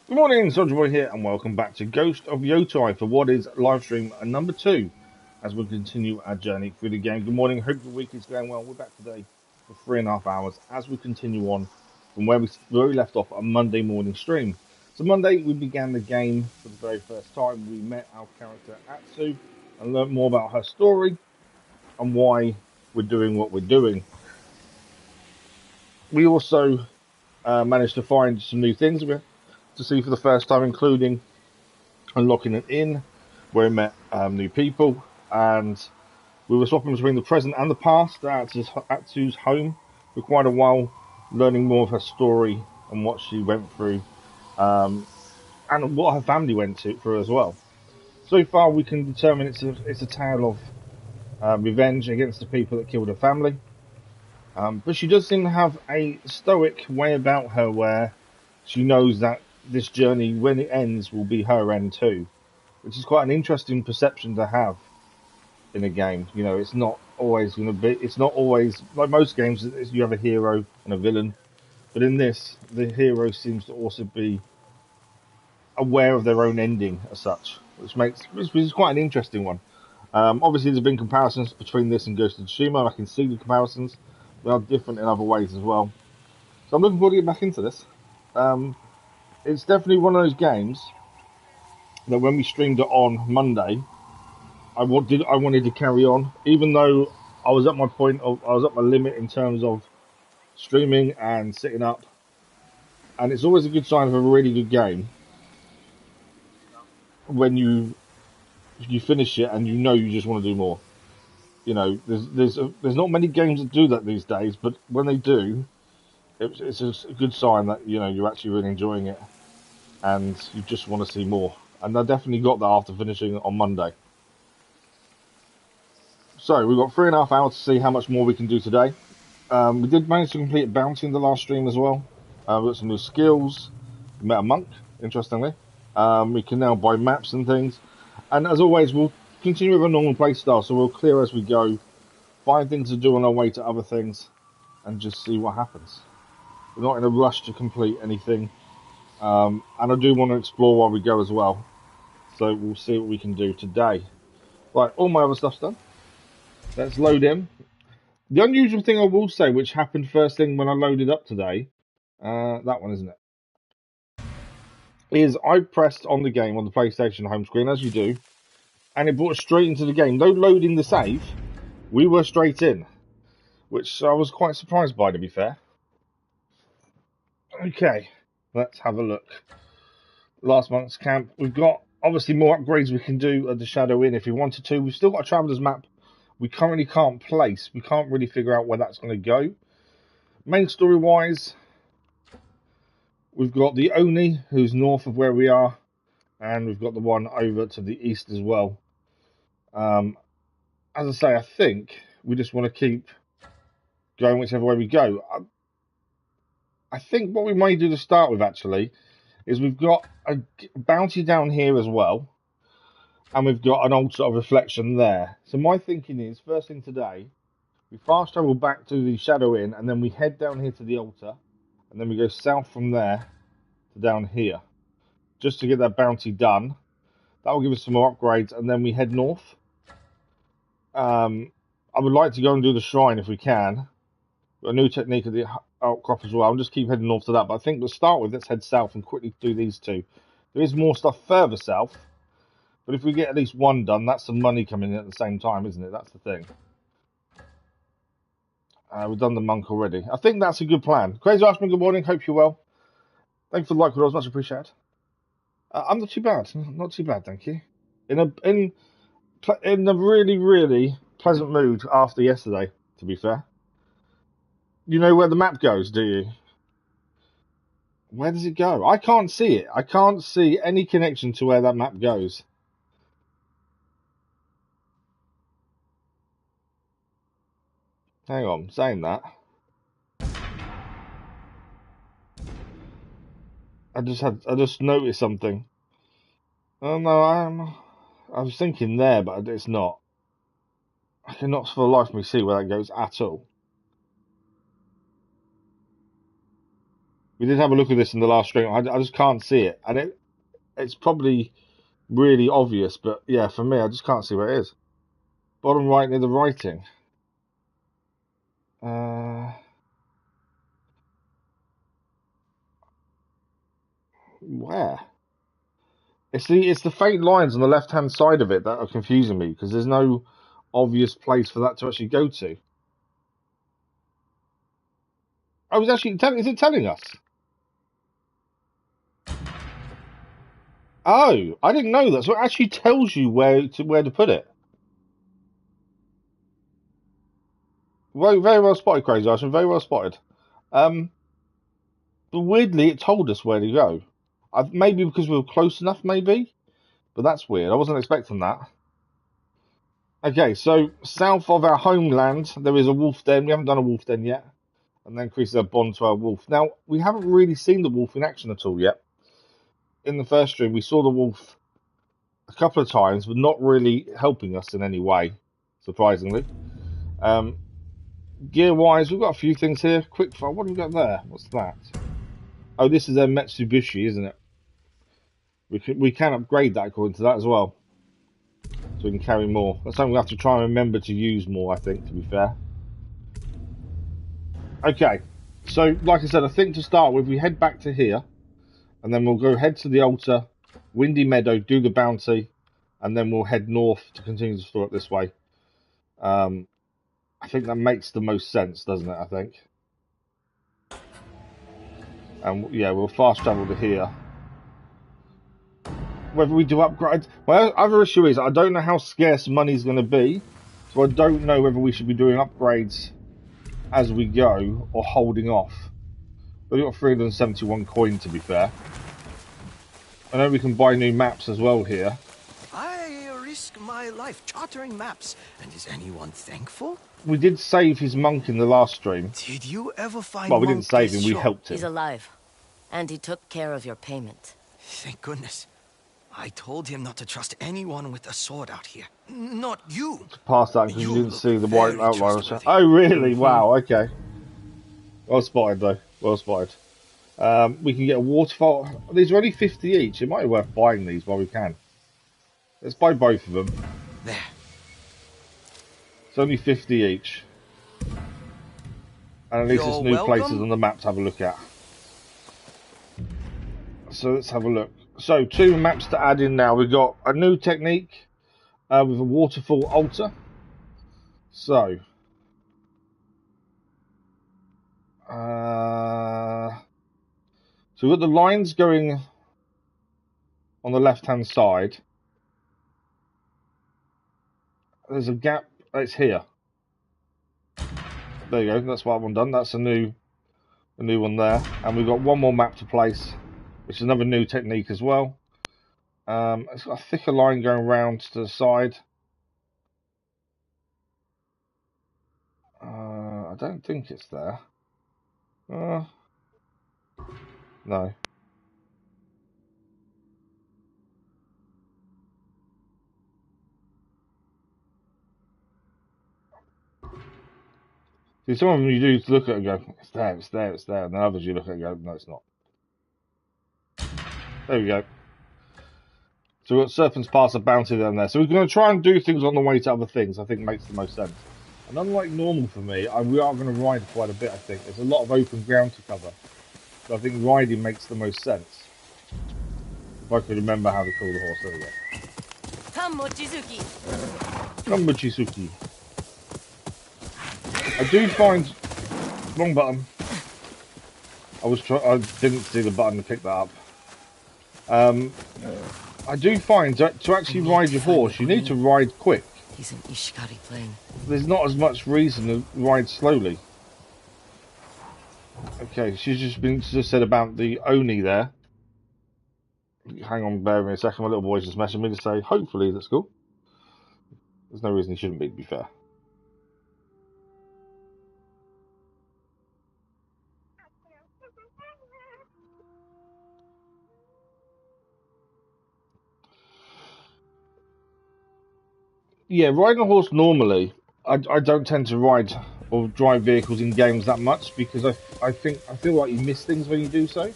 Good morning, Soldier Boy here, and welcome back to Ghost of Yotei for what is live stream number 2 as we continue our journey through the game. Good morning, hope the week is going well. We're back today for 3.5 hours as we continue on from where we left off on Monday morning stream. So Monday we began the game for the very first time. We met our character Atsu and learned more about her story and why we're doing what we're doing. We also managed to find some new things to see for the first time, including unlocking an inn where we met new people, and we were swapping between the present and the past at Atsu's home for quite a while, learning more of her story and what she went through, and what her family went through as well. So far, we can determine it's a tale of revenge against the people that killed her family. But she does seem to have a stoic way about her where she knows that this journey, when it ends, will be her end too, which is quite an interesting perception to have in a game. You know, it's not always like most games. You have a hero and a villain, but in this, the hero seems to also be aware of their own ending as such, which is quite an interesting one. Obviously, there's been comparisons between this and Ghost of Tsushima, and I can see the comparisons. They are different in other ways as well. So I'm looking forward to getting back into this. It's definitely one of those games that when we streamed it on Monday, I wanted to carry on, even though I was at my limit in terms of streaming and sitting up. And it's always a good sign of a really good game when you finish it and you know you just want to do more. You know, there's not many games that do that these days, but when they do, it's a good sign that you're actually really enjoying it and you just want to see more. And I definitely got that after finishing on Monday. So we've got 3.5 hours to see how much more we can do today. We did manage to complete a bounty in the last stream as well. We got some new skills. We met a monk, interestingly. We can now buy maps and things. And as always, we'll continue with a normal play style, so we'll clear as we go, find things to do on our way to other things, and just see what happens. We're not in a rush to complete anything. And I do want to explore while we go as well. So we'll see what we can do today. Right, all my other stuff's done. Let's load in. The unusual thing I will say, which happened first thing when I loaded up today, that one, isn't it? Is I pressed on the game on the PlayStation home screen, as you do, and it brought us straight into the game. No loading the save, we were straight in, which I was quite surprised by, to be fair. Okay, let's have a look. Last month's camp. We've got obviously more upgrades we can do at the Shadow Inn if we wanted to. We've still got a Traveller's map we currently can't place. We can't really figure out where that's going to go. Main story-wise, we've got the Oni, who's north of where we are, and we've got the one over to the east as well. As I say, I think we just want to keep going whichever way we go. I think what we may do to start with, actually, is we've got a bounty down here as well, and we've got an altar of reflection there. So my thinking is, first thing today, we fast travel back to the Shadow Inn, and then we head down here to the altar, and then we go south from there to down here, just to get that bounty done. That will give us some more upgrades, and then we head north. I would like to go and do the shrine if we can. Got a new technique of the outcrop as well. I'll just keep heading north to that. But I think to start with, let's head south and quickly do these two. There is more stuff further south, but if we get at least one done, that's some money coming in at the same time, isn't it? That's the thing. We've done the monk already. I think that's a good plan. Crazy Ashman, good morning. Hope you're well. Thanks for the like, much appreciated. I'm not too bad. Not too bad, thank you. In a really, really pleasant mood after yesterday, to be fair. You know where the map goes, do you? Where does it go? I can't see it. I can't see any connection to where that map goes. Hang on, saying that. I just noticed something. Oh no, I was thinking there, but it's not. I cannot for the life of me see where that goes at all. We did have a look at this in the last stream. I just can't see it, and it's probably really obvious, but yeah, for me, I just can't see where it is. Bottom right near the writing. Where? It's the faint lines on the left hand side of it that are confusing me because there's no obvious place for that to actually go to. I was actually is it telling us? Oh, I didn't know that. So it actually tells you where to put it. Very, very well spotted, Crazy Arson. Very well spotted. But weirdly, it told us where to go. Maybe because we were close enough, maybe. But that's weird. I wasn't expecting that. Okay, so south of our homeland, there is a wolf den. We haven't done a wolf den yet. And then increases our bond to our wolf. Now, we haven't really seen the wolf in action at all yet. In the first stream, we saw the wolf a couple of times, but not really helping us in any way, surprisingly. Gear-wise, we've got a few things here. Quickfire, what have we got there? What's that? Oh, this is a Mitsubishi, isn't it? We can upgrade that according to that as well. So we can carry more. That's something we have to try and remember to use more, I think, to be fair. Okay, so like I said, I think to start with, we head back to here, and then we'll go head to the altar, Windy Meadow, do the bounty, and then we'll head north to continue the story up this way. I think that makes the most sense, doesn't it, I think? And yeah, we'll fast travel to here. Whether we do upgrades... My other issue is I don't know how scarce money's going to be, so I don't know whether we should be doing upgrades as we go or holding off. We've got 371 coin, to be fair. I know we can buy new maps as well here. I risk my life chartering maps, and is anyone thankful? We did save his monk in the last stream. Did you ever find Well, we didn't save him, we Sure. helped him. He's alive, and he took care of your payment. Thank goodness. I told him not to trust anyone with a sword out here. Not you. Past that because you didn't look see the white very outline. trustworthy. Oh, really? Wow, okay. Well spotted, though. Well spotted. We can get a waterfall. These are only 50 each. It might be worth buying these while we can. Let's buy both of them. There. It's only 50 each. And at least You're it's new welcome. places on the map to have a look at. So let's have a look. So 2 maps to add in now. We've got a new technique with a waterfall altar. So we've got the lines going on the left hand side. There's a gap. It's here. There you go. That's one done. That's a new one there. And we've got one more map to place, which is another new technique as well. It's got a thicker line going round to the side. I don't think it's there. No. See, some of them you do look at and go, it's there, it's there, it's there. And then others you look at and go, no, it's not. There we go. So we've got Serpent's Pass, a bounty down there. So we're going to try and do things on the way to other things, I think makes the most sense. And unlike normal for me, we are going to ride quite a bit, I think. There's a lot of open ground to cover. So I think riding makes the most sense. If I could remember how to call the horse, there we go. Kammochisuki. I do find... Wrong button. I didn't see the button to pick that up. I do find that to actually ride your horse, you need to ride quick. He's an Ishikari plane. There's not as much reason to ride slowly. Okay, she's just said about the Oni there. Hang on, bear with me a second. My little boy's just messaging me to say, hopefully that's cool. There's no reason he shouldn't be, to be fair. Yeah, riding a horse normally, I don't tend to ride or drive vehicles in games that much because I feel like you miss things when you do so.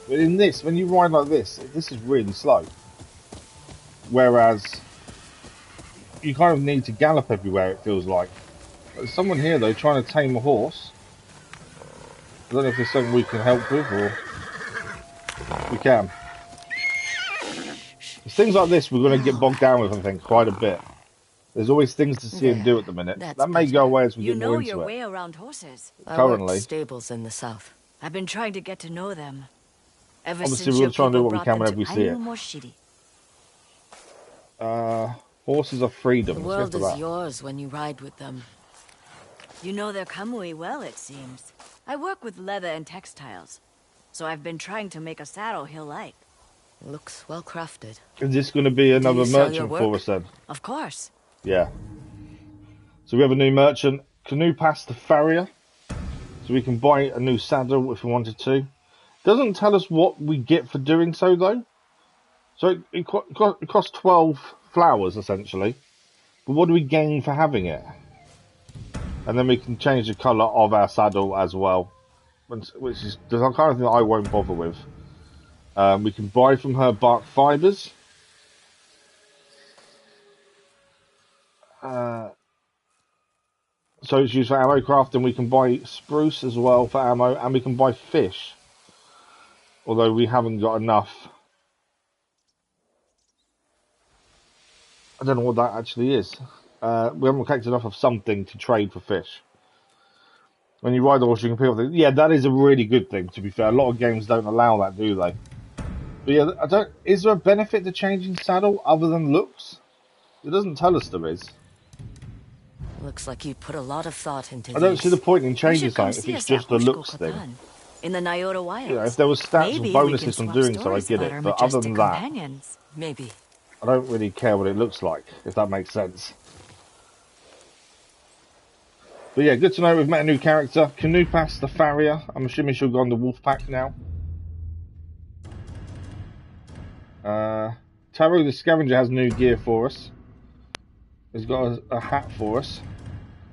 But in this, when you ride like this is really slow. Whereas you kind of need to gallop everywhere. It feels like. There's someone here though trying to tame a horse. I don't know if there's something we can help with or we can. It's things like this we're going to get bogged down with, I think, quite a bit. There's always things to see and do at the minute. That may go away as we get more into it. You know your way around horses. Currently. I worked stables in the south. I've been trying to get to know them. Ever Obviously, since we'll try and do what we can whenever we see it. more shitty. Horses are freedom. The world is yours when you ride with them. You know their kamui well, it seems. I work with leather and textiles, so I've been trying to make a saddle he'll like. Looks well crafted. Is this going to be another merchant for us then? Of course. Yeah. So we have a new merchant. Canoe Pass the Farrier. So we can buy a new saddle if we wanted to. Doesn't tell us what we get for doing so though. So it costs 12 flowers essentially. But what do we gain for having it? And then we can change the colour of our saddle as well. Which is the kind of thing that I won't bother with. We can buy from her bark fibres. So it's used for ammo crafting. We can buy spruce as well for ammo, and we can buy fish. Although we haven't got enough. I don't know what that actually is. We haven't collected enough of something to trade for fish. When you ride the horse, you can pick up things. Yeah, that is a really good thing, to be fair. A lot of games don't allow that, do they? But yeah, is there a benefit to changing saddle other than looks? It doesn't tell us there is. Looks like you put a lot of thought into I don't see the point in changing something if it's just a looks thing. In the Nyota Wilds. You know, if there was stats or bonuses from doing so, I get it. But other than that, maybe. I don't really care what it looks like, if that makes sense. But yeah, good to know we've met a new character. Canoe Pass the Farrier. I'm assuming she'll go on the wolf pack now. Taro the Scavenger has new gear for us. He's got a hat for us.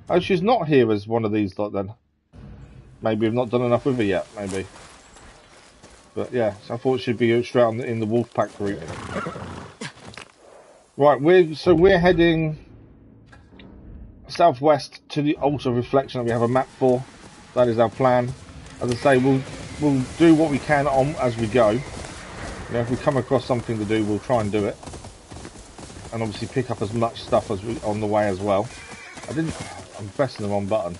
Oh, she's not here as one of these lot then. Maybe we've not done enough with her yet, maybe. But yeah, so I thought she'd be straight in the wolf pack group. Right, we're heading southwest to the altar of reflection that we have a map for. That is our plan. As I say, we'll do what we can on as we go. You know, if we come across something to do, we'll try and do it, and obviously pick up as much stuff as we on the way as well. I'm pressing the wrong button.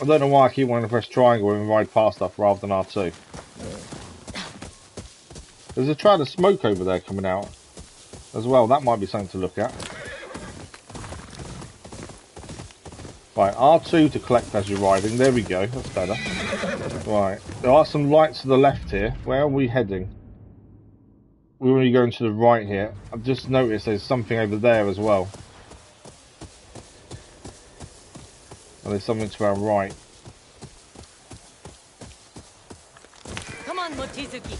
I don't know why I keep wanting to press triangle when we ride past stuff rather than R2. There's a trail of smoke over there coming out as well. That might be something to look at. Right, R2 to collect as you're riding. There we go, that's better. Right, there are some lights to the left here. Where are we heading? We're only going to the right here. I've just noticed there's something over there as well. And there's something to our right. Come on, Mochizuki.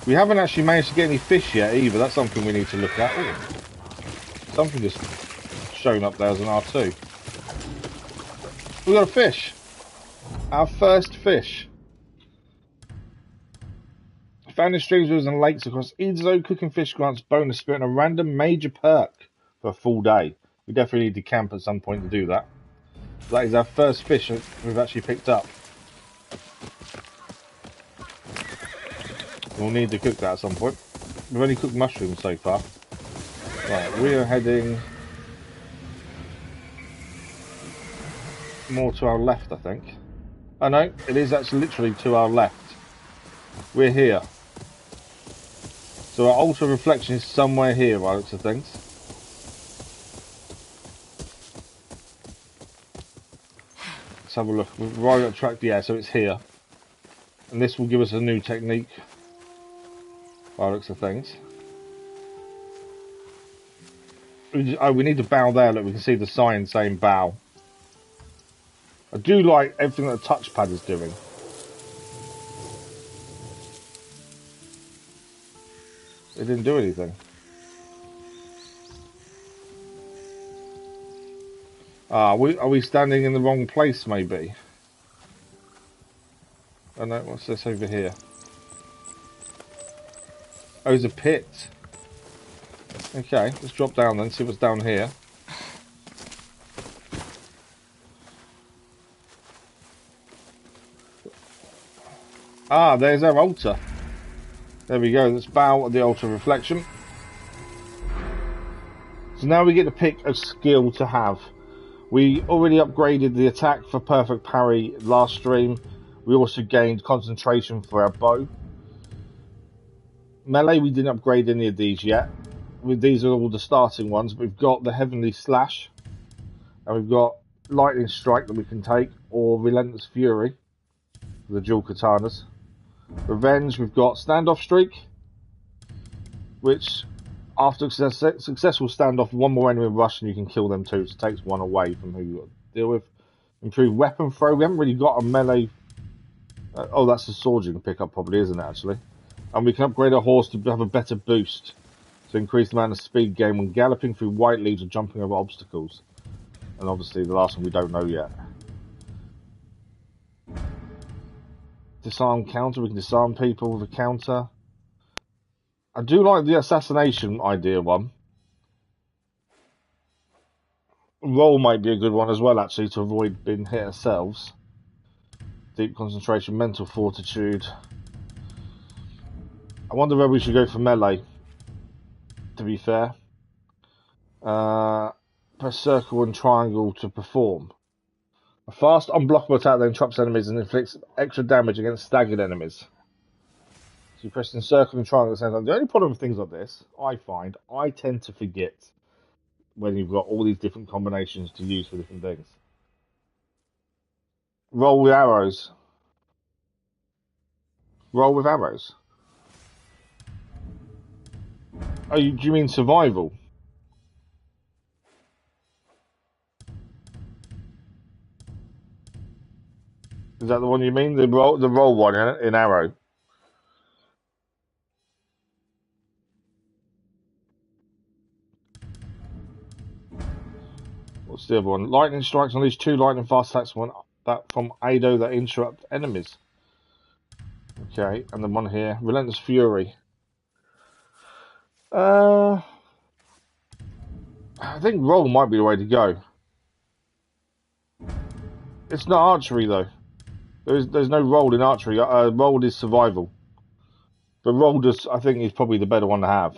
We haven't actually managed to get any fish yet either. That's something we need to look at. Ooh. Something just shown up there as an R2. We got a fish. Our first fish. Found in streams, rivers and lakes across Izo, cooking fish grants bonus spirit and a random major perk for a full day. We definitely need to camp at some point to do that. That is our first fish that we've actually picked up. We'll need to cook that at some point. We've only cooked mushrooms so far. Right, we are heading more to our left, I think. Oh no, it is actually literally to our left. We're here. So our altar of reflection is somewhere here, by the looks of things. Let's have a look. We're right on track, yeah, so it's here. And this will give us a new technique, by the looks of things. Oh, we need to bow there. Look, we can see the sign saying bow. I do like everything that the touchpad is doing. It didn't do anything. Are we standing in the wrong place, maybe? Oh no, what's this over here? Oh, it's a pit. Okay, let's drop down then, see what's down here. Ah, there's our altar. There we go, let's bow at the altar of reflection. So now we get to pick a skill to have. We already upgraded the attack for perfect parry last stream. We also gained concentration for our bow. Melee, we didn't upgrade any of these yet. These are all the starting ones. We've got the Heavenly Slash. And we've got Lightning Strike that we can take. Or Relentless Fury. The dual katanas. Revenge, we've got Standoff Streak. Which, after successful standoff, one more enemy rush and you can kill them too. So it takes one away from who you've got to deal with. Improved Weapon Throw. We haven't really got a melee... oh, that's the sword you can pick up probably, isn't it, actually? And we can upgrade our horse to have a better boost. To increase the amount of speed gained when galloping through white leaves or jumping over obstacles. And obviously the last one we don't know yet. Disarm counter. We can disarm people with a counter. I do like the assassination idea one. Roll might be a good one as well, actually, to avoid being hit ourselves. Deep concentration, mental fortitude. I wonder where we should go for melee, to be fair. Press circle and triangle to perform. A fast, unblockable attack that interrupts enemies and inflicts extra damage against staggered enemies. So you press in circle and triangle at the same time. The only problem with things like this, I find, I tend to forget when you've got all these different combinations to use for different things. Roll with arrows. Roll with arrows. Oh, do you mean survival? Is that the one you mean? The roll one in arrow? What's the other one? Lightning strikes unleash 2 lightning fast attacks from Ado that interrupt enemies. Okay, and then one here. Relentless Fury. I think roll might be the way to go. It's not archery though. There's no roll in archery. Roll is survival. But roll just, I think, is probably the better one to have.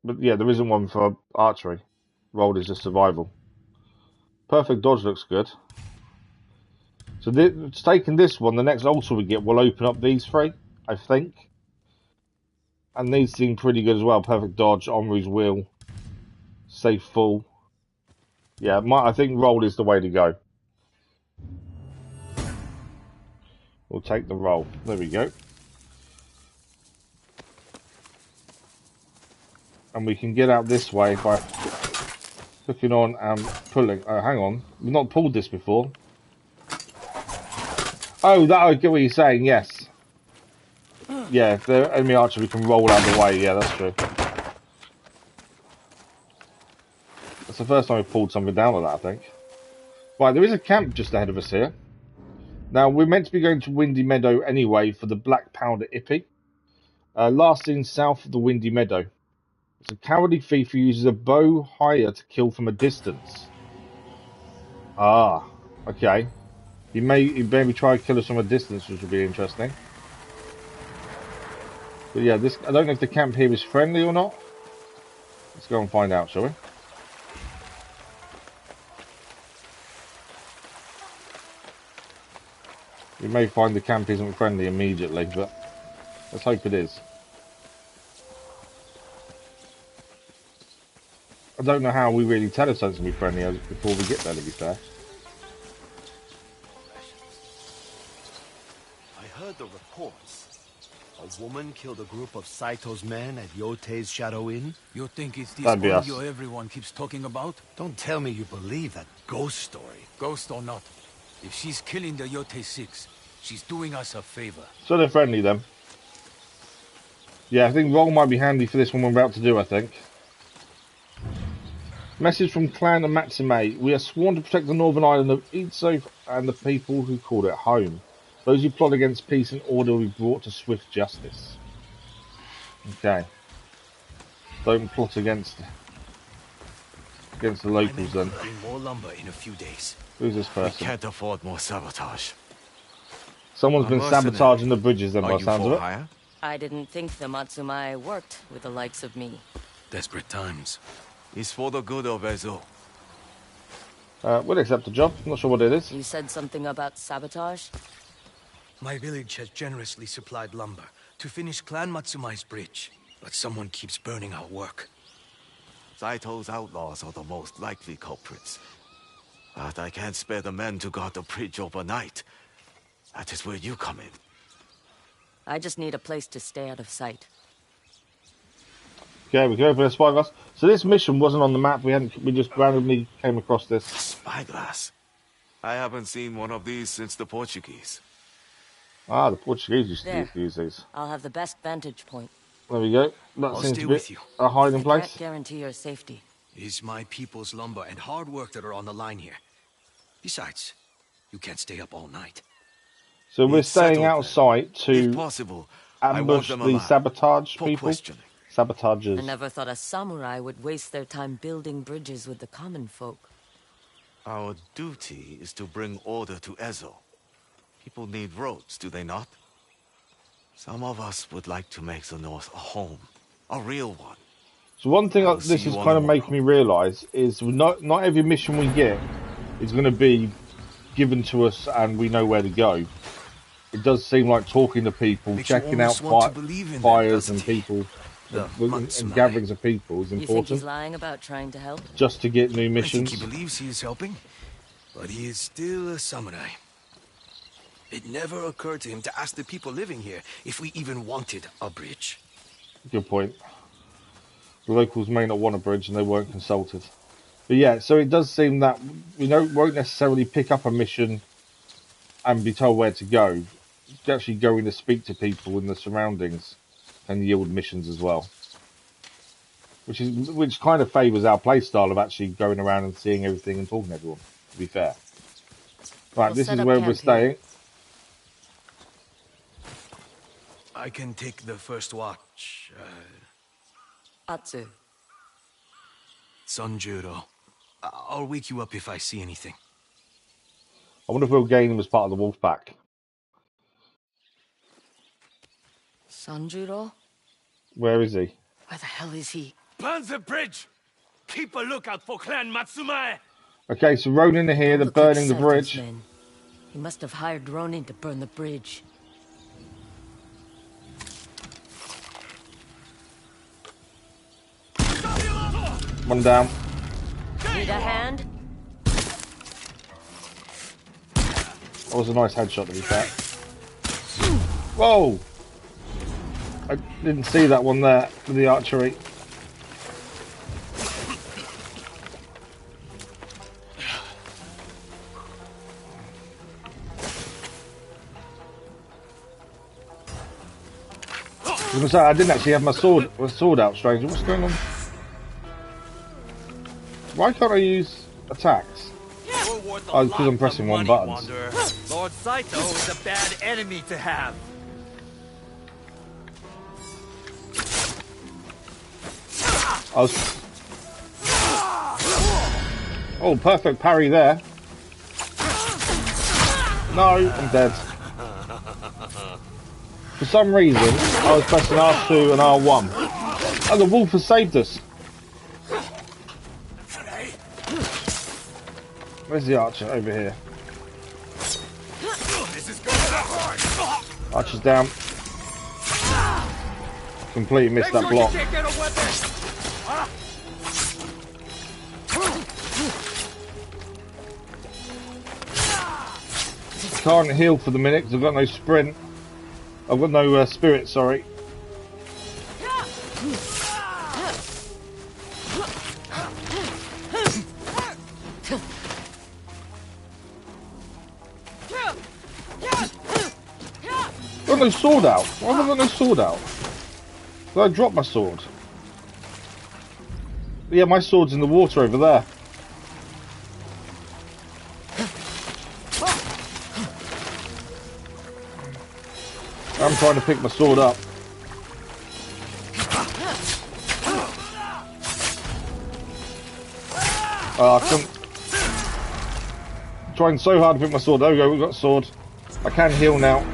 But yeah, there isn't one for archery. Roll is just survival. Perfect dodge looks good. So taking this one, the next altar we get will open up these 3, I think. And these seem pretty good as well. Perfect dodge, Omri's wheel, safe full. Yeah, I think roll is the way to go. We'll take the roll. There we go. And we can get out this way by clicking on and pulling. Oh, hang on. We've not pulled this before. Oh, I get what you're saying, yes. Yeah, if the enemy archer, we can roll out of the way. Yeah, that's true. That's the first time we've pulled something down like that, I think. Right, there is a camp just ahead of us here. Now, we're meant to be going to Windy Meadow anyway for the Black Powder Ippy. Last seen south of the Windy Meadow. It's a cowardly thief who uses a bow hire to kill from a distance. Ah, okay. He maybe try to kill us from a distance, which would be interesting. But yeah, I don't know if the camp here is friendly or not. Let's go and find out, shall we? We may find the camp isn't friendly immediately, but let's hope it is. I don't know how we really tell if something's going to be friendly before we get there, to be fair. I heard the reports. A woman killed a group of Saito's men at Yotei's Shadow Inn. You think it's this us. audio everyone keeps talking about? Don't tell me you believe that ghost story. Ghost or not, if she's killing the Yotei 6, she's doing us a favor. So they're friendly then. Yeah, I think roll might be handy for this one we're about to do, I think. Message from Clan of Matsume. We are sworn to protect the northern island of Itso and the people who call it home. Those who plot against peace and order will be brought to swift justice. Okay. Don't plot against the locals then. Bring more lumber in a few days. Who's this We person? can't afford more sabotage. Someone's been mercenary. sabotaging the bridges then by Are the you sounds of for it. hire? I didn't think the Matsumae worked with the likes of me. Desperate times. It's for the good of Ezo. We'll accept the job. Not sure what it is. You said something about sabotage? My village has generously supplied lumber to finish Clan Matsumae's bridge, but someone keeps burning our work. Saito's outlaws are the most likely culprits. But I can't spare the men to guard the bridge overnight. That is where you come in. I just need a place to stay out of sight. Okay, we can open a spyglass. So this mission wasn't on the map. We just randomly came across this. Spyglass. I haven't seen one of these since the Portuguese. Ah, the Portuguese used to There. use these. I'll have the best vantage point. There we go. That I'll seems stay to be with you. a hiding I place. can't guarantee your safety. It's my people's lumber and hard work that are on the line here. Besides, you can't stay up all night. So we're It's staying settled outside If to possible, I want ambush them the alive. sabotage For people. questioning. Sabotagers. I never thought a samurai would waste their time building bridges with the common folk. Our duty is to bring order to Ezo. People need roads, do they not? Some of us would like to make the North a home. A real one. So one thing I'll this see is you on kind of tomorrow. making me realise is not every mission we get is going to be given to us and we know where to go. It does seem like talking to people, Makes you checking out almost want to believe in them, fires doesn't and it? people The and Matsumae. gatherings of people is You think important he's lying about trying to help? just to get new I think missions. he believes he is helping, but he is still a samurai. It never occurred to him to ask the people living here if we even wanted a bridge. Good point. The locals may not want a bridge and they weren't consulted. But yeah, so it does seem that we won't necessarily pick up a mission and be told where to go. Actually going to speak to people in the surroundings and yield missions as well. Which kind of favours our play style of actually going around and seeing everything and talking to everyone, to be fair. Right, We'll this set is up where camp we're here. staying. I can take the first watch. Atsu. Sanjuro. I'll wake you up if I see anything. I wonder if we'll gain him as part of the wolf pack. Sanjuro? Where is he? Where the hell is he? Burn the bridge! Keep a lookout for Clan Matsumae! Okay, so Ronin are here, they're Look like burning the Saito's bridge. men. He must have hired Ronin to burn the bridge. One down. Need a hand? That was a nice headshot to be fair. Whoa! I didn't see that one there with the archery. I was gonna say, I didn't actually have my sword out, stranger. What's going on? Why can't I use attacks? Oh, because I'm pressing one button. Lord Saito is a bad enemy to have. I was... Oh, perfect parry there. No, I'm dead. For some reason, I was pressing R2 and R1. And the wolf has saved us. Where's the archer? Over here. Archer's down. Completely missed that block. Can't heal for the minute because I've got no sprint. I've got no spirit, sorry. I've got no sword out. Why have I got no sword out? Did I drop my sword? Yeah, my sword's in the water over there. I'm trying to pick my sword up. I can't. I'm trying so hard to pick my sword. There we go, we've got a sword. I can heal now.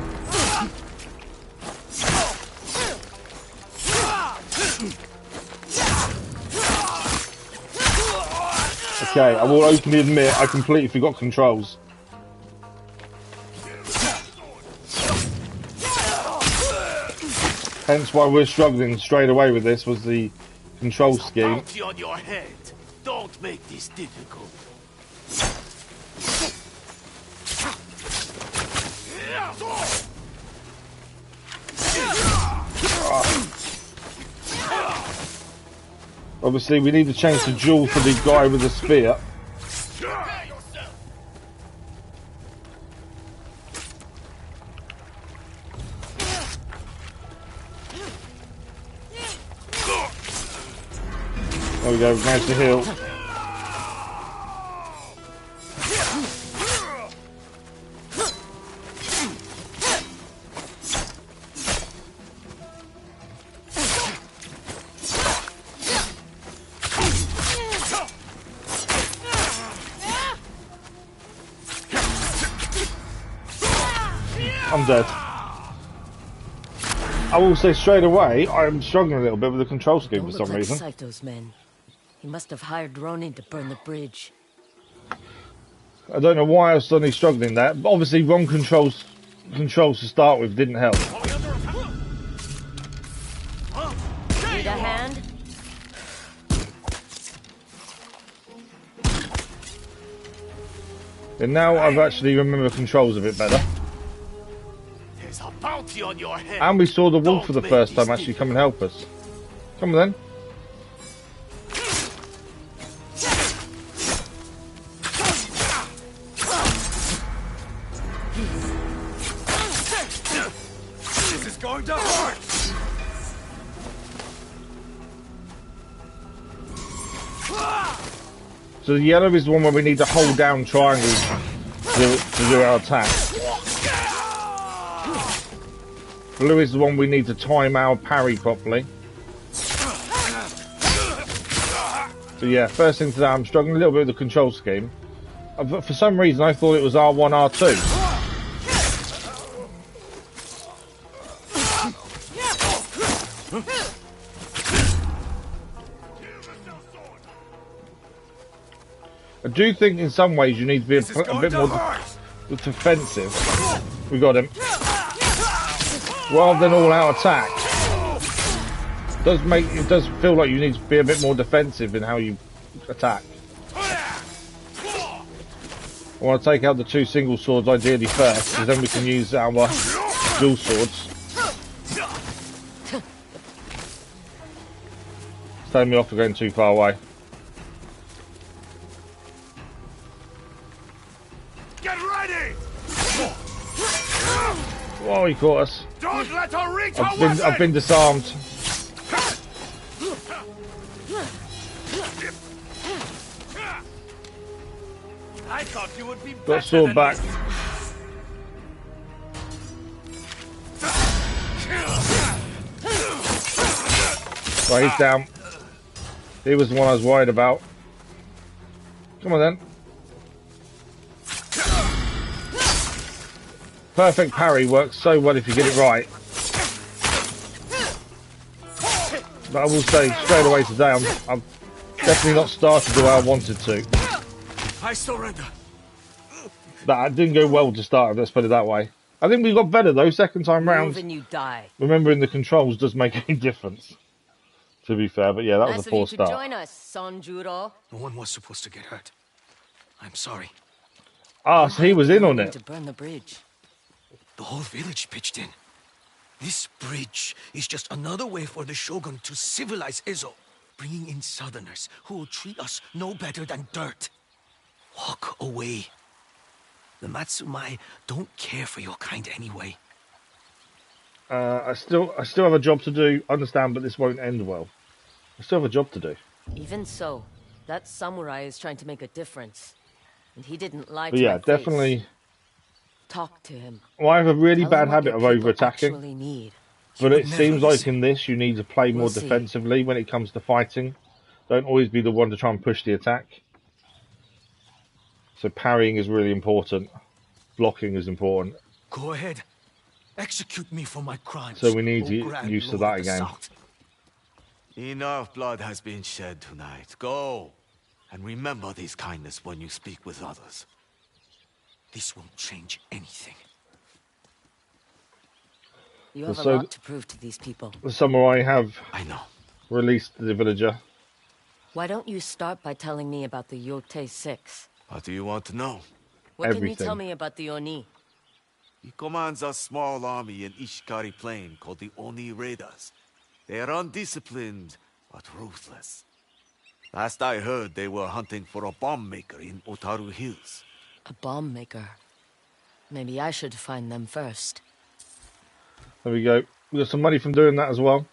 Okay, I will openly admit I completely forgot controls. Hence why we're struggling straight away with this, was the control scheme. Bounty on your head. Don't make this difficult. Obviously, we need to change the jewel for the guy with the spear. There we go, we've managed to heal. I'm dead. I will say straight away, I'm struggling a little bit with the control scheme for some reason. Saito's men. He must have hired Ronin to burn the bridge. I don't know why I was suddenly struggling there. But obviously, wrong controls to start with didn't help. Need a hand? And now I've actually remembered controls a bit better. There's a bounty on your head. And we saw the wolf for the first time actually come and help us. Come on then. This is going to hurt! So the yellow is the one where we need to hold down triangles to do our attack. Blue is the one we need to time our parry properly. So yeah, first thing today, I'm struggling a little bit with the control scheme. But for some reason I thought it was R1, R2. I do think in some ways you need to be a bit more defensive. We got him. Rather than all-out attack. It does feel like you need to be a bit more defensive in how you attack. I want to take out the two single swords ideally first, because then we can use our dual swords. Stay me off for going too far away. Get ready! Whoa, he caught us. Don't let her reach her I've been disarmed. I thought you would be Got sword back. Right, he's down. He was the one I was worried about. Come on then. Perfect parry works so well if you get it right. But I will say straight away today, I'm definitely not started the way I wanted to. I surrender. That didn't go well to start with, let's put it that way. I think we got better though, second time round. Move and you die. Remembering the controls does make any difference, to be fair. But yeah, that was a poor start. Join us, Sanjuro. No one was supposed to get hurt. I'm sorry. Ah, so he was in on it. To burn the bridge. The whole village pitched in. This bridge is just another way for the Shogun to civilize Ezo, bringing in southerners who will treat us no better than dirt. Walk away. The Matsumai don't care for your kind anyway. I still have a job to do. Understand, but this won't end well. I still have a job to do. Even so, that samurai is trying to make a difference. And he didn't lie But to yeah, my face. definitely. Talk to him. Well, I have a really Tell him bad what habit your of people over-attacking. actually need. He But would it never seems like listen. in this you need to play more We'll see. defensively when it comes to fighting. Don't always be the one to try and push the attack. So parrying is really important. Blocking is important. Go ahead. Execute me for my crimes. So we need O to get Grand used to Lord of that the again. South. Enough blood has been shed tonight. Go, and remember these kindness when you speak with others. This won't change anything. You have a So lot to prove to these people. the samurai have I know. released the villager. Why don't you start by telling me about the Yotei 6? What do you want to know? What can you Everything. tell me about the Oni? He commands a small army in Ishikari Plain called the Oni Raiders. They are undisciplined, but ruthless. Last I heard, they were hunting for a bomb maker in Otaru Hills. A bomb maker. Maybe I should find them first. There we go. We got some money from doing that as well.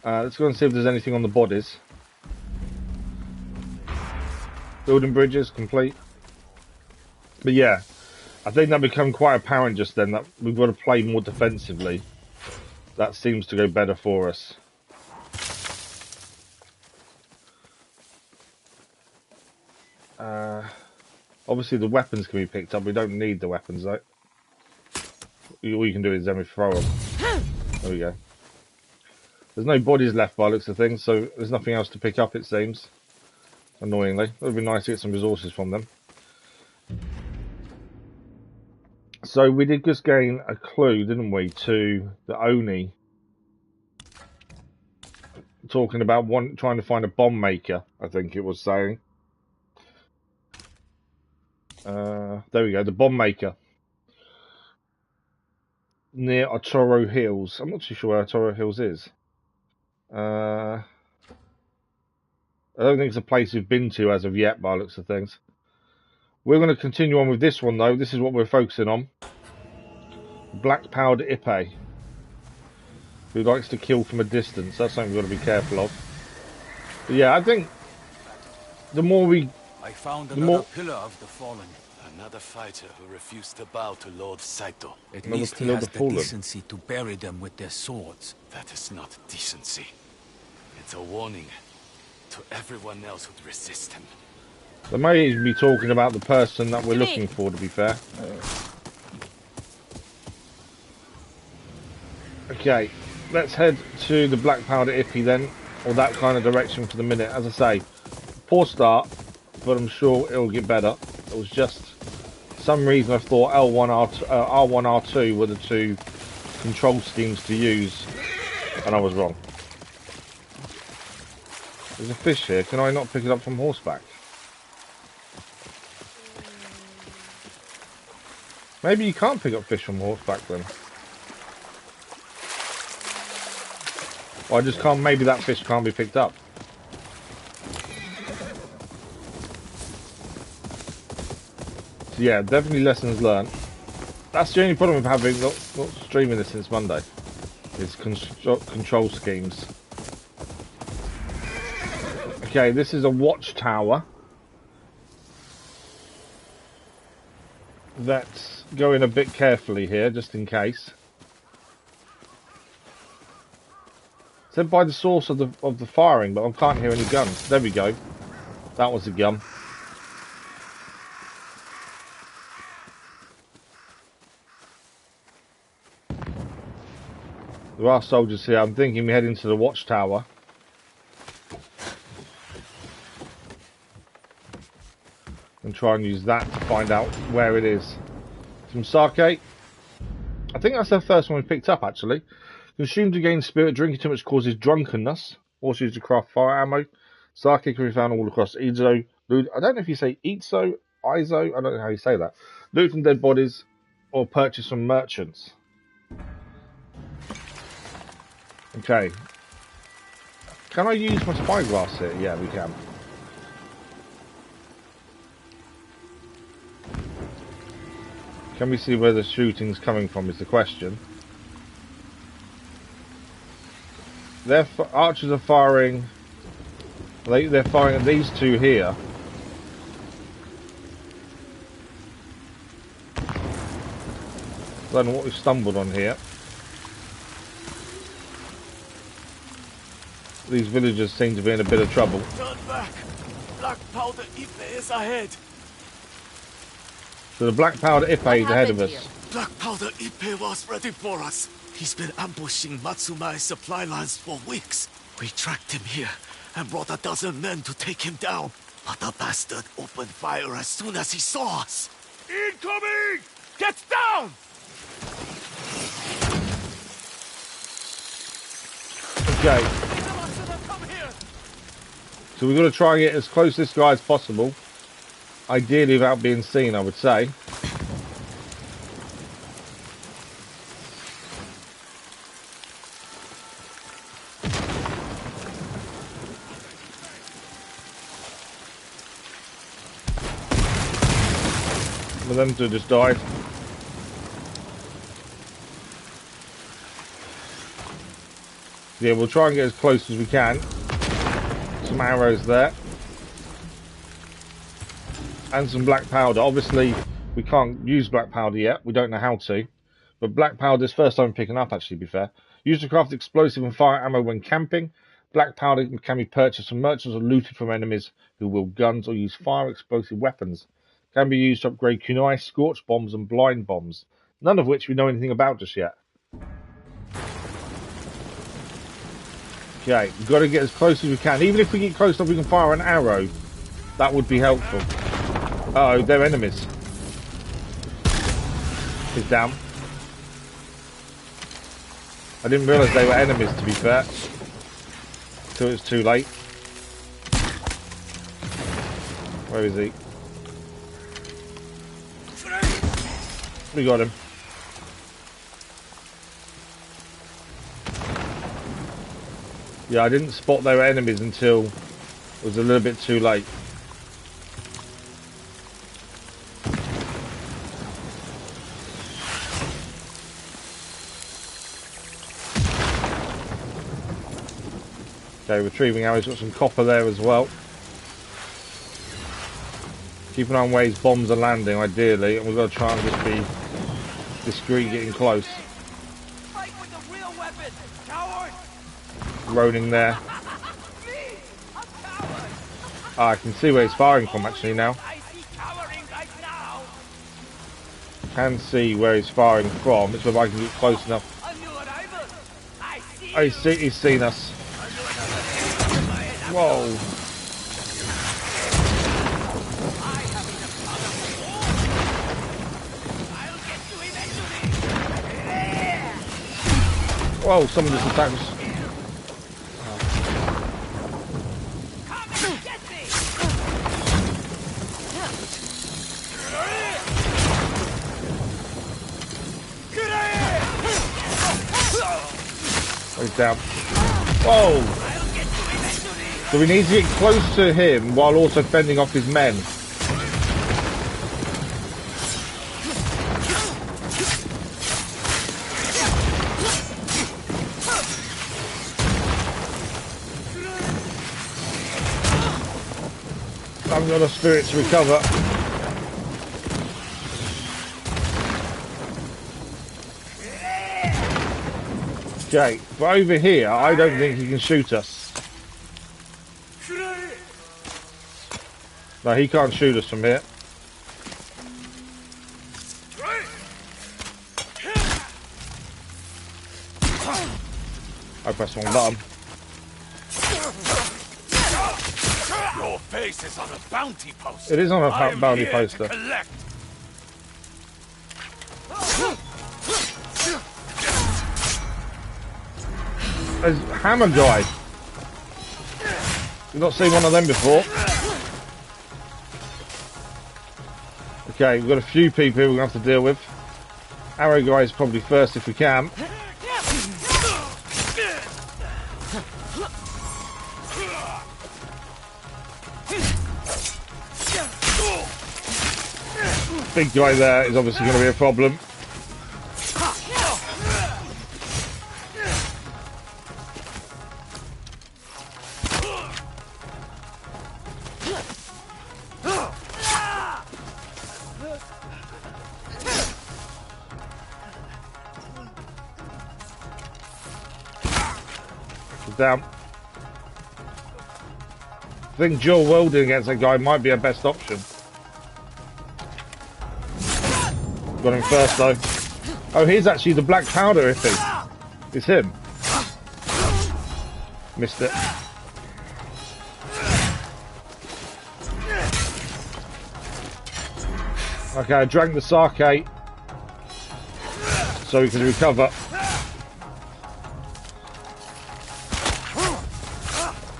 Let's go and see if there's anything on the bodies. Building bridges, complete. But yeah, I think that became quite apparent just then that we've got to play more defensively. That seems to go better for us. Obviously the weapons can be picked up. We don't need the weapons though. All you can do is then throw them. There we go. There's no bodies left by the looks of things, so there's nothing else to pick up it seems. Annoyingly. It would be nice to get some resources from them. So we did just gain a clue, didn't we, to the Oni. Talking about trying to find a bomb maker, I think it was saying. There we go, the bomb maker. Near Otoro Hills. I'm not too sure where Otoro Hills is. I don't think it's a place we've been to as of yet, by the looks of things. We're going to continue on with this one, though. This is what we're focusing on. Black Powder Ippei, who likes to kill from a distance. That's something we've got to be careful of. But yeah, I think the more we... I found another pillar of the fallen. Another fighter who refused to bow to Lord Saito. At least he has the decency to bury them with their swords. That is not decency. It's a warning to everyone else who'd resist him. They may even be talking about the person that we're looking for, to be fair. Okay, let's head to the Black Powder Ippei then, or that kind of direction for the minute. As I say, poor start, but I'm sure it'll get better. It was just some reason I thought L1, R1, R2 were the two control schemes to use, and I was wrong. There's a fish here. Can I not pick it up from horseback? Maybe you can't pick up fish from horseback then. Or I just can't, maybe that fish can't be picked up. So yeah, definitely lessons learned. That's the only problem with having not streaming this since Monday. Is control schemes. Okay, this is a watchtower. Let's go in a bit carefully here, just in case. Said by the source of the firing, but I can't hear any guns. There we go. That was a gun. There are soldiers here. I'm thinking we head into the watchtower. And try and use that to find out where it is. Some sake. I think that's the first one we picked up, actually. Consumed to gain spirit. Drinking too much causes drunkenness. Also used to craft fire ammo. Sake can be found all across Izo. I don't know if you say Izo, Izo. I don't know how you say that. Loot from dead bodies or purchase from merchants. Okay. Can I use my spyglass here? Yeah, we can. Can we see where the shooting's coming from is the question. Their archers are firing They're firing at these two here. I don't know what we've stumbled on here. These villagers seem to be in a bit of trouble. Turn back. Black powder Ipe is ahead. So the black powder Ipe is ahead of us. Here? Black powder Ipe was ready for us. He's been ambushing Matsumae's supply lines for weeks. We tracked him here and brought 12 men to take him down. But the bastard opened fire as soon as he saw us. Incoming! Get down! Okay. So we've got to try and get as close to this guy as possible. Ideally without being seen, I would say. Some of them two just died. Yeah, we'll try and get as close as we can. Some arrows there. And some black powder. Obviously, we can't use black powder yet. We don't know how to. But black powder is first time picking up, actually, to be fair. Used to craft explosive and fire ammo when camping. Black powder can be purchased from merchants or looted from enemies who wield guns or use fire explosive weapons. Can be used to upgrade kunai, scorch bombs, and blind bombs. None of which we know anything about just yet. Okay, we've got to get as close as we can. Even if we get close enough we can fire an arrow, that would be helpful. Uh-oh, they're enemies. He's down. I didn't realise they were enemies, to be fair. Till it's too late. Where is he? We got him. Yeah, I didn't spot they were enemies until it was a little bit too late. Okay, retrieving arrows, got some copper there as well. Keep an eye on where his bombs are landing, ideally, and we've got to try and just be discreet getting close. Fight with a real weapon, coward! Ronin there. Ah, I can see where he's firing from actually now. I see cowering right now! Can see where he's firing from. It's whether I can get close enough. A new arrival! I see Oh, he's seen us. Whoa. Whoa, someone just attacked us. Oh, he's down. Whoa! So we need to get close to him while also fending off his men. I haven't got a spirit to recover. Okay, but over here, I don't think he can shoot us. No, he can't shoot us from here. I pressed the wrong button. Your face is on a bounty poster. It is on a bounty poster. There's hammer guy. We've not seen one of them before. Okay, we've got a few people here we're going to have to deal with. Arrow guy is probably first if we can. Big guy there is obviously going to be a problem. Down. I think dual wielding against that guy might be our best option. Got him first though. Oh, he's actually the black powder iffy. It's him. Missed it. Okay, I drank the sake so we can recover.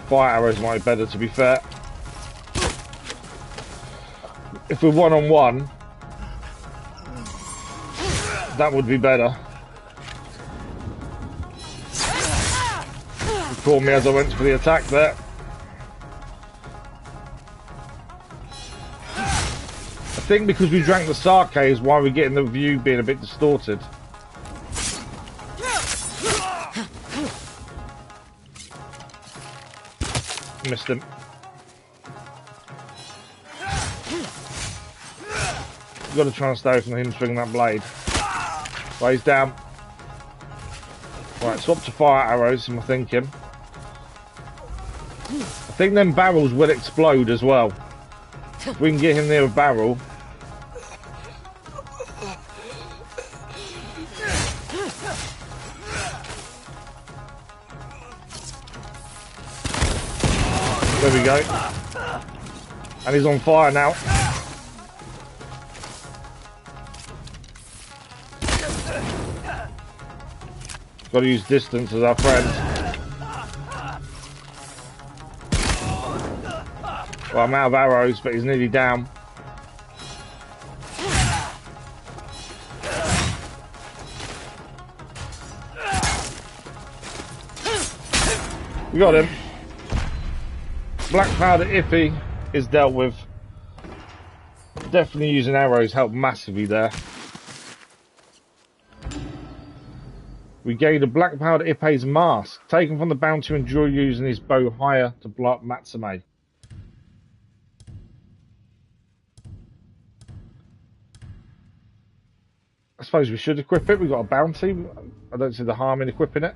Fire arrows might be better, to be fair. If we're one-on-one, that would be better. He caught me as I went for the attack there. I think because we drank the sake is why we're getting the view being a bit distorted. Missed him. Got to try and stay from him swinging that blade. Right, he's down. Right, swap to fire arrows, am I thinking? I think them barrels will explode as well. If we can get him near a barrel. There we go. And he's on fire now. Got to use distance as our friend. Well, I'm out of arrows, but he's nearly down. We got him. Black powder iffy is dealt with. Definitely using arrows helped massively there. We gained a black powder Ippei's mask, taken from the bounty and drew using his bow higher to block Matsume. I suppose we should equip it. We've got a bounty. I don't see the harm in equipping it.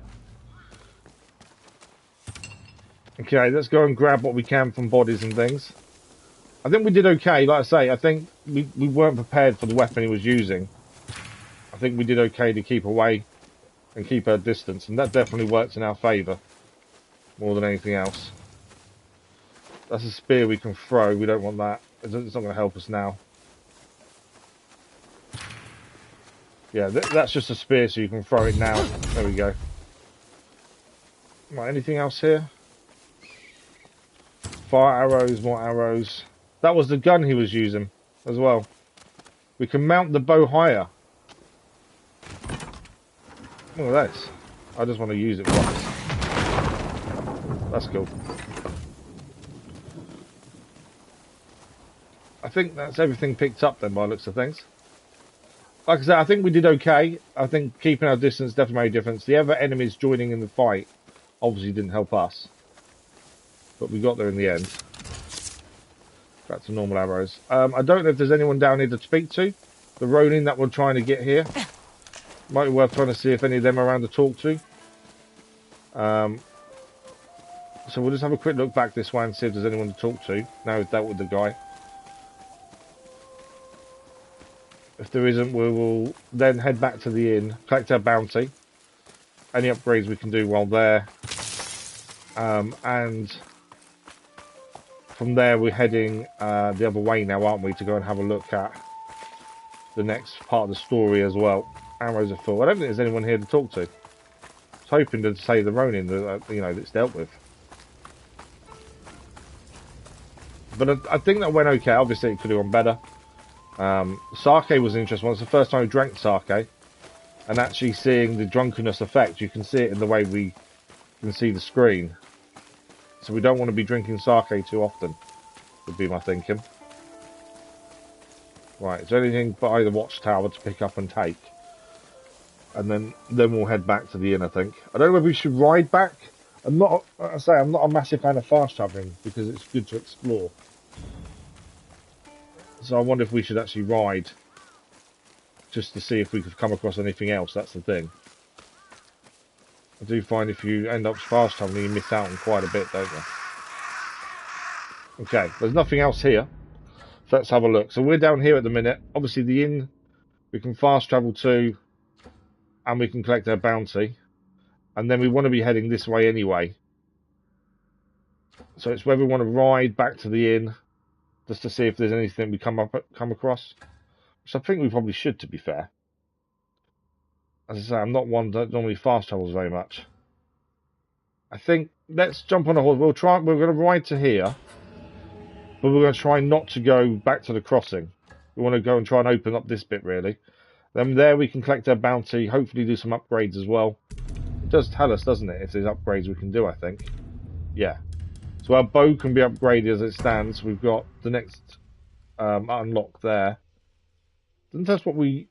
Okay, let's go and grab what we can from bodies and things. I think we did okay, like I say. I think we weren't prepared for the weapon he was using. I think we did okay to keep away and keep our distance, and that definitely works in our favour more than anything else. That's a spear we can throw. We don't want that. It's not going to help us now. Yeah, that's just a spear, so you can throw it now. There we go. Right, anything else here? Fire arrows, more arrows. That was the gun he was using as well. We can mount the bow higher. Look at this. I just want to use it once. That's cool. I think that's everything picked up then by the looks of things. Like I said, I think we did okay. I think keeping our distance definitely made a difference. The other enemies joining in the fight obviously didn't help us. But we got there in the end. Back to normal arrows. I don't know if there's anyone down here to speak to. The Ronin that we're trying to get here. Might be worth trying to see if any of them are around to talk to. So we'll just have a quick look back this way and see if there's anyone to talk to. Now we've dealt with the guy. If there isn't, we will then head back to the inn, collect our bounty. Any upgrades we can do while there. And from there we're heading the other way now, aren't we, to go and have a look at the next part of the story as well. Arrows are full. I don't think there's anyone here to talk to. I was hoping to say the Ronin that that's dealt with. But I think that went okay. Obviously it could have gone better. Sake was an interesting one. It's the first time we drank sake, and actually seeing the drunkenness effect. You can see it in the way we can see the screen. So we don't want to be drinking sake too often, would be my thinking. Right, is there anything by the watchtower to pick up and take? And then we'll head back to the inn, I think. I don't know if we should ride back. I'm not a massive fan of fast travelling because it's good to explore. So I wonder if we should actually ride just to see if we could come across anything else. That's the thing. I do find if you end up fast traveling, you miss out on quite a bit, don't you? Okay, there's nothing else here. So let's have a look. So we're down here at the minute. Obviously, the inn we can fast travel to, and we can collect our bounty. And then we want to be heading this way anyway. So it's whether we want to ride back to the inn, just to see if there's anything we come across. Which I think we probably should, to be fair. As I say, I'm not one that normally fast travels very much. I think let's jump on a horse. We're going to ride to here, but we're going to try not to go back to the crossing. We want to go and try and open up this bit, really. Then there we can collect our bounty, hopefully do some upgrades as well. It does tell us, doesn't it, if there's upgrades we can do, I think. Yeah. So our bow can be upgraded as it stands. We've got the next unlock there. Doesn't tell us what we...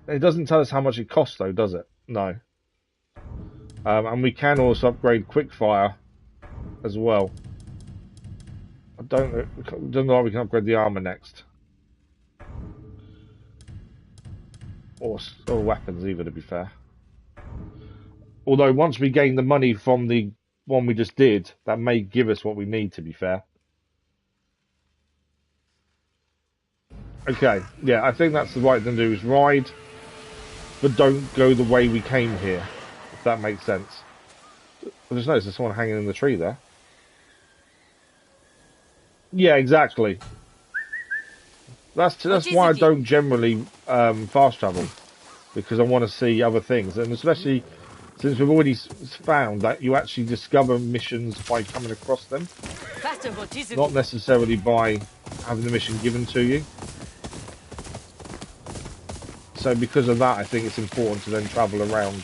it doesn't tell us how much it costs, though, does it? No. And we can also upgrade quickfire as well. I don't know how we can upgrade the armor next. Or weapons either, to be fair. Although once we gain the money from the one we just did, that may give us what we need, to be fair. Okay, yeah, I think that's the right thing to do, is ride, but don't go the way we came here, if that makes sense. I just noticed there's someone hanging in the tree there. Yeah, exactly. That's why I don't generally fast travel, because I want to see other things, and especially since we've already found that you actually discover missions by coming across them, not necessarily by having the mission given to you. So because of that, I think it's important to then travel around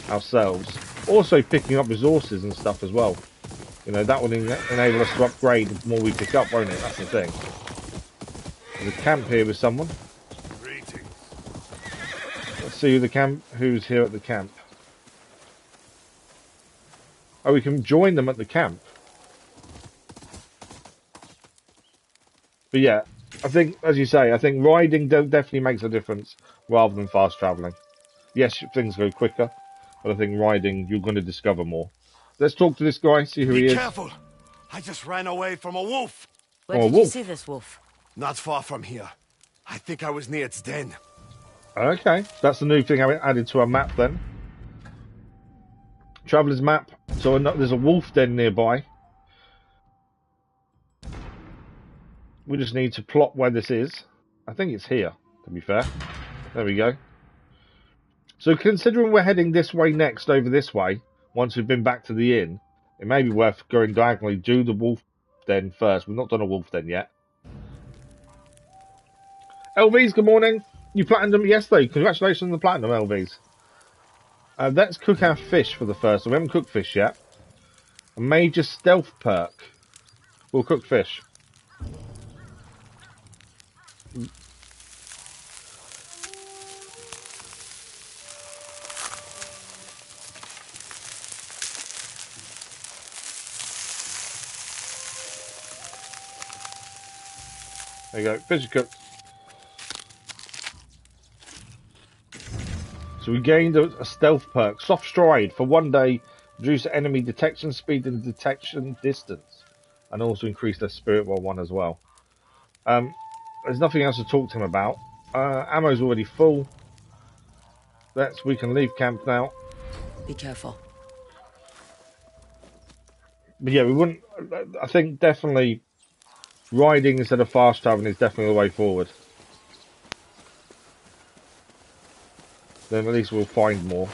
ourselves. Also picking up resources and stuff as well. You know, that will enable us to upgrade the more we pick up, won't it? That's the thing. There's a camp here with someone. Let's see who's here at the camp. Oh, we can join them at the camp. But yeah, I think, as you say, I think riding definitely makes a difference rather than fast travelling. Yes, things go quicker, but I think riding, you're going to discover more. Let's talk to this guy, see who he is. Be careful! I just ran away from a wolf. Where did you see this wolf? Not far from here. I think I was near its den. Okay, that's the new thing I added to our map then. Traveller's map. So there's a wolf den nearby. We just need to plot where this is. I think it's here, to be fair. There we go. So considering we're heading this way next, over this way, once we've been back to the inn, it may be worth going diagonally, do the wolf den first. We've not done a wolf den yet. LVs, good morning. You platinum yesterday. Congratulations on the platinum, LVs. Let's cook our fish for the first. We haven't cooked fish yet. A major stealth perk. We'll cook fish. There you go. Fish is cooked. So we gained a stealth perk. Soft stride. For 1 day, reduce enemy detection speed and detection distance. And also increase their spirit while 1 as well. There's nothing else to talk to him about. Ammo's already full. We can leave camp now. Be careful. But yeah, we wouldn't... I think definitely riding instead of fast traveling is definitely the way forward. Then at least we'll find more.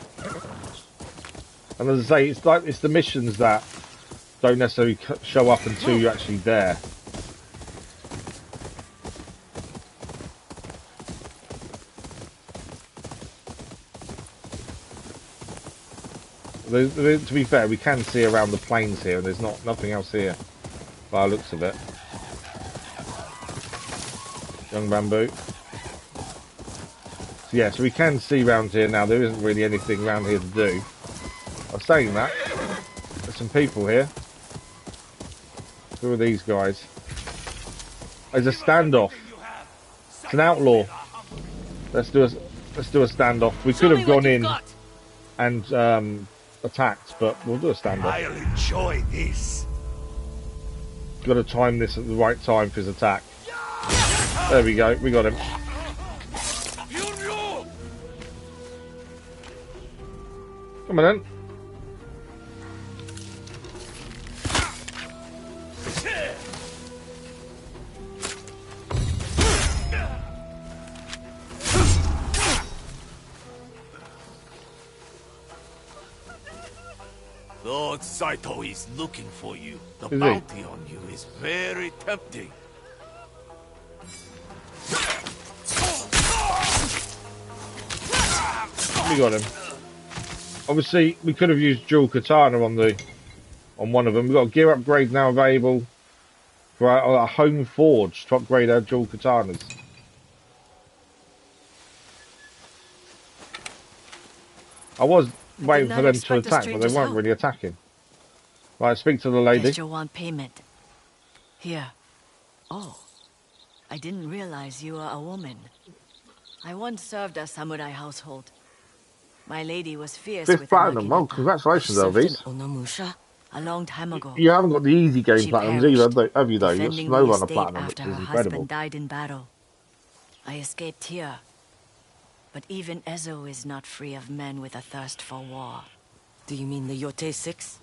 And as I say, it's the missions that don't necessarily show up until you're actually there. To be fair, we can see around the plains here, and there's nothing else here by the looks of it. Young bamboo. So yeah, so we can see around here now. There isn't really anything around here to do. I was saying that. There's some people here. Who are these guys? There's a standoff. It's an outlaw. Let's do a standoff. We could have gone in and attacked, but we'll do a standoff. I'll enjoy this. Got to time this at the right time for his attack. There we go, we got him. Come on then. Lord Saito is looking for you. The bounty on you is very tempting. We got him. Obviously, we could have used dual katana on one of them. We've got a gear upgrade now available for our home forge to upgrade our dual katanas. I was waiting for them to attack, but they weren't really attacking. Right, speak to the lady. Guess you'll want payment. Here. Oh, I didn't realize you were a woman. I once served a samurai household. My lady was fierce with platinum. Well, congratulations, Elvis. A long time ago. You haven't got the easy game platinums either, have you? Though you've got Snowrunner platinum, which after is her incredible. husband died in battle. I escaped here, but even Ezo is not free of men with a thirst for war. Do you mean the Yotei 6?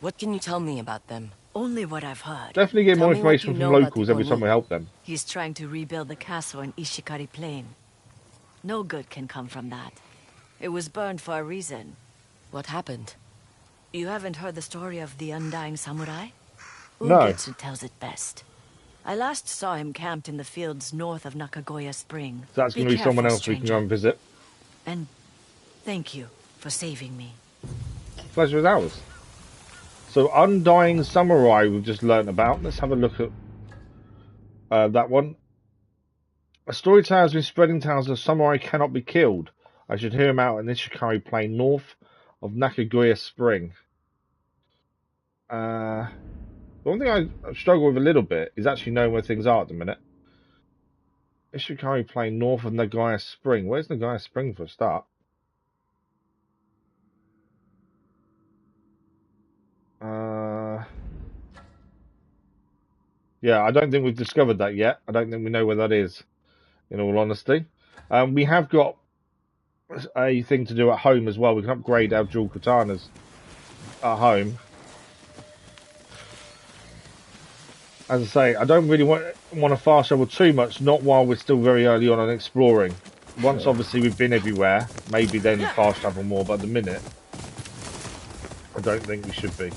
What can you tell me about them? Only what I've heard. Definitely get more information from locals every time we help them. He's trying to rebuild the castle in Ishikari Plain. No good can come from that. It was burned for a reason. What happened? You haven't heard the story of the undying samurai? No. Ugetsu tells it best. I last saw him camped in the fields north of Nakagoya Spring. So that's going to be someone else we can go and visit. And thank you for saving me. Pleasure is ours. So, Undying Samurai we've just learnt about. Let's have a look at that one. A storyteller has been spreading tales of samurai cannot be killed. I should hear him out in Ishikari Plain north of Nakagoya Spring. The one thing I struggle with a little bit is actually knowing where things are at the minute. Ishikari Plain north of Nakagoya Spring. Where's Nakagoya Spring for a start? Yeah, I don't think we've discovered that yet. I don't think we know where that is, in all honesty. We have got a thing to do at home as well. We can upgrade our dual katanas at home. As I say, I don't really want to fast travel too much, not while we're still very early on exploring. Once, obviously, we've been everywhere, maybe then fast travel more, but at the minute, I don't think we should be.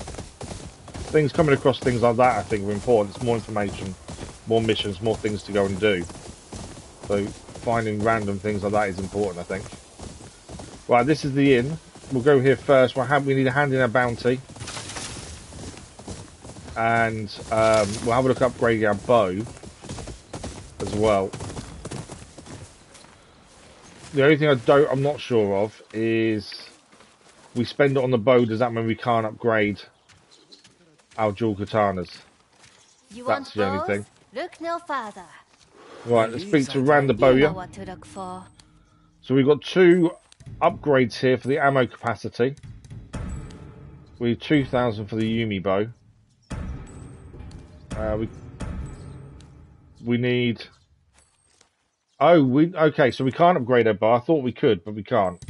Things coming across things like that, I think, are important. It's more information, more missions, more things to go and do. So finding random things like that is important, I think. Right, this is the inn. We'll go here first. We need to hand in our bounty. And we'll have a look at upgrading our bow as well. The only thing I'm not sure of is we spend it on the bow. Does that mean we can't upgrade our dual katanas? That's the only thing. Look no further. Right, let's speak to Randaboya. So we've got 2 upgrades here for the ammo capacity. We need 2,000 for the Yumi bow. We need. Okay. So we can't upgrade our bow. I thought we could, but we can't.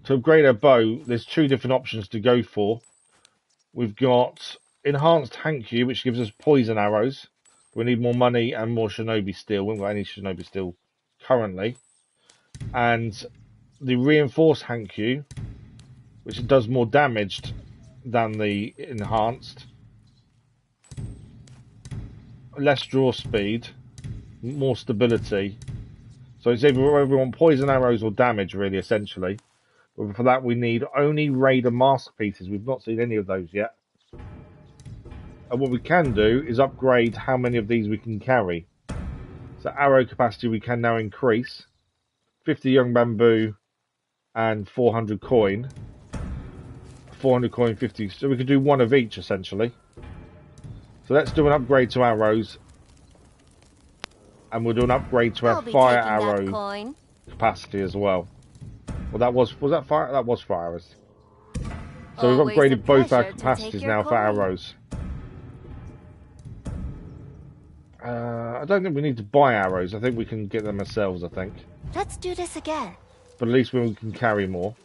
To upgrade our bow, there's 2 different options to go for. We've got enhanced Hankyu, which gives us poison arrows. We need more money and more shinobi steel. We haven't got any shinobi steel currently. And the reinforced Hankyu, which does more damage than the enhanced. Less draw speed, more stability. So it's either we want poison arrows or damage, really, essentially. But for that, we need only Raider Masterpieces. We've not seen any of those yet. And what we can do is upgrade how many of these we can carry. So arrow capacity we can now increase. 50 young bamboo and 400 coin. 400 coin, 50. So we could do 1 of each, essentially. So let's do an upgrade to arrows. And we'll do an upgrade to our fire arrow capacity as well. Well, was that fire? That was fire arrows. So we've upgraded both our capacities now for arrows. I don't think we need to buy arrows. I think we can get them ourselves, I think. Let's do this again. But at least we can carry more.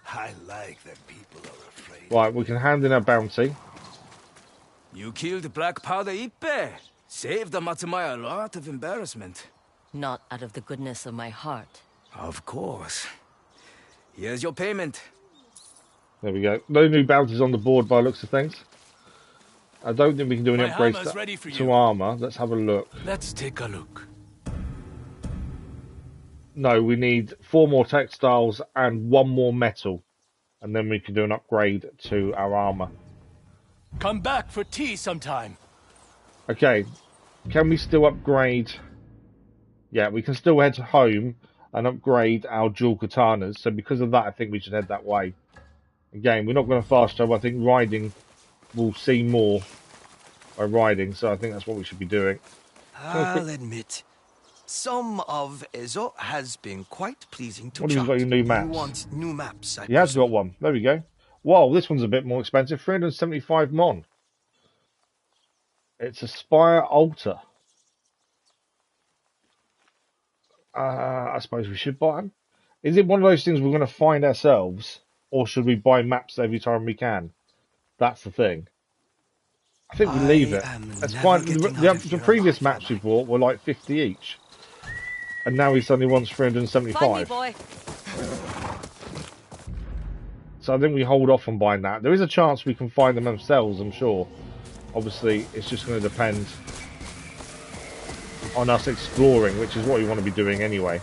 I like that people are afraid. Right, we can hand in our bounty. You killed Black Powder Ippe. Saved the Matsumaya a lot of embarrassment. Not out of the goodness of my heart. Of course. Here's your payment. There we go. No new bounties on the board by the looks of things. I don't think we can do any upgrades to armor. Let's have a look. Let's take a look. No, we need 4 more textiles and 1 more metal. And then we can do an upgrade to our armor. Come back for tea sometime. Okay. Can we still upgrade? Yeah, we can still head home and upgrade our dual katanas. So because of that, I think we should head that way. Again, we're not going to fast travel. I think riding will see more by riding. So I think that's what we should be doing. I'll admit, some of Ezo has been quite pleasing to What have you got, your new maps? You want new maps, He has got one. There we go. Whoa, this one's a bit more expensive. 375 mon. It's a Spire Altar. I suppose we should buy them. Is it one of those things we're going to find ourselves? Or should we buy maps every time we can? That's the thing. I think we leave it. That's fine. The previous maps we bought were like 50 each. And now he suddenly wants 375. Find me, boy. So I think we hold off on buying that. There is a chance we can find them themselves, I'm sure. Obviously, it's just going to depend on us exploring, which is what we want to be doing anyway.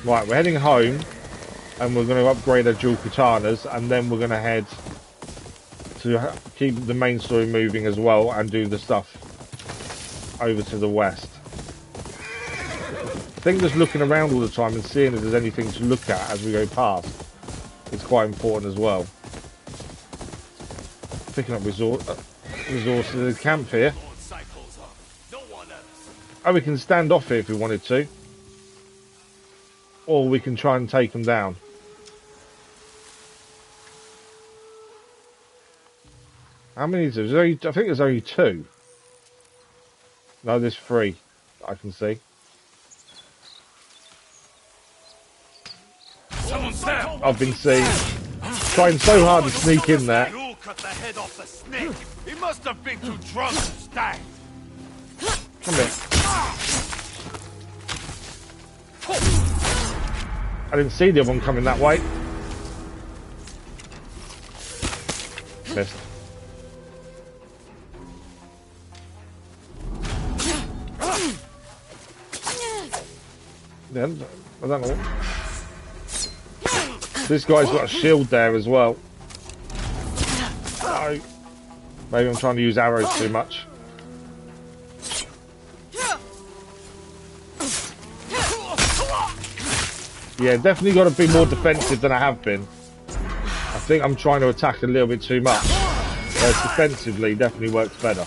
Right, we're heading home, and we're going to upgrade our dual katanas, and then we're going to head to keep the main story moving as well, and do the stuff over to the west. I think just looking around all the time and seeing if there's anything to look at as we go past is quite important as well. Picking up resources in the camp here. Oh, we can stand off here if we wanted to. Or we can try and take them down. How many is there? I think there's only 2. No, there's 3. I can see. I've been seen. Trying so hard to sneak in there. You cut the head off the snake. He must have been too drunk to stand. Come here. I didn't see the other one coming that way. Missed. Then, I don't know. This guy's got a shield there as well. No. Maybe I'm trying to use arrows too much. Yeah, definitely got to be more defensive than I have been. I think I'm trying to attack a little bit too much. Whereas defensively definitely works better.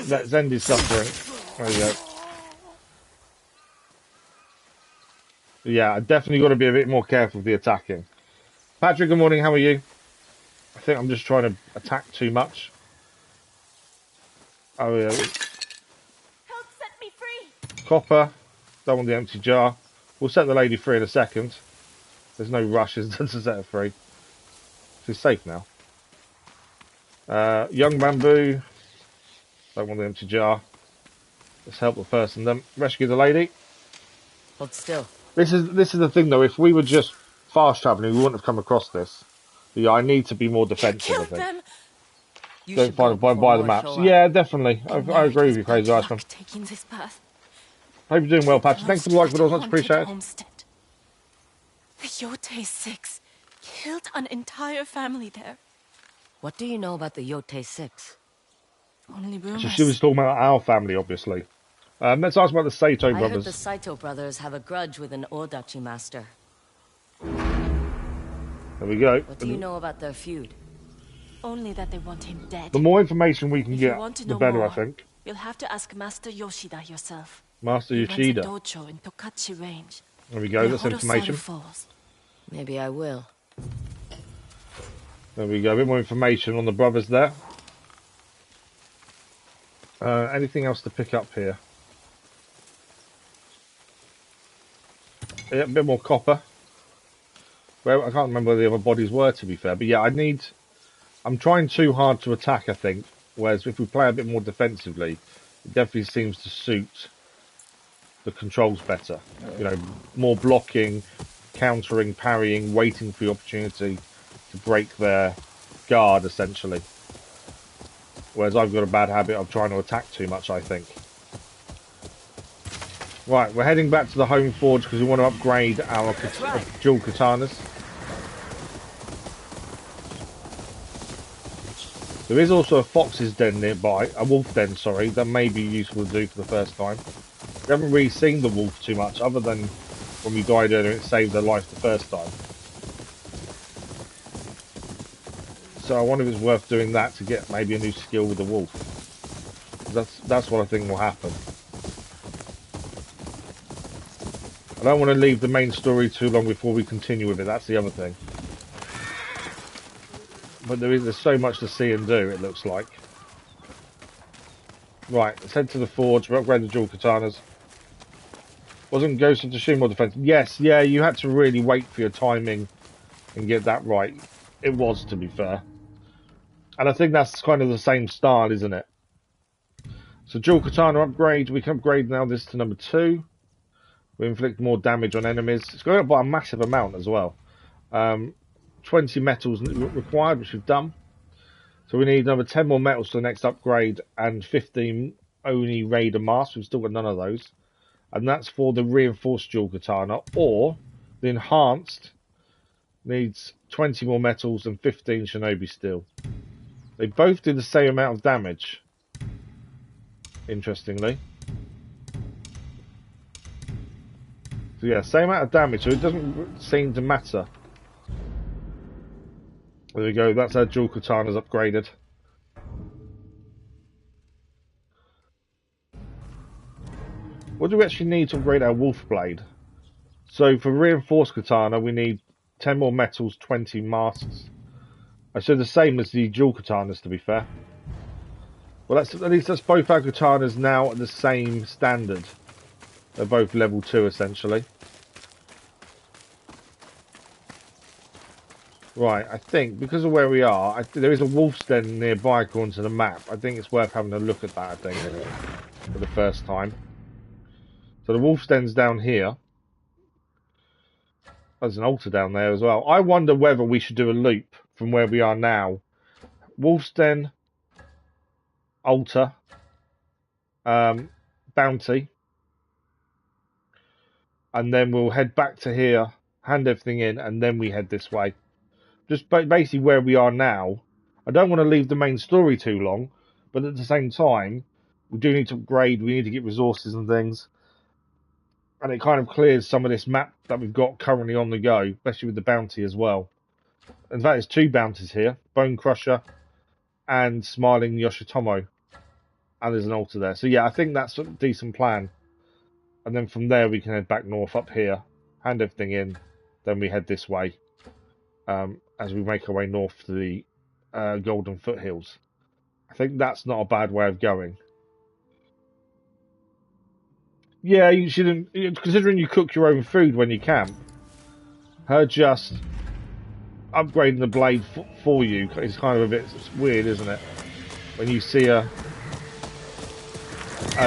Let's end his suffering. There you go. Yeah, I definitely got to be a bit more careful with the attacking. Patrick, good morning. How are you? I think I'm just trying to attack too much. Oh yeah. Help set me free. Copper. Don't want the empty jar. We'll set the lady free in a second. There's no rushes to set her free. She's safe now. Young bamboo. Don't want the empty jar. Let's help the person then. Rescue the lady. Hold still. This is the thing though. If we were just fast traveling, we wouldn't have come across this. But yeah, I need to be more defensive. I think. Don't buy the maps. Yeah, definitely. I agree with you, Crazy Iceman. Taking this path. Hope you're doing well, Patrick. Thanks for the like, but I was much appreciated. The Yotei 6 killed an entire family there. What do you know about the Yotei 6? Only rumors. So she was talking about our family, obviously. Let's ask about the Saito I brothers. heard the Saito brothers have a grudge with an Odachi master. There we go. What do you know about their feud? Only that they want him dead. The more information we can If get, you want to the know better, more, I think. You'll have to ask Master Yoshida yourself. Master He runs a Yoshida. dojo in Tokachi Range. There we go, near that's Horosaru information. Falls. Maybe I will. There we go, a bit more information on the brothers there. Anything else to pick up here? Yeah, a bit more copper. Well, I can't remember where the other bodies were, to be fair. But yeah, I'm trying too hard to attack, I think. Whereas if we play a bit more defensively, it definitely seems to suit the controls better. You know, more blocking, countering, parrying, waiting for the opportunity to break their guard, essentially. Whereas I've got a bad habit of trying to attack too much, I think. Right, we're heading back to the home forge because we want to upgrade our dual katanas. There is also a fox's den nearby, a wolf den, sorry, that may be useful to do for the first time. We haven't really seen the wolf too much, other than when we died earlier, it saved their life the first time. So I wonder if it's worth doing that to get maybe a new skill with the wolf. That's what I think will happen. I don't want to leave the main story too long before we continue with it, that's the other thing. But there's so much to see and do, it looks like. Right, let's head to the forge, we'll upgrade the dual katanas. Wasn't Ghost of Tsushima defense? Yes, yeah, you had to really wait for your timing and get that right. It was, to be fair. And I think that's kind of the same style, isn't it? So dual katana upgrade, we can upgrade now this to number 2. We inflict more damage on enemies. It's going up by a massive amount as well. 20 metals required, which we've done. So we need another 10 more metals for the next upgrade and 15 Oni Raider masks. We've still got none of those. And that's for the reinforced dual katana, or the enhanced needs 20 more metals and 15 shinobi steel. They both do the same amount of damage, interestingly. So yeah, same amount of damage, so it doesn't seem to matter. There we go, that's our dual katanas upgraded. What do we actually need to upgrade our wolf blade? So for reinforced katana, we need 10 more metals, 20 masks. I said the same as the dual katanas, to be fair. Well, at least that's both our katanas now at the same standard. They're both level 2, essentially. Right, I think, because of where we are, there is a wolf's den nearby according to the map. I think it's worth having a look at that, I think, for the first time. So the wolf's den's down here. There's an altar down there as well. I wonder whether we should do a loop from where we are now. Wolf's den, altar, bounty. And then we'll head back to here, hand everything in, and then we head this way. Just basically where we are now. I don't want to leave the main story too long, but at the same time, we do need to upgrade, we need to get resources and things. And it kind of clears some of this map that we've got currently on the go, especially with the bounty as well. In fact, there's 2 bounties here, Bone Crusher and Smiling Yoshitomo. And there's an altar there. So yeah, I think that's a decent plan. And then from there we can head back north up here, hand everything in, then we head this way. As we make our way north to the Golden Foothills. I think that's not a bad way of going. Yeah, you shouldn't, considering you cook your own food when you camp, her just upgrading the blade for you is kind of a bit weird, isn't it? When you see her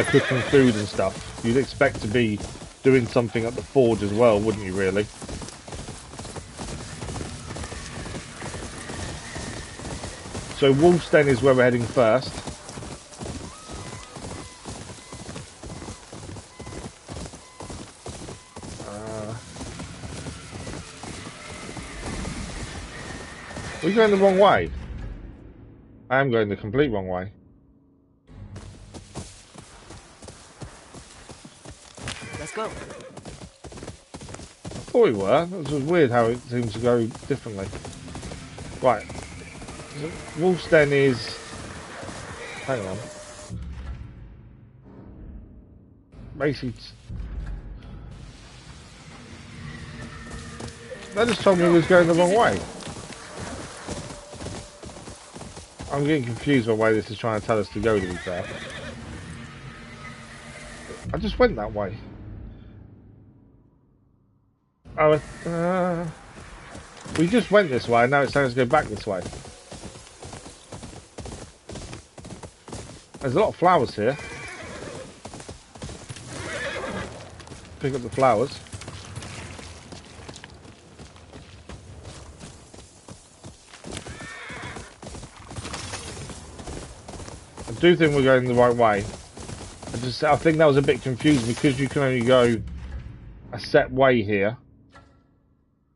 cooking food and stuff, you'd expect to be doing something at the forge as well, wouldn't you, really? So Wolf's Den is where we're heading first. We're going the wrong way. I am going the complete wrong way. Let's go. I thought we were. It was weird how it seems to go differently. Right. Wolf's Den is... Hang on. basically... They just told me it was going the wrong way. I'm getting confused by the way this is trying to tell us to go, to be fair. I just went that way. Oh, we just went this way, now it's telling us to go back this way. There's a lot of flowers here. Pick up the flowers. I do think we're going the right way. I think that was a bit confusing because you can only go a set way here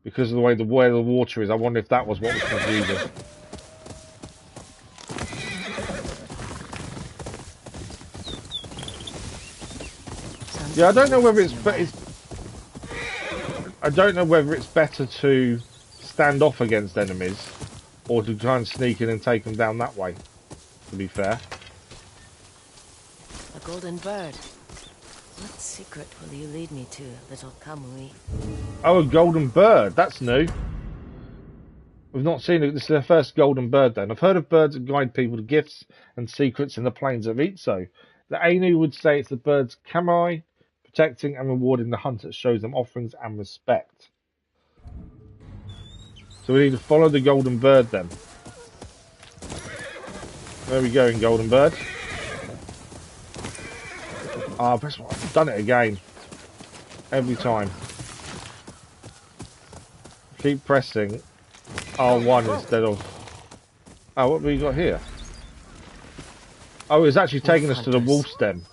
because of the way where the water is. I wonder if that was what was confusing. Yeah, I don't know whether I don't know whether it's better to stand off against enemies or to try and sneak in and take them down that way. To be fair. A golden bird. What secret will you lead me to, little Kamui? Oh, a golden bird. That's new. We've not seen it. This is their first golden bird then. I've heard of birds that guide people to gifts and secrets in the plains of Itzo. The Ainu would say it's the bird's kamui, protecting and rewarding the hunter. It shows them offerings and respect. So we need to follow the golden bird then. Where are we going, golden bird? Ah, I've done it again. Every time. Keep pressing R1 instead of... Oh, what have we got here? Oh, it's actually taking us to the wolf stem.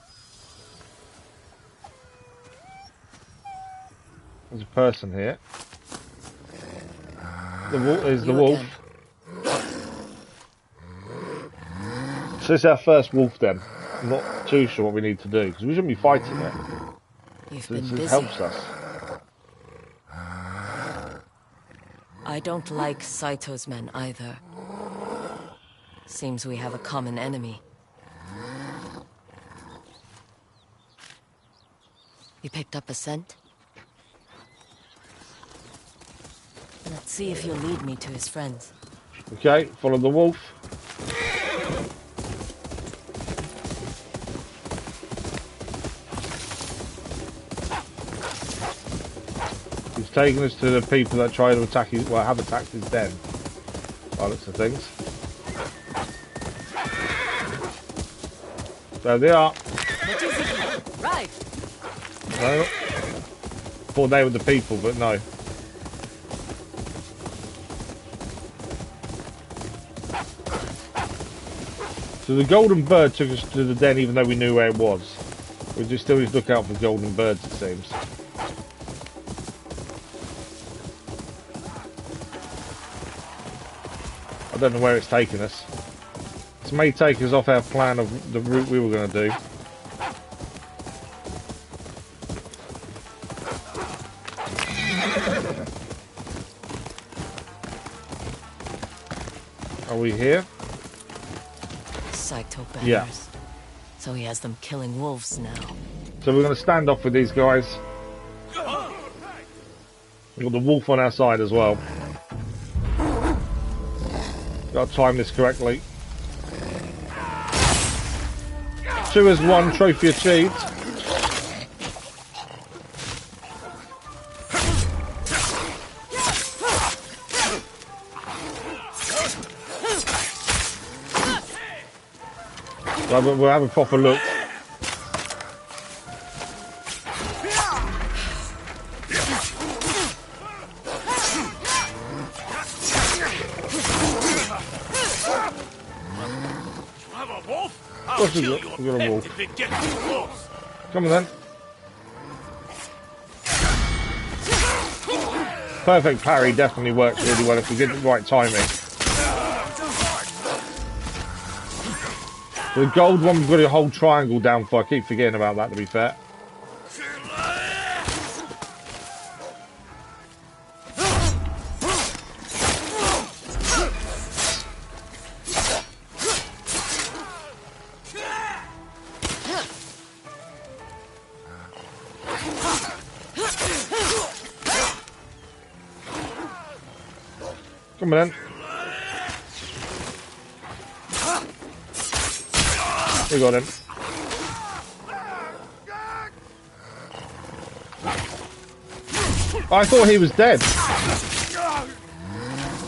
There's a person here. The wolf is the wolf. So this is our first wolf then. I'm not too sure what we need to do because we shouldn't be fighting it. So this helps us. I don't like Saito's men either. Seems we have a common enemy. You picked up a scent? Let's see if you'll lead me to his friends. Okay, follow the wolf. He's taking us to the people that try to attack his, well, have attacked his den. By looks of things. There they are. Right. No. Thought they were the people, but no. So the golden bird took us to the den even though we knew where it was. We just still need to look out for golden birds, it seems. I don't know where it's taking us. This may take us off our plan of the route we were going to do. Are we here? Saito bears. Yeah. So he has them killing wolves now. So we're going to stand off with these guys. We've got the wolf on our side as well. Got to time this correctly. 2 as 1, trophy achieved. We'll have a proper look. What's we got? We got a wolf. Come on then. Perfect parry definitely works really well if we get the right timing. The gold one we've got a whole triangle down for. I keep forgetting about that, to be fair. Come on then. We got him. I thought he was dead. I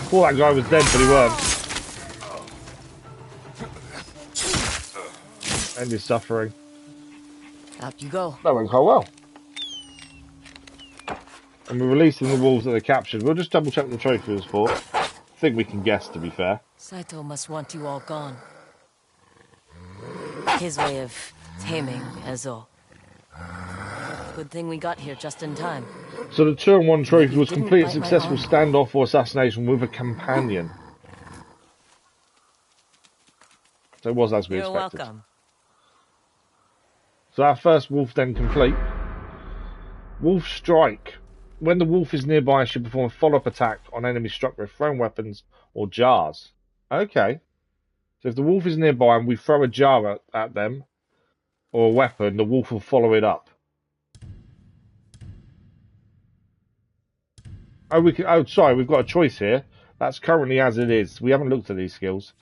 thought that guy was dead, but he weren't. End his suffering. Up you go. That went quite well. And we're releasing the wolves that they captured. We'll just double check the trophy was for. I think we can guess, to be fair. Saito must want you all gone. His way of taming Ezo. Good thing we got here just in time. So the 2-on-1 trophy was complete a successful standoff or assassination with a companion. So it was as we expected. You're welcome. So our first wolf den complete. Wolf strike. When the wolf is nearby, it should perform a follow-up attack on enemies struck with thrown weapons or jars. Okay. So if the wolf is nearby and we throw a jar at them, or a weapon, the wolf will follow it up. Oh, sorry, we've got a choice here. That's currently as it is. We haven't looked at these skills.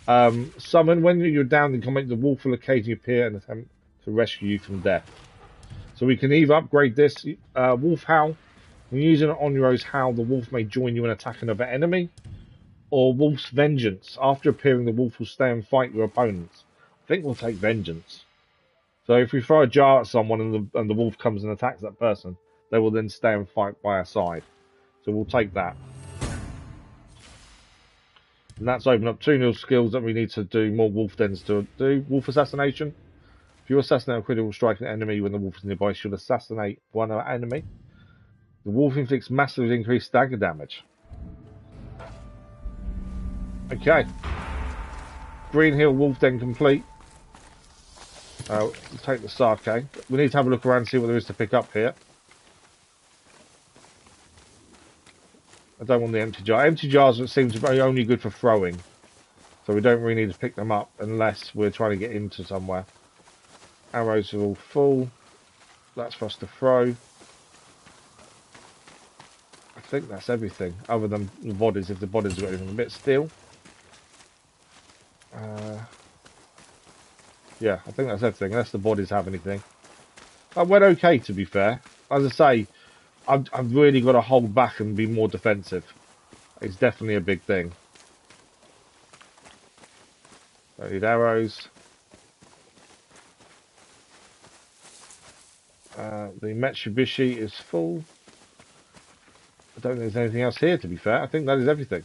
Summon. When you're down in combat, the wolf will occasionally appear and attempt to rescue you from death. So we can either upgrade this. Wolf Howl. When using an on-your-own howl, the wolf may join you in attacking another enemy. Or Wolf's Vengeance. After appearing, the wolf will stay and fight your opponents. I think we'll take Vengeance. So if we throw a jar at someone and the wolf comes and attacks that person, they will then stay and fight by our side. So we'll take that. And that's opened up 2 new skills that we need to do more wolf dens to do. Wolf Assassination. If you assassinate a critical strike an enemy when the wolf is nearby, you should assassinate one enemy. The wolf inflicts massively increased stagger damage. Okay. Green Hill Wolf Den complete. We'll take the sake. We need to have a look around and see what there is to pick up here. I don't want the empty jar. Empty jars seem to be only good for throwing. So we don't really need to pick them up unless we're trying to get into somewhere. Arrows are all full. That's for us to throw. I think that's everything, other than the bodies, if the bodies have got anything. A bit of steel. Yeah, I think that's everything, unless the bodies have anything. That went okay, to be fair. As I say, I've really got to hold back and be more defensive. It's definitely a big thing. Don't need arrows. The Mitsubishi is full. I don't think there's anything else here, to be fair. I think that is everything.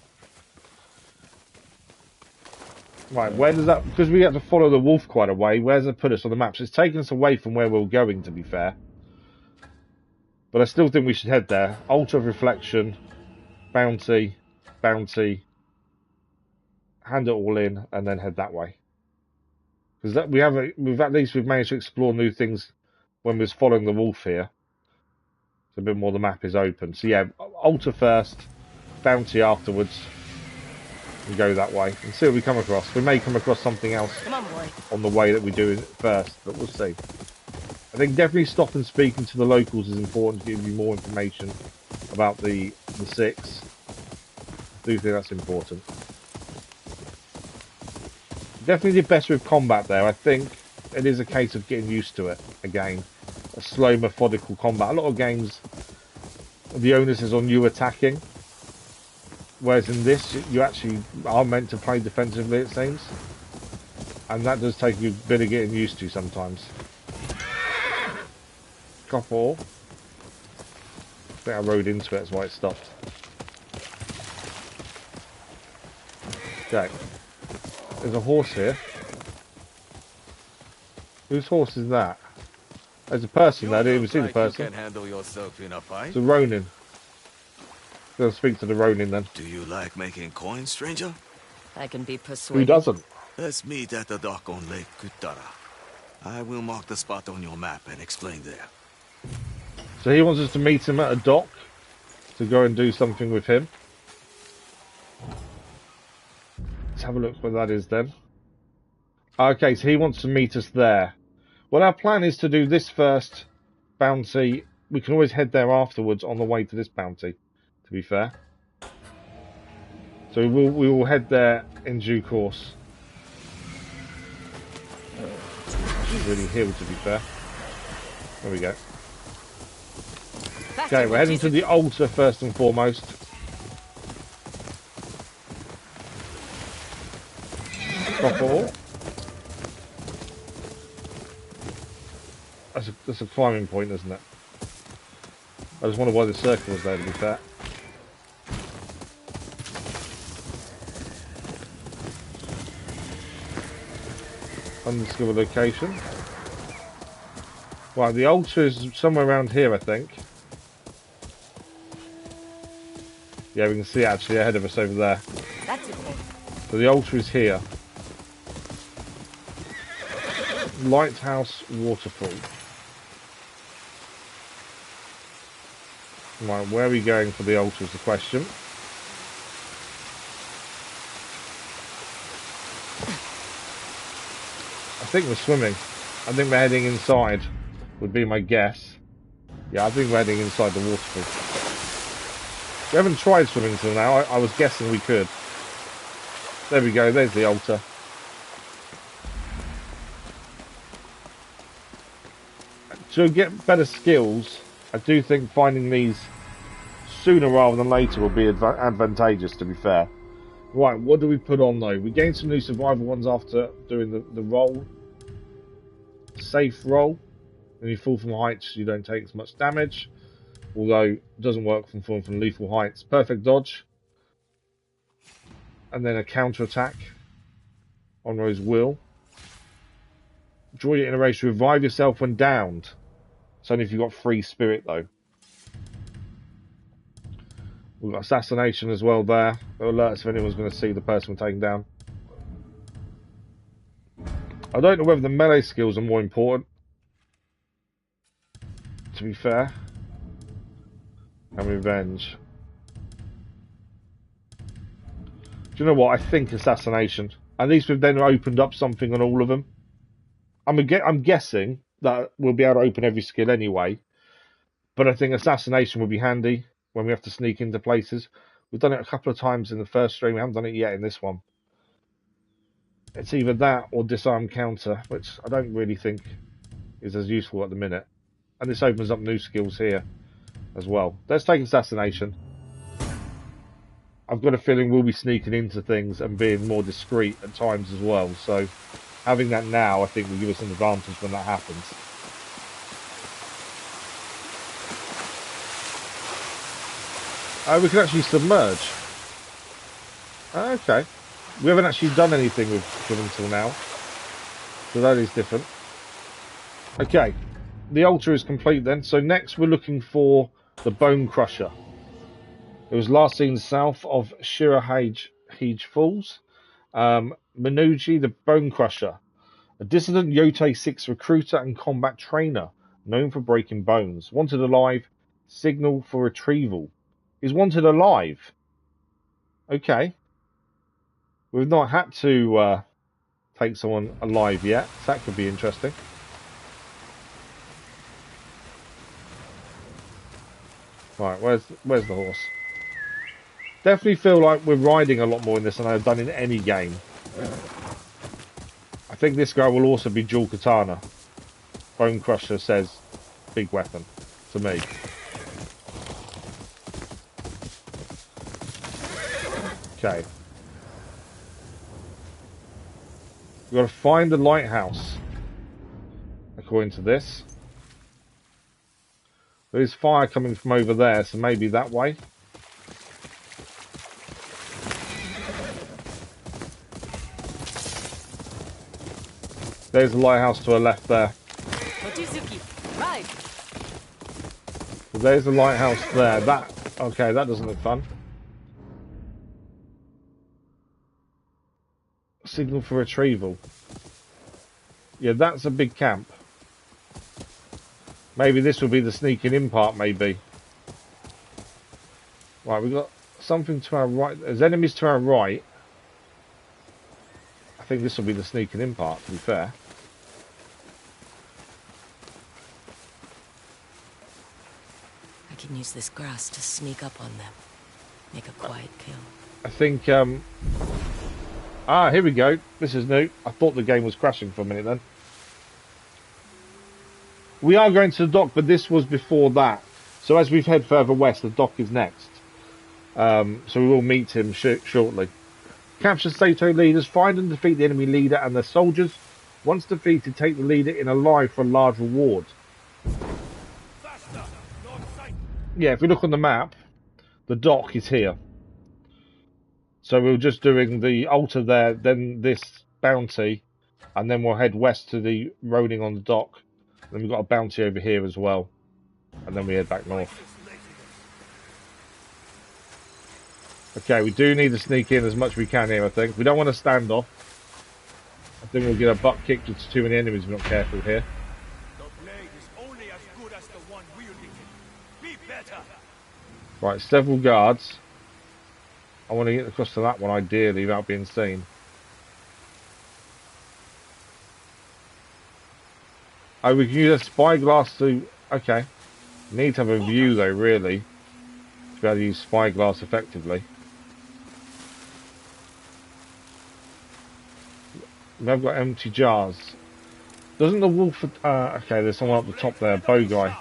Right, where does that... Because we have to follow the wolf quite a way, where does it put us on the map? So it's taking us away from where we're going, to be fair. But I still think we should head there. Altar of Reflection, Bounty, Bounty, hand it all in, and then head that way. Because we've managed to explore new things when we're following the wolf here. So a bit more the map is open. So yeah, altar first, Bounty afterwards. We go that way and see what we come across. We may come across something else on the way that we do it first, but we'll see. I think definitely stop and speaking to the locals is important to give you more information about the 6. I do think that's important. Definitely did better with combat there. I think it is a case of getting used to it again. A slow, methodical combat. A lot of games, the onus is on you attacking. Whereas in this, you actually are meant to play defensively, it seems. And that does take you a bit of getting used to sometimes. Couple. I think I rode into it, that's why it stopped. Okay. There's a horse here. Whose horse is that? There's a person there, I didn't even see the person. It's a Ronin. I'll speak to the Ronin then. Do you like making coins, stranger? I can be persuaded. Who doesn't? Let's meet at the dock on Lake Kutara. I will mark the spot on your map and explain there. So he wants us to meet him at a dock to go and do something with him. Let's have a look where that is then. Okay, so he wants to meet us there. Well, our plan is to do this first bounty. We can always head there afterwards on the way to this bounty, to be fair. So we will head there in due course. Really heal, to be fair. There we go. Okay, we're heading to the altar first and foremost. Stop all. That's a climbing point, isn't it? I just wonder why the circle was there, to be fair. Undiscovered location. Right, the altar is somewhere around here, I think. Yeah, we can see it actually ahead of us over there. So the altar is here. Lighthouse waterfall. Right, where are we going for the altar is the question. I think we're swimming. I think we're heading inside, would be my guess. Yeah, I think we're heading inside the waterfall. We haven't tried swimming till now. I was guessing we could. There we go, there's the altar. To get better skills, I do think finding these sooner rather than later will be advantageous, to be fair. Right, what do we put on though? We gained some new survival ones after doing the roll. Safe roll. When you fall from heights, you don't take as much damage. Although, it doesn't work from falling from lethal heights. Perfect dodge. And then a counter attack. On Rose Will. Join it in a race to revive yourself when downed. It's only if you've got free spirit though. We've got Assassination as well there. It'll alert us if anyone's going to see the person we're taking down. I don't know whether the melee skills are more important, to be fair. And revenge. Do you know what? I think Assassination. At least we've then opened up something on all of them. I'm guessing that we'll be able to open every skill anyway. But I think Assassination will be handy when we have to sneak into places. We've done it a couple of times in the first stream. We haven't done it yet in this one. It's either that or Disarm Counter, which I don't really think is as useful at the minute. And this opens up new skills here as well. Let's take Assassination. I've got a feeling we'll be sneaking into things and being more discreet at times as well. So having that now, I think, will give us an advantage when that happens. We can actually submerge. Okay. We haven't actually done anything with them until now. So that is different. Okay. The altar is complete then. So next we're looking for the Bone Crusher. It was last seen south of Shirahage Falls. Muneji the Bone Crusher. A dissident Yotei 6 recruiter and combat trainer. Known for breaking bones. Wanted alive. Signal for retrieval. He's wanted alive. Okay. We've not had to take someone alive yet. So that could be interesting. Right, where's the horse? Definitely feel like we're riding a lot more in this than I've done in any game. I think this guy will also be dual katana. Bone Crusher says big weapon to me. Okay. We've got to find the lighthouse. According to this. There is fire coming from over there, so maybe that way. There's the lighthouse to our left there. So there's the lighthouse there. Okay, that doesn't look fun. Signal for retrieval. Yeah, that's a big camp. Maybe this will be the sneaking in part, maybe. Right, we've got something to our right. There's enemies to our right. I think this will be the sneaking in part, to be fair. I can use this grass to sneak up on them. Make a quiet kill. I think, here we go. This is new. I thought the game was crashing for a minute then. We are going to the dock, but this was before that. So as we head further west, the dock is next. So we will meet him shortly. Capture Saito leaders, find and defeat the enemy leader and their soldiers. Once defeated, take the leader in alive for a large reward. Yeah, if we look on the map, the dock is here. So we're just doing the altar there, then this bounty, and then we'll head west to the rolling on the dock. Then we've got a bounty over here as well. And then we head back north. Okay, we do need to sneak in as much as we can here, I think. We don't want to stand off. I think we'll get a butt kicked to too many enemies if we're not careful here. Right, several guards. I want to get across to that one ideally without being seen. Oh, we can use a spyglass to... Okay. Need to have a view though, really. To be able to use spyglass effectively. They've got empty jars. Doesn't the wolf... okay, there's someone up the top there, bow guy.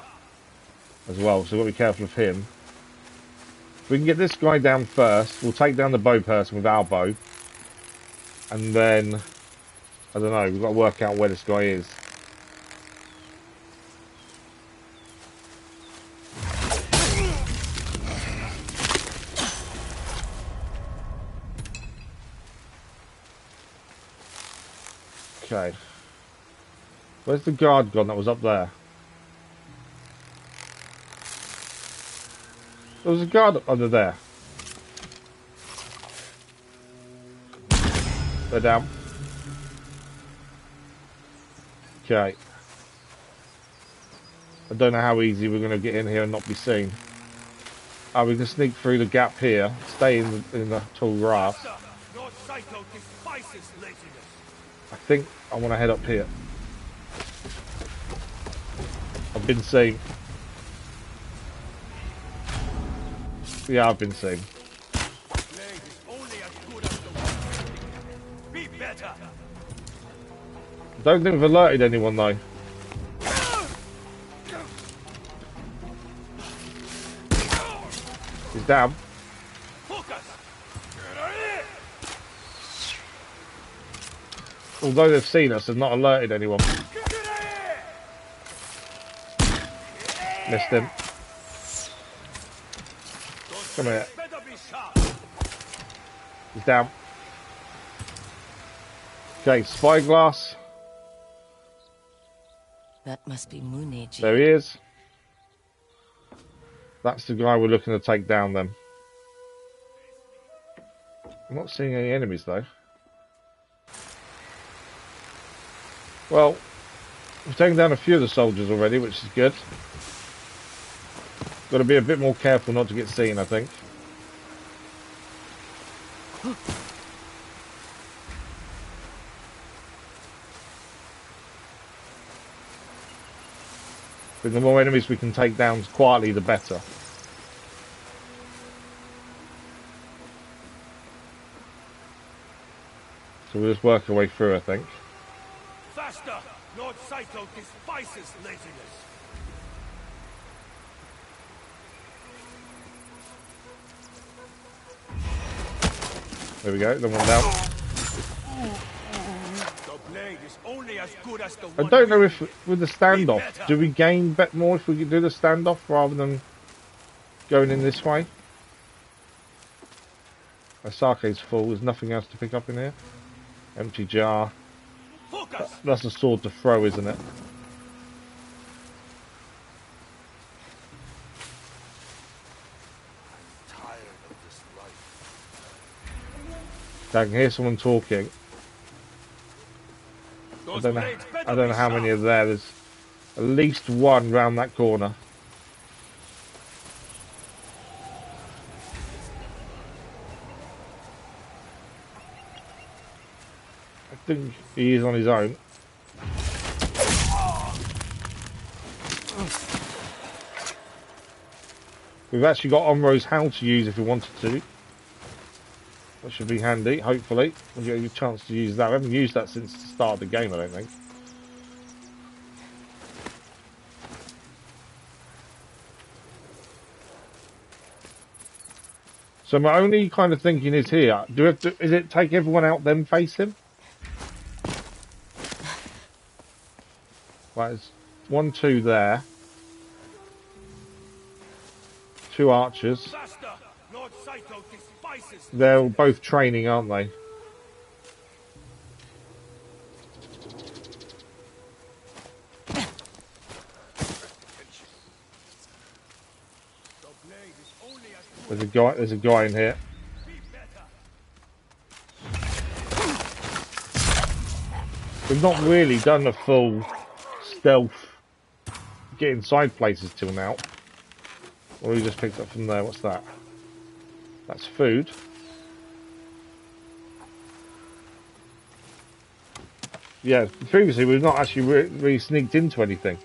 As well, so we've got to be careful of him. If we can get this guy down first, we'll take down the bow person with our bow. And then... I don't know, we've got to work out where this guy is. Okay. Where's the guard gone that was up there? There was a guard up under there. They're down. Okay. I don't know how easy we're going to get in here and not be seen. Oh, we can sneak through the gap here, stay in the tall grass. I think I want to head up here. I've been seen. Yeah, I've been seen. Don't think we've alerted anyone though. He's down. Although they've seen us, they've not alerted anyone. Missed him. Come here. He's down. Okay, spyglass. That must be Muneji. There he is. That's the guy we're looking to take down then. I'm not seeing any enemies though. Well, we've taken down a few of the soldiers already, which is good. Got to be a bit more careful not to get seen, I think. But the more enemies we can take down quietly, the better. So we'll just work our way through, I think. Faster! Lord Saito despises laziness. There we go, the one down. The blade is only as good as the I don't know if with the standoff, do we gain more if we do the standoff rather than going in this way? Asake's full, there's nothing else to pick up in here. Empty jar. That's a sword to throw, isn't it? I can hear someone talking. I don't know how many are there. There's at least one round that corner. I think he is on his own. We've actually got on-rows how to use if we wanted to. That should be handy, hopefully. We'll get a chance to use that. I haven't used that since the start of the game, I don't think. So my only kind of thinking is here, do we have to, is it take everyone out then face him? Right, there's 1, 2 there. 2 archers. They're both training, aren't they? There's a guy in here. We've not really done a full stealth get inside places till now. What we just picked up from there, what's that? That's food. Yeah, previously we've not actually really sneaked into anything.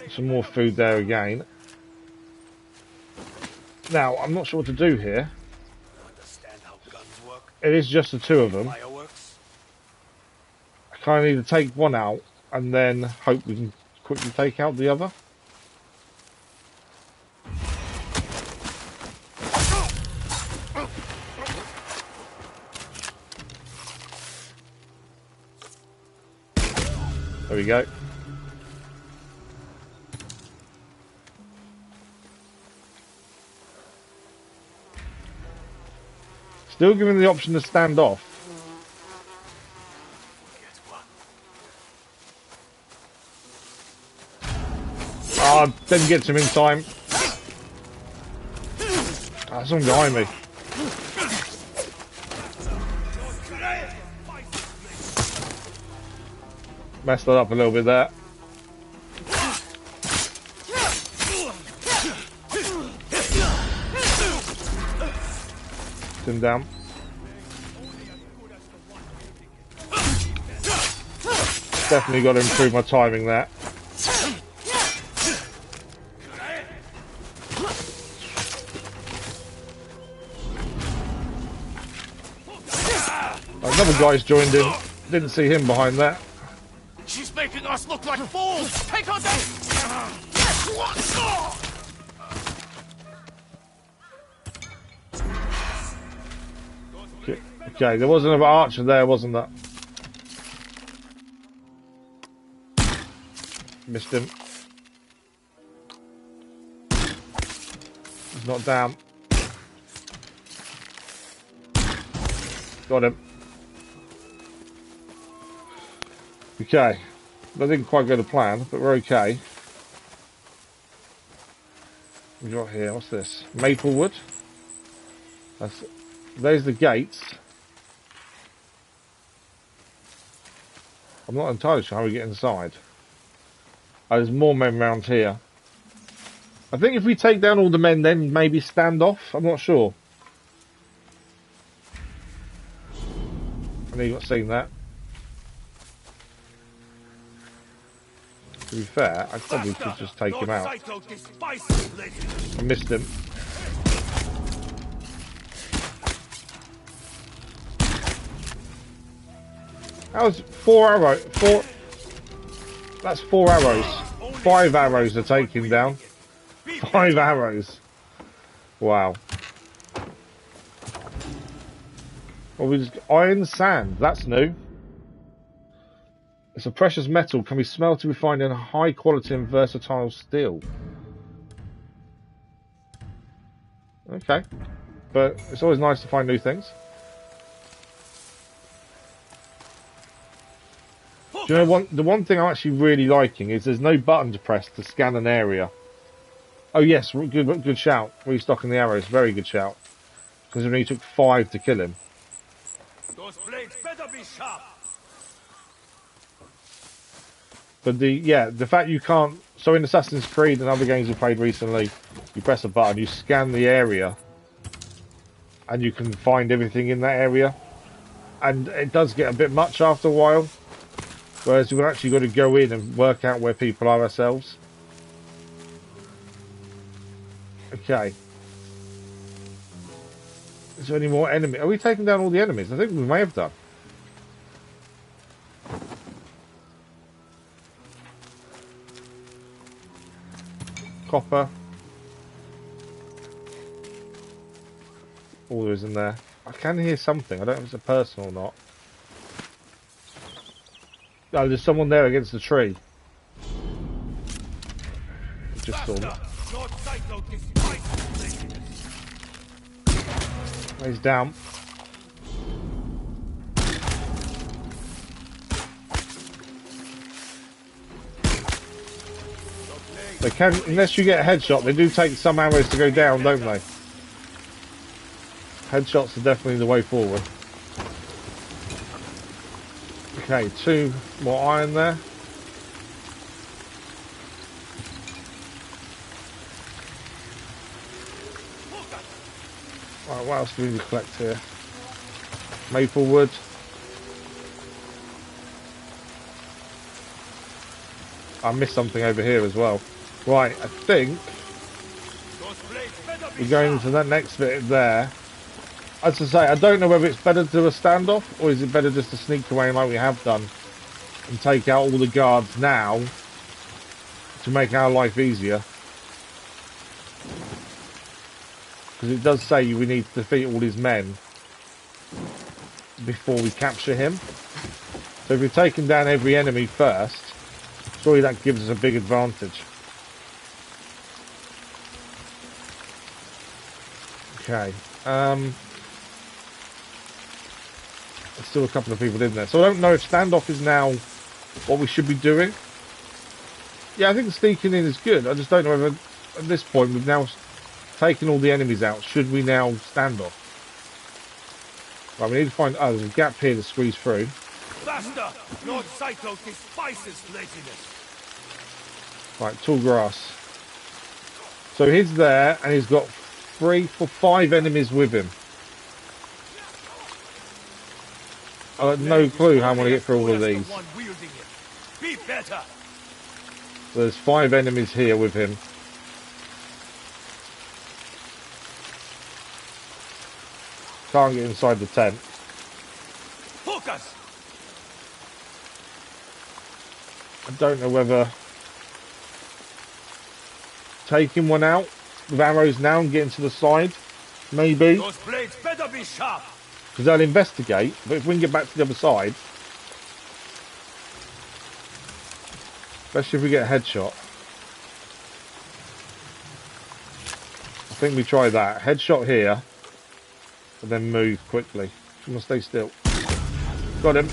Some more food there again. Now, I'm not sure what to do here. It is just the 2 of them. I kind of need to take one out and then hope we can quickly take out the other. There we go. Still giving the option to stand off. Oh, didn't get to him in time. Ah, someone behind me. Messed that up a little bit there. Him down. Definitely got to improve my timing there. Another guy's joined in. Didn't see him behind that. She's making us look like fools! Take her down! Okay, there was another archer there, wasn't there? Missed him. He's not down. Got him. Okay. That didn't quite go to plan, but we're okay. What we got here? What's this? Maple wood. There's the gates. I'm not entirely sure how we get inside. Oh, there's more men around here. I think if we take down all the men, then maybe stand off. I'm not sure. I know you've not seen that. To be fair, I probably could just take him out. I missed him. That was 4 arrows. That's 4 arrows. 5 arrows to take him down. 5 arrows. Wow. Well, we just iron sand. That's new. It's a precious metal. Can be smelted, refined in a high quality and versatile steel. Okay. But it's always nice to find new things. Do you know the one thing I'm actually really liking is there's no button to press to scan an area. Oh yes, good shout. Restocking the arrows, very good shout. Because it only took 5 to kill him. Those blades better be sharp. But the fact you can't. So in Assassin's Creed and other games we've played recently, you press a button, you scan the area, and you can find everything in that area, and it does get a bit much after a while. Whereas we've actually got to go in and work out where people are ourselves. Okay. Is there any more enemies? Are we taking down all the enemies? I think we may have done. Copper. All there is in there. I can hear something. I don't know if it's a person or not. Oh, there's someone there against the tree. Just saw it. He's down. They can, unless you get a headshot, they do take some arrows to go down, don't they? Headshots are definitely the way forward. Okay, 2 more iron there. Right, what else do we need to collect here? Maple wood. I missed something over here as well. Right, I think we're going to that next bit there. As I say, I don't know whether it's better to do a standoff or is it better just to sneak away like we have done and take out all the guards now to make our life easier. Because it does say we need to defeat all his men before we capture him. So if we've taken down every enemy first, surely that gives us a big advantage. Okay. There's still a couple of people in there. So I don't know if standoff is now what we should be doing. Yeah, I think sneaking in is good. I just don't know whether at this point we've now taken all the enemies out. Should we now stand off? Right, we need to find... Oh, there's a gap here to squeeze through. Faster! Lord Saito despises laziness. Right, tall grass. So he's there, and he's got 5 enemies with him. I have no clue how I'm going to get through all of these. Be better. So there's 5 enemies here with him. Can't get inside the tent. Focus. I don't know whether taking one out with arrows now and getting to the side, maybe. Those blades better be sharp. Because they'll investigate, but if we can get back to the other side, especially if we get a headshot. I think we try that. Headshot here, and then move quickly. I'm gonna stay still. Got him.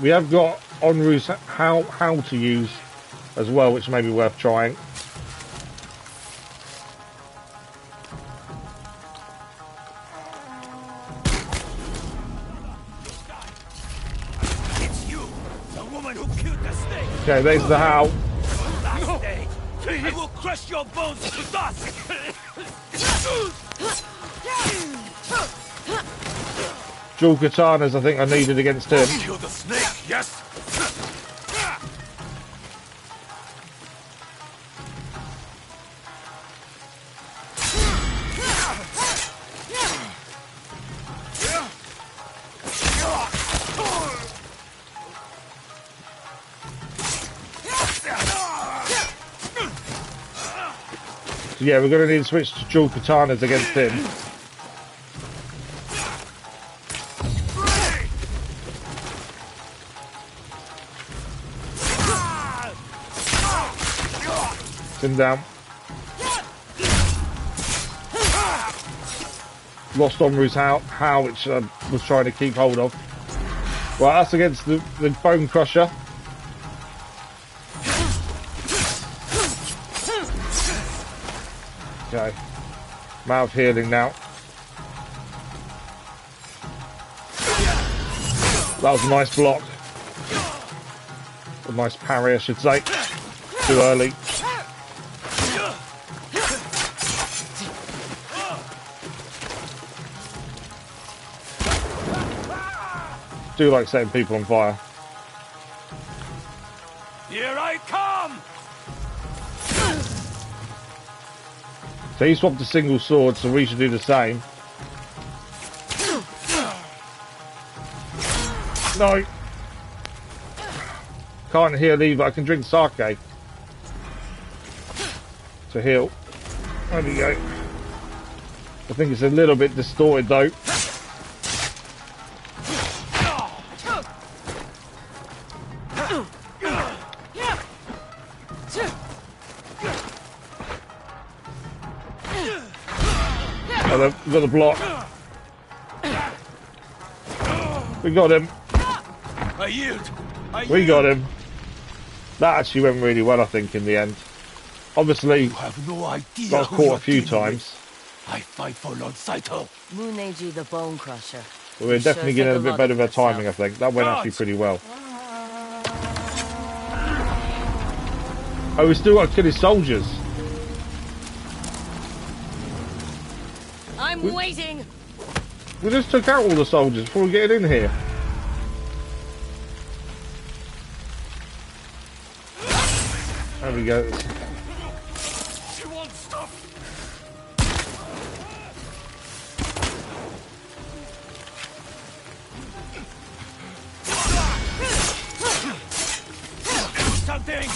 We have got en route how to use as well, which may be worth trying. It's you, the woman who killed the snake. Okay, there's the how. Last day, I will crush your bones to dust. Dual katanas I think I needed against him. Kill the snake, yes. So yeah, we're going to need to switch to dual katanas against him. Him down. Lost Omru's how which I was trying to keep hold of. Right, that's against the Bone Crusher. Okay. I'm out of healing now. That was a nice block. A nice parry, I should say. Too early. Do like setting people on fire. Here I come! So he swapped a single sword, so we should do the same. No! Can't heal either. I can drink sake to heal. There we go. I think it's a little bit distorted though. Oh, we've got the block. We got him. I yield. We got him. That actually went really well, I think, in the end. Obviously, You have no idea got caught a few times. I fight for Lord Saito. Muneji the Bone Crusher. But we're definitely getting a bit better of our timing, I think. That went actually pretty well. Oh, we still got to kill his soldiers. I'm waiting. We just took out all the soldiers before we get in here. There we go. She wants stuff. Something.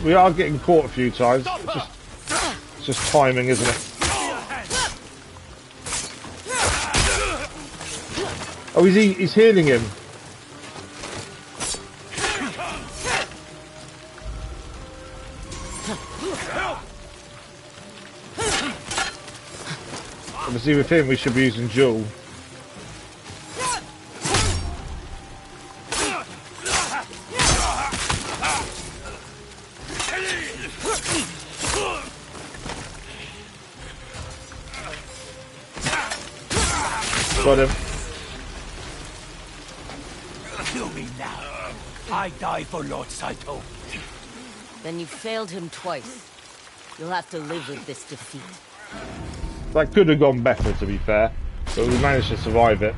We are getting caught a few times. It's just timing, isn't it? Oh, he's healing him. Obviously with him we should be using dual. Got him. Kill me now. I die for Lord Saito. Then you failed him twice. You'll have to live with this defeat. That could have gone better, to be fair, but we managed to survive it.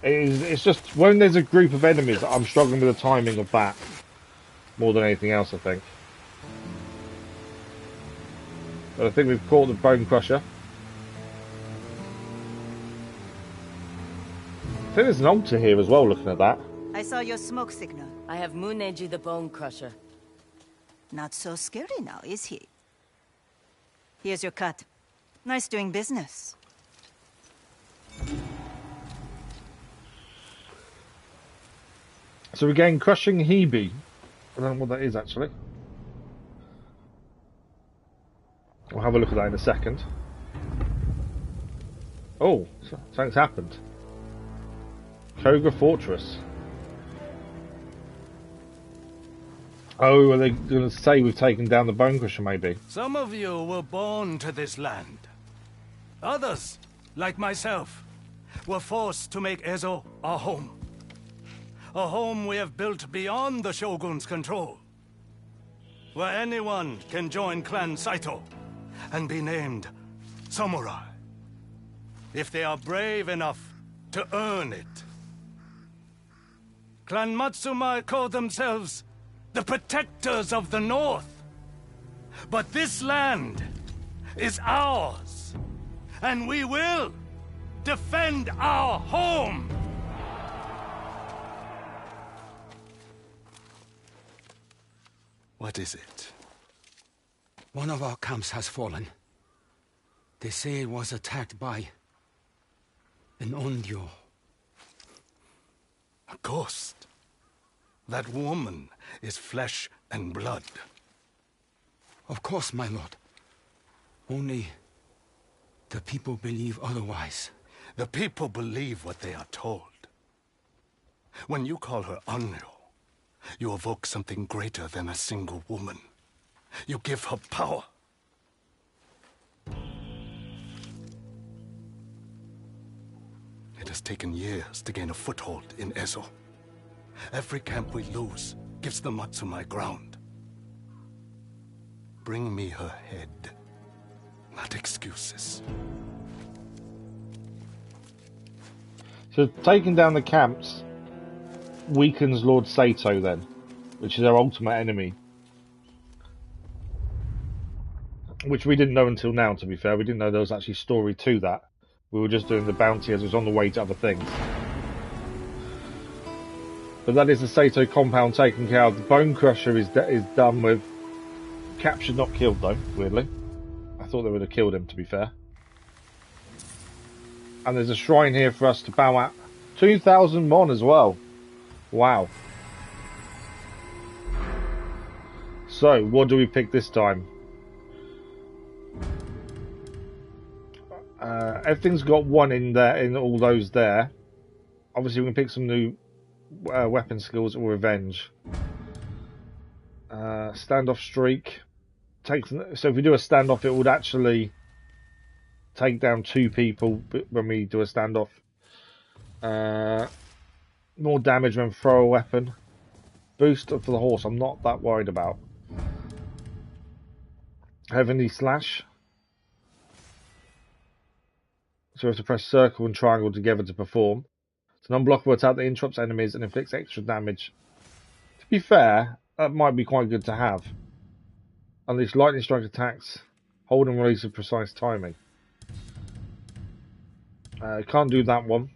It's just when there's a group of enemies, I'm struggling with the timing of that more than anything else, I think. But I think we've caught the Bone Crusher. I think there's an altar here as well, looking at that. I saw your smoke signal. I have Muneji the Bone Crusher. Not so scary now, is he? Here's your cut. Nice doing business. So we're getting Crushing Hebe. I don't know what that is, actually. I'll have a look at that in a second. Oh, something's happened. Koga Fortress. Oh, are they going to say we've taken down the Bone Crusher, maybe? Some of you were born to this land. Others, like myself, were forced to make Ezo our home. A home we have built beyond the Shogun's control. Where anyone can join Clan Saito and be named samurai. If they are brave enough to earn it. Clan Matsumai call themselves the protectors of the North. But this land is ours. And we will defend our home. What is it? One of our camps has fallen. They say it was attacked by an Onryo. A ghost. That woman is flesh and blood. Of course, my lord. Only the people believe otherwise. The people believe what they are told. When you call her Onryo, you evoke something greater than a single woman. You give her power. It has taken years to gain a foothold in Ezo. Every camp we lose gives the Matsumai ground. Bring me her head, not excuses. So taking down the camps weakens Lord Saito then, which is our ultimate enemy. Which we didn't know until now, to be fair. We didn't know there was actually story to that. We were just doing the bounty as it was on the way to other things. But that is the Saito Compound taken care of. The Bone Crusher is done with. Captured, not killed though, weirdly. I thought they would have killed him, to be fair. And there's a shrine here for us to bow at. 2,000 mon as well. Wow. So, what do we pick this time? Everything's got one in there, in all those there. Obviously, we can pick some new weapon skills or revenge. Standoff streak. So if we do a standoff, it would actually take down 2 people when we do a standoff. More damage when throw a weapon. Boost for the horse, I'm not that worried about. Heavenly slash. So we have to press circle and triangle together to perform. It's an unblockable attack that interrupts enemies and inflicts extra damage. To be fair, that might be quite good to have. Unleash lightning strike attacks. Hold and release with precise timing. Can't do that one.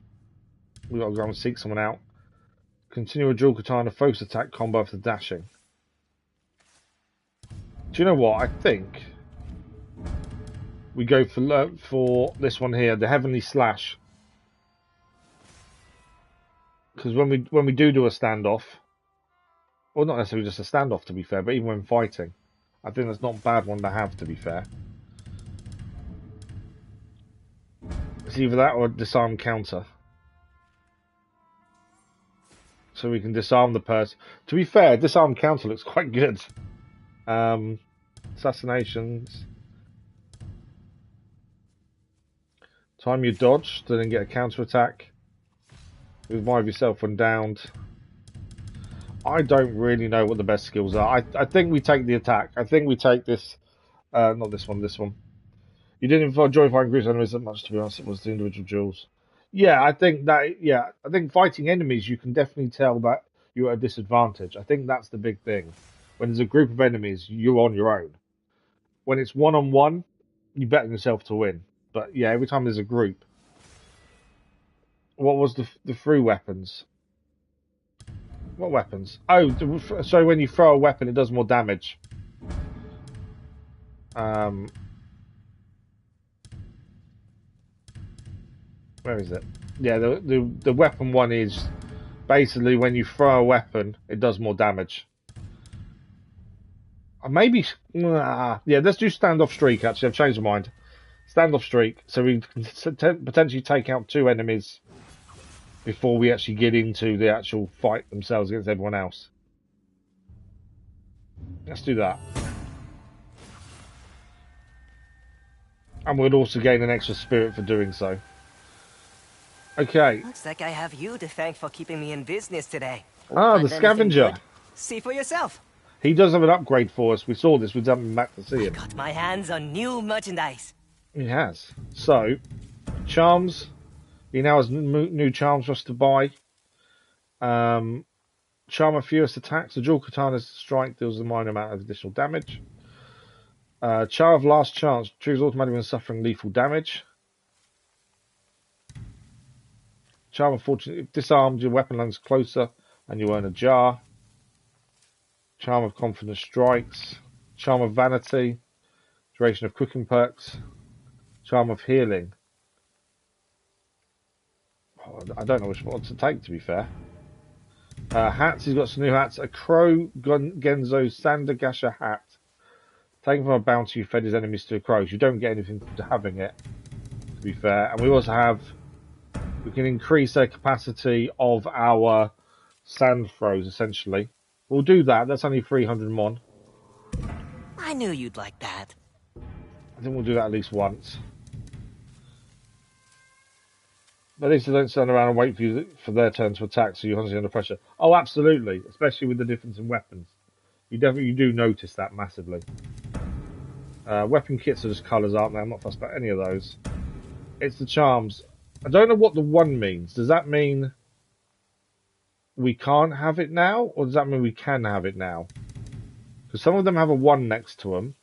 We've got to go and seek someone out. Continue a dual katana focus attack combo after dashing. Do you know what? I think we go for this one here, the Heavenly Slash. Because when we do a standoff, well, not necessarily just a standoff to be fair, but even when fighting, I think that's not a bad one to have, to be fair. It's either that or a disarm counter. So we can disarm the person. To be fair, disarm counter looks quite good. Assassinations. Time you dodge to then get a counter attack. Revive yourself when downed. I don't really know what the best skills are. I think we take the attack. I think we take this. Not this one, this one. You didn't enjoy fighting groups enemies that much, to be honest. It was the individual duels. Yeah, I think that. Yeah, I think fighting enemies, you can definitely tell that you're at a disadvantage. I think that's the big thing. When there's a group of enemies, you're on your own. When it's one-on-one, you bet on yourself to win. But yeah, every time there's a group. What was the through weapons? What weapons? Oh, so when you throw a weapon, it does more damage. Where is it? Yeah, the weapon one is basically when you throw a weapon, it does more damage. Maybe, yeah, let's do standoff streak, actually. I've changed my mind. Standoff streak, so we can potentially take out 2 enemies before we actually get into the actual fight themselves against everyone else. Let's do that. And we'll also gain an extra spirit for doing so. Okay. Looks like I have you to thank for keeping me in business today. Ah, the scavenger. See for yourself. He does have an upgrade for us. We saw this. We've done back to see him. Got my hands on new merchandise. He has. So, charms. He now has new charms for us to buy. Charm of furious attacks. The dual katana's strike deals a minor amount of additional damage. Charm of last chance. Triggers automatically when suffering lethal damage. Charm of fortune. If disarmed, your weapon lands closer and you earn a jar. Charm of confidence strikes. Charm of vanity. Duration of cooking perks. Charm of healing. Oh, I don't know which one to take, to be fair. Hats, he's got some new hats. A Crow Genzo Sandagasha hat. Taken from a bounty, you fed his enemies to crows. You don't get anything for having it, to be fair. And we also have, we can increase the capacity of our sand throws, essentially. We'll do that. That's only 300 mon. I knew you'd like that. I think we'll do that at least once. But at least they don't stand around and wait for their turn to attack, so you're constantly under pressure. Oh, absolutely. Especially with the difference in weapons. You do notice that massively. Weapon kits are just colours, aren't they? I'm not fussed about any of those. It's the charms. I don't know what the 1 means. Does that mean we can't have it now, or does that mean we can have it now? Because some of them have a 1 next to them,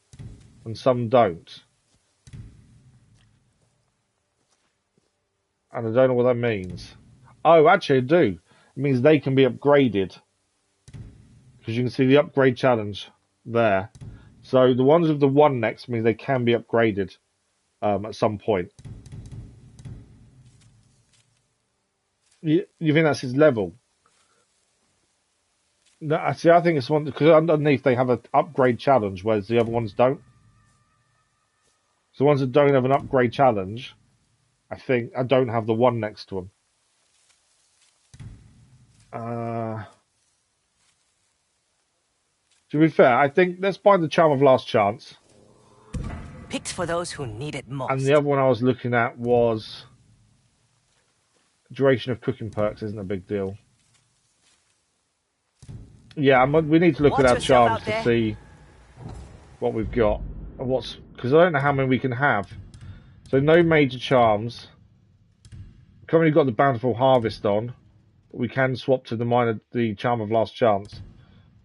and some don't. And I don't know what that means. Oh, actually I do. It means they can be upgraded. Because you can see the upgrade challenge there. So the ones with the 1 next means they can be upgraded at some point. You think that's his level? No, see, I think it's one because underneath they have an upgrade challenge, whereas the other ones don't. So the ones that don't have an upgrade challenge, I think I don't have the 1 next to them. To be fair, I think let's buy the Charm of Last Chance. Picked for those who need it most. And the other one I was looking at was duration of cooking perks. Isn't a big deal. Yeah, we need to look at our charms to see what we've got and what's because I don't know how many we can have. So no major charms. Currently got the Bountiful Harvest on, but we can swap to the Charm of Last Chance.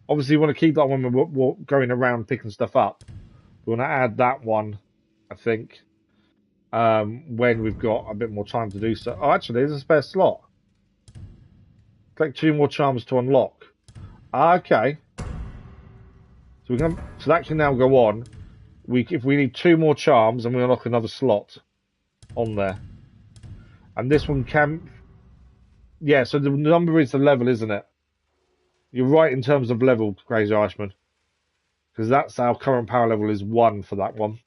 Obviously, we want to keep that one when we're going around picking stuff up. We want to add that one, I think, when we've got a bit more time to do so. Oh, actually, there's a spare slot. Collect 2 more charms to unlock. Okay. So that can now go on. If we need 2 more charms, and we unlock another slot on there. And this one can... Yeah, so the number is the level, isn't it? You're right in terms of level, Crazy Irishman. Because that's our current power level is 1 for that one.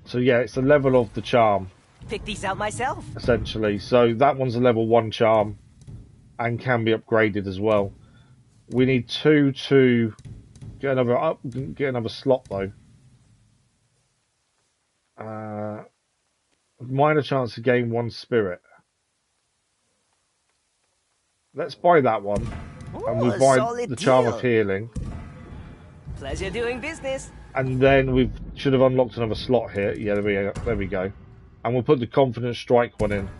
So yeah, it's the level of the charm. Pick these out myself. Essentially. So that one's a level 1 charm. And can be upgraded as well. We need 2 to get another slot though. Minor chance to gain 1 spirit. Let's buy that one. Ooh, and we'll buy the Charm of Healing. Pleasure doing business. And then we should have unlocked another slot here. Yeah, there we go. And we'll put the Confident Strike one in.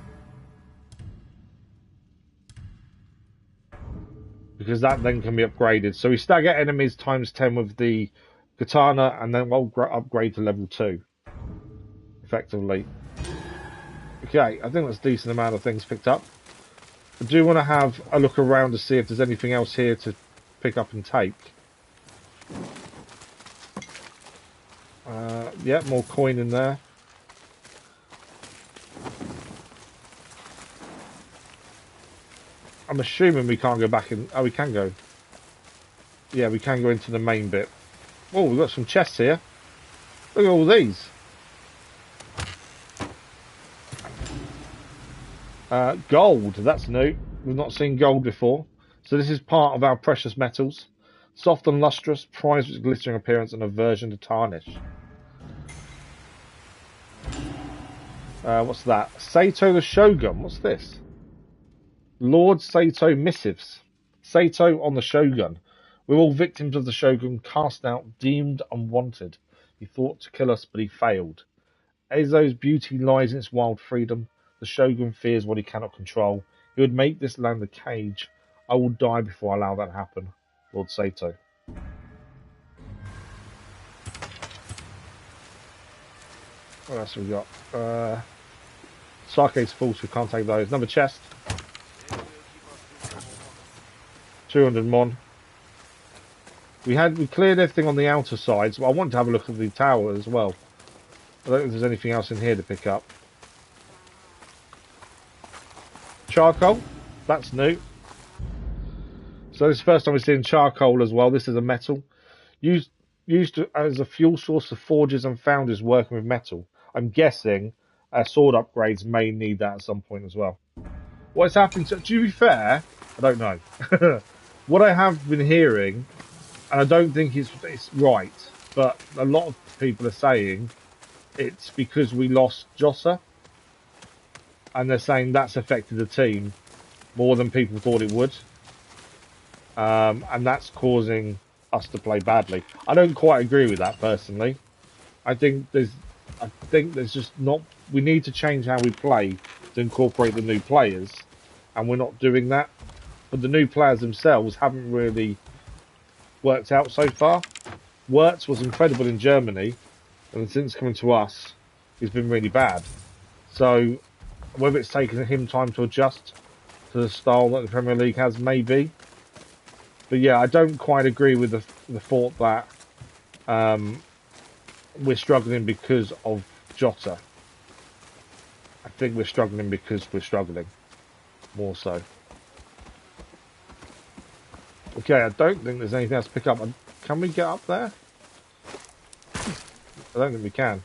Because that then can be upgraded. So we stagger enemies times 10 with the Katana, and then we'll upgrade to level 2. Effectively. Okay, I think that's a decent amount of things picked up. I do want to have a look around to see if there's anything else here to pick up and take. Yeah, more coin in there. I'm assuming we can't go back in... Oh, we can go. Yeah, we can go into the main bit. Oh, we've got some chests here. Look at all these. Gold, that's new. We've not seen gold before. So this is part of our precious metals. Soft and lustrous, prized with glittering appearance and aversion to tarnish. What's that? Saito the Shogun, what's this? Lord Saito Missives. Saito on the Shogun. We're all victims of the Shogun, cast out, deemed unwanted. He thought to kill us, but he failed. Ezo's beauty lies in its wild freedom. The Shogun fears what he cannot control. He would make this land a cage. I will die before I allow that to happen. Lord Saito. What else have we got? Sake's full, so we can't take those. Another chest. 200 mon. We cleared everything on the outer sides, but I want to have a look at the tower as well. I don't think there's anything else in here to pick up. Charcoal, that's new. So this is the first time we're seeing charcoal as well. This is a metal. Used as a fuel source for forges and foundries working with metal. I'm guessing sword upgrades may need that at some point as well. What's happening to be fair, I don't know. What I have been hearing, and I don't think it's right, but a lot of people are saying it's because we lost Jossa. And they're saying that's affected the team more than people thought it would. And that's causing us to play badly. I don't quite agree with that personally. I think there's just not... We need to change how we play to incorporate the new players. and we're not doing that. But the new players themselves haven't really worked out so far. Wirtz was incredible in Germany, and since coming to us, he's been really bad. So whether it's taken him time to adjust to the style that the Premier League has, maybe. But yeah, I don't quite agree with the thought that we're struggling because of Jota. I think we're struggling because we're struggling, more so. Okay, I don't think there's anything else to pick up. Can we get up there? I don't think we can.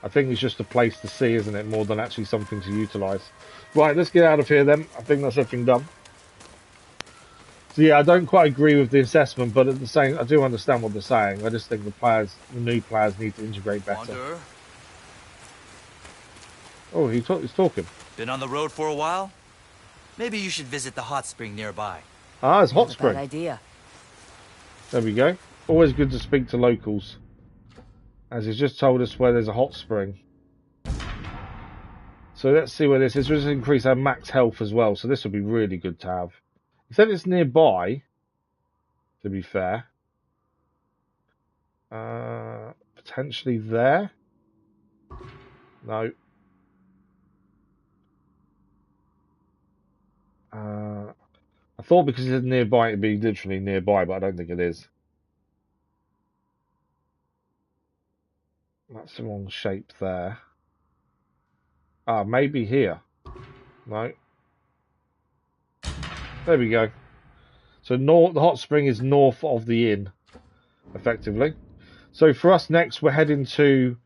I think it's just a place to see, isn't it, more than actually something to utilise. Right, let's get out of here then. I think that's everything done. So yeah, I don't quite agree with the assessment, but at the same, I do understand what they're saying. I just think the new players need to integrate better. Wanderer? Oh, he's talking. Been on the road for a while? Maybe you should visit the hot spring nearby. Ah, it's hot spring. Bad idea. There we go. Always good to speak to locals. As he's just told us where there's a hot spring. So let's see where this is. We'll just increase our max health as well. So this would be really good to have. He said it's nearby, to be fair. Potentially there? No. I thought because it said nearby it'd be literally nearby, but I don't think it is. That's the wrong shape there. Ah, maybe here. No. There we go. So the hot spring is north of the inn, effectively. So for us next, we're heading to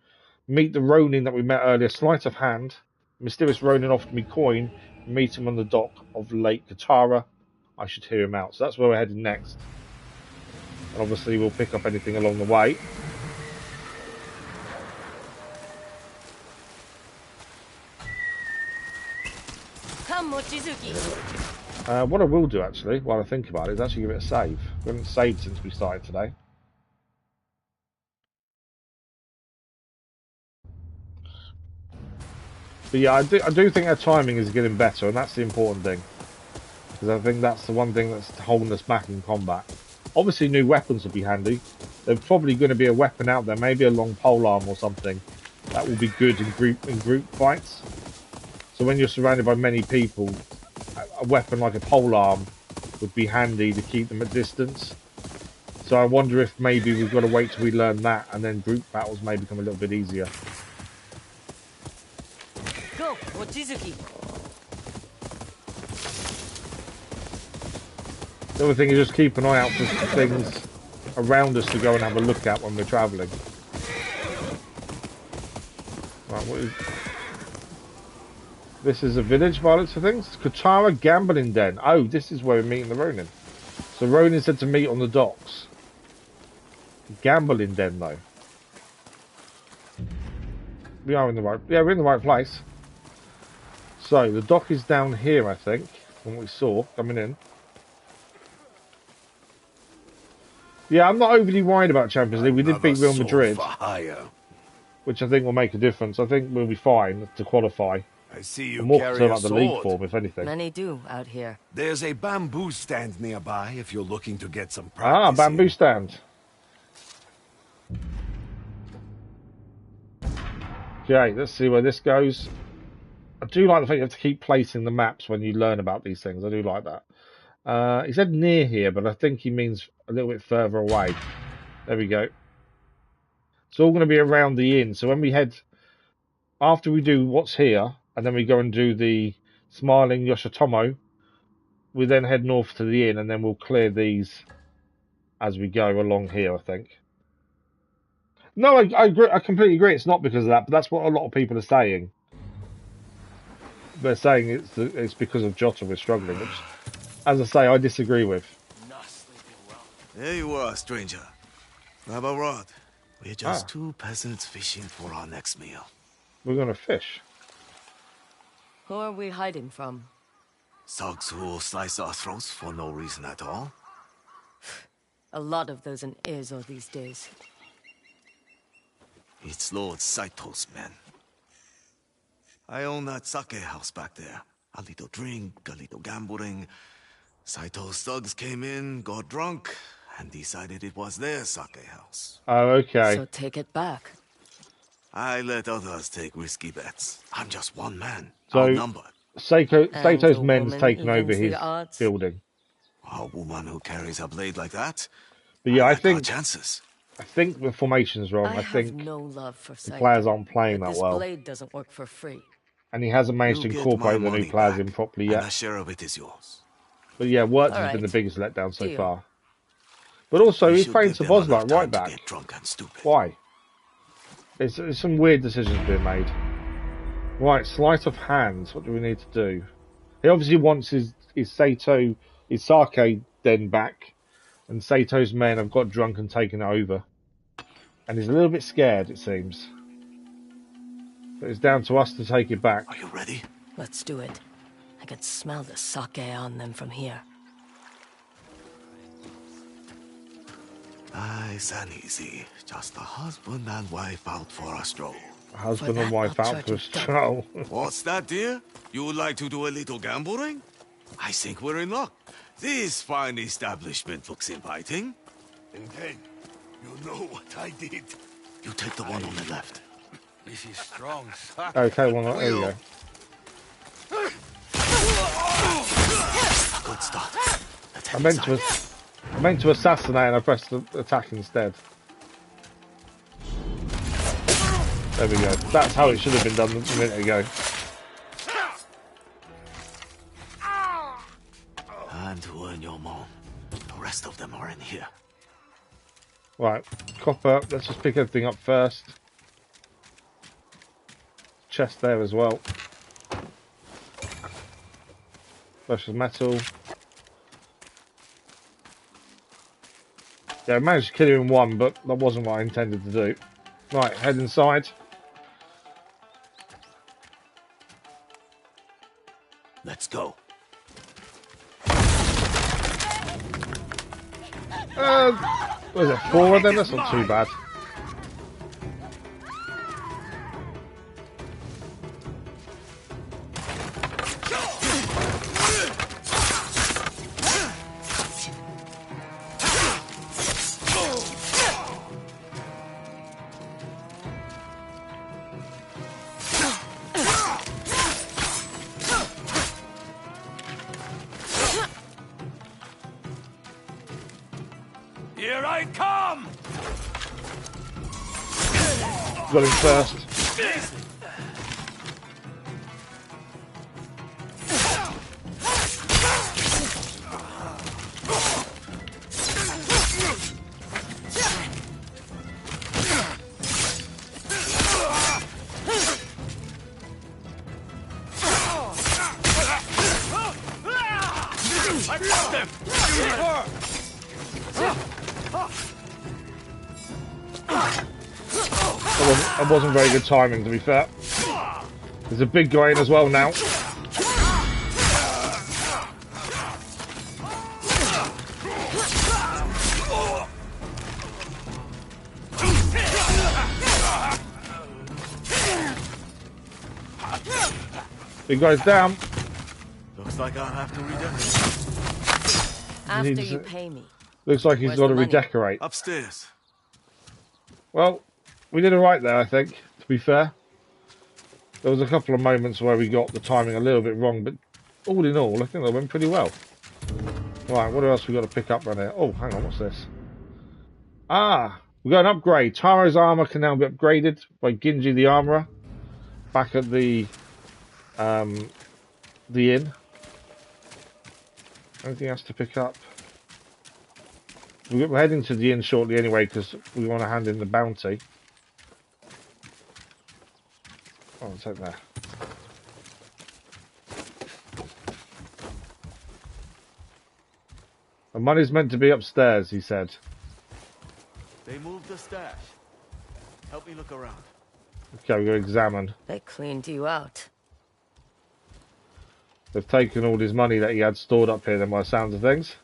meet the Ronin that we met earlier. Sleight of hand. Mysterious Ronin offered me coin. Meet him on the dock of Lake Katara. I should hear him out. So that's where we're heading next. And obviously we'll pick up anything along the way. Come, Mochizuki. What I will do actually, while I think about it, is actually give it a save. We haven't saved since we started today. But yeah, I do think our timing is getting better, and that's the important thing. Because I think that's the one thing that's holding us back in combat. Obviously, new weapons will be handy. There's probably going to be a weapon out there, maybe a long polearm or something. That will be good in group fights. So when you're surrounded by many people, a weapon like a polearm would be handy to keep them at distance. So I wonder if maybe we've got to wait till we learn that, and then group battles may become a little bit easier. Go, Mochizuki. The other thing is just keep an eye out for things around us to go and have a look at when we're travelling. Right, what is... This is a village by looks of things. Katara Gambling Den. Oh, this is where we're meeting the Ronin. So Ronin said to meet on the docks. Gambling Den though. We are in the right... Yeah, we're in the right place. So, the dock is down here, I think, from what we saw coming in. Yeah, I'm not overly worried about Champions League. We did beat Real Madrid, which I think will make a difference. I think we'll be fine to qualify. I see you I'm more carry concerned a about the league sword. form, if anything. Many do out here. There's a bamboo stand nearby if you're looking to get some practice. Ah, bamboo stand. Okay, let's see where this goes. I do like the fact you have to keep placing the maps when you learn about these things. I do like that. He said near here, but I think he means a little bit further away. There we go. It's all going to be around the inn. So when we head, after we do what's here, and then we go and do the Smiling Yoshitomo, we then head north to the inn, and then we'll clear these as we go along here, I think. No, I agree. I completely agree. It's not because of that, but that's what a lot of people are saying. They're saying it's because of Jota we're struggling, which, as I say, I disagree with. There you are, stranger. Grab a rod. We're just two peasants fishing for our next meal. We're gonna fish. Who are we hiding from? Thugs who will slice our throats for no reason at all. A lot of those in Ezo these days. It's Lord Saito's men. I own that sake house back there. A little drink, a little gambling. Saito's thugs came in, got drunk, and decided it was their sake house. Oh, okay. So take it back. I let others take risky bets. I'm just one man, So, outnumbered. Saito's men's taken over his building. A woman who carries a blade like that? But yeah, I like our think chances. I think the formation's wrong. I think have no love for the players aren't playing but that this well. blade doesn't work for free. And he hasn't managed to incorporate the new players in properly yet. And a share of it is yours. But yeah, Wirtz has been the biggest letdown so far. But also, he's playing Sabozlak right back. Why? There's some weird decisions being made. Right, sleight of hand. What do we need to do? He obviously wants his Saito, his sake den back. And Sato's men have got drunk and taken it over. And he's a little bit scared, it seems. But it's down to us to take it back. Are you ready? Let's do it. I can smell the sake on them from here. Nice and easy. Just a husband and wife out for a stroll. Husband and wife out for a stroll. What's that, dear? You would like to do a little gambling? I think we're in luck. This fine establishment looks inviting. And then, you know what I did. You take the one on the left. This is strong. Okay, well, there you go. Good start. I meant to assassinate and I pressed the attack instead. There we go. That's how it should have been done a minute ago. Time to earn your mom. The rest of them are in here. Right, copper. Let's just pick everything up first. Chest there as well. Precious metal. Yeah, I managed to kill him in one, but that wasn't what I intended to do. Right, head inside. Let's go. What is it, 4 of them? That's not too bad. Here I come! Got him first. I got them! That wasn't very good timing, to be fair. There's a big guy in as well now. Big guy's down. Looks like I'll have to redecorate. After you pay me. Looks like he's got to redecorate. Upstairs. Well, we did alright there, I think, to be fair. There was a couple of moments where we got the timing a little bit wrong, but all in all, I think that went pretty well. Right, what else we got to pick up right here? Oh, hang on, what's this? Ah, we got an upgrade. Taro's armor can now be upgraded by Ginji the Armorer. Back at the inn. Anything else to pick up? We're heading to the inn shortly anyway because we want to hand in the bounty. Oh, it's out there. The money's meant to be upstairs, he said. They moved the stash. Help me look around. Okay, we go examine. They cleaned you out. They've taken all his money that he had stored up here, then by the sounds of things.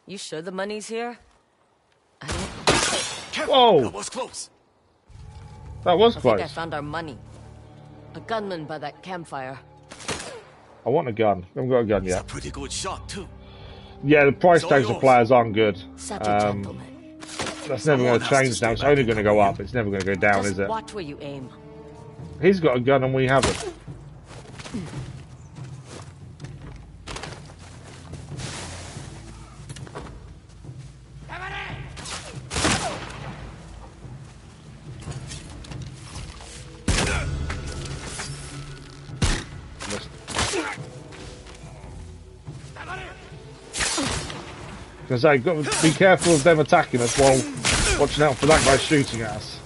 You sure the money's here? Whoa! That was close. That was I close. think I found our money. A gunman by that campfire. I want a gun. I haven't got a gun yet. He's a pretty good shot too. Yeah, the price tags of players aren't good. Such a gentleman. That's never going to change now. It's only going to go up. It's never going to go down, is it? Watch where you aim. He's got a gun and we haven't. Because I've got to be careful of them attacking us while watching out for that guy shooting at us.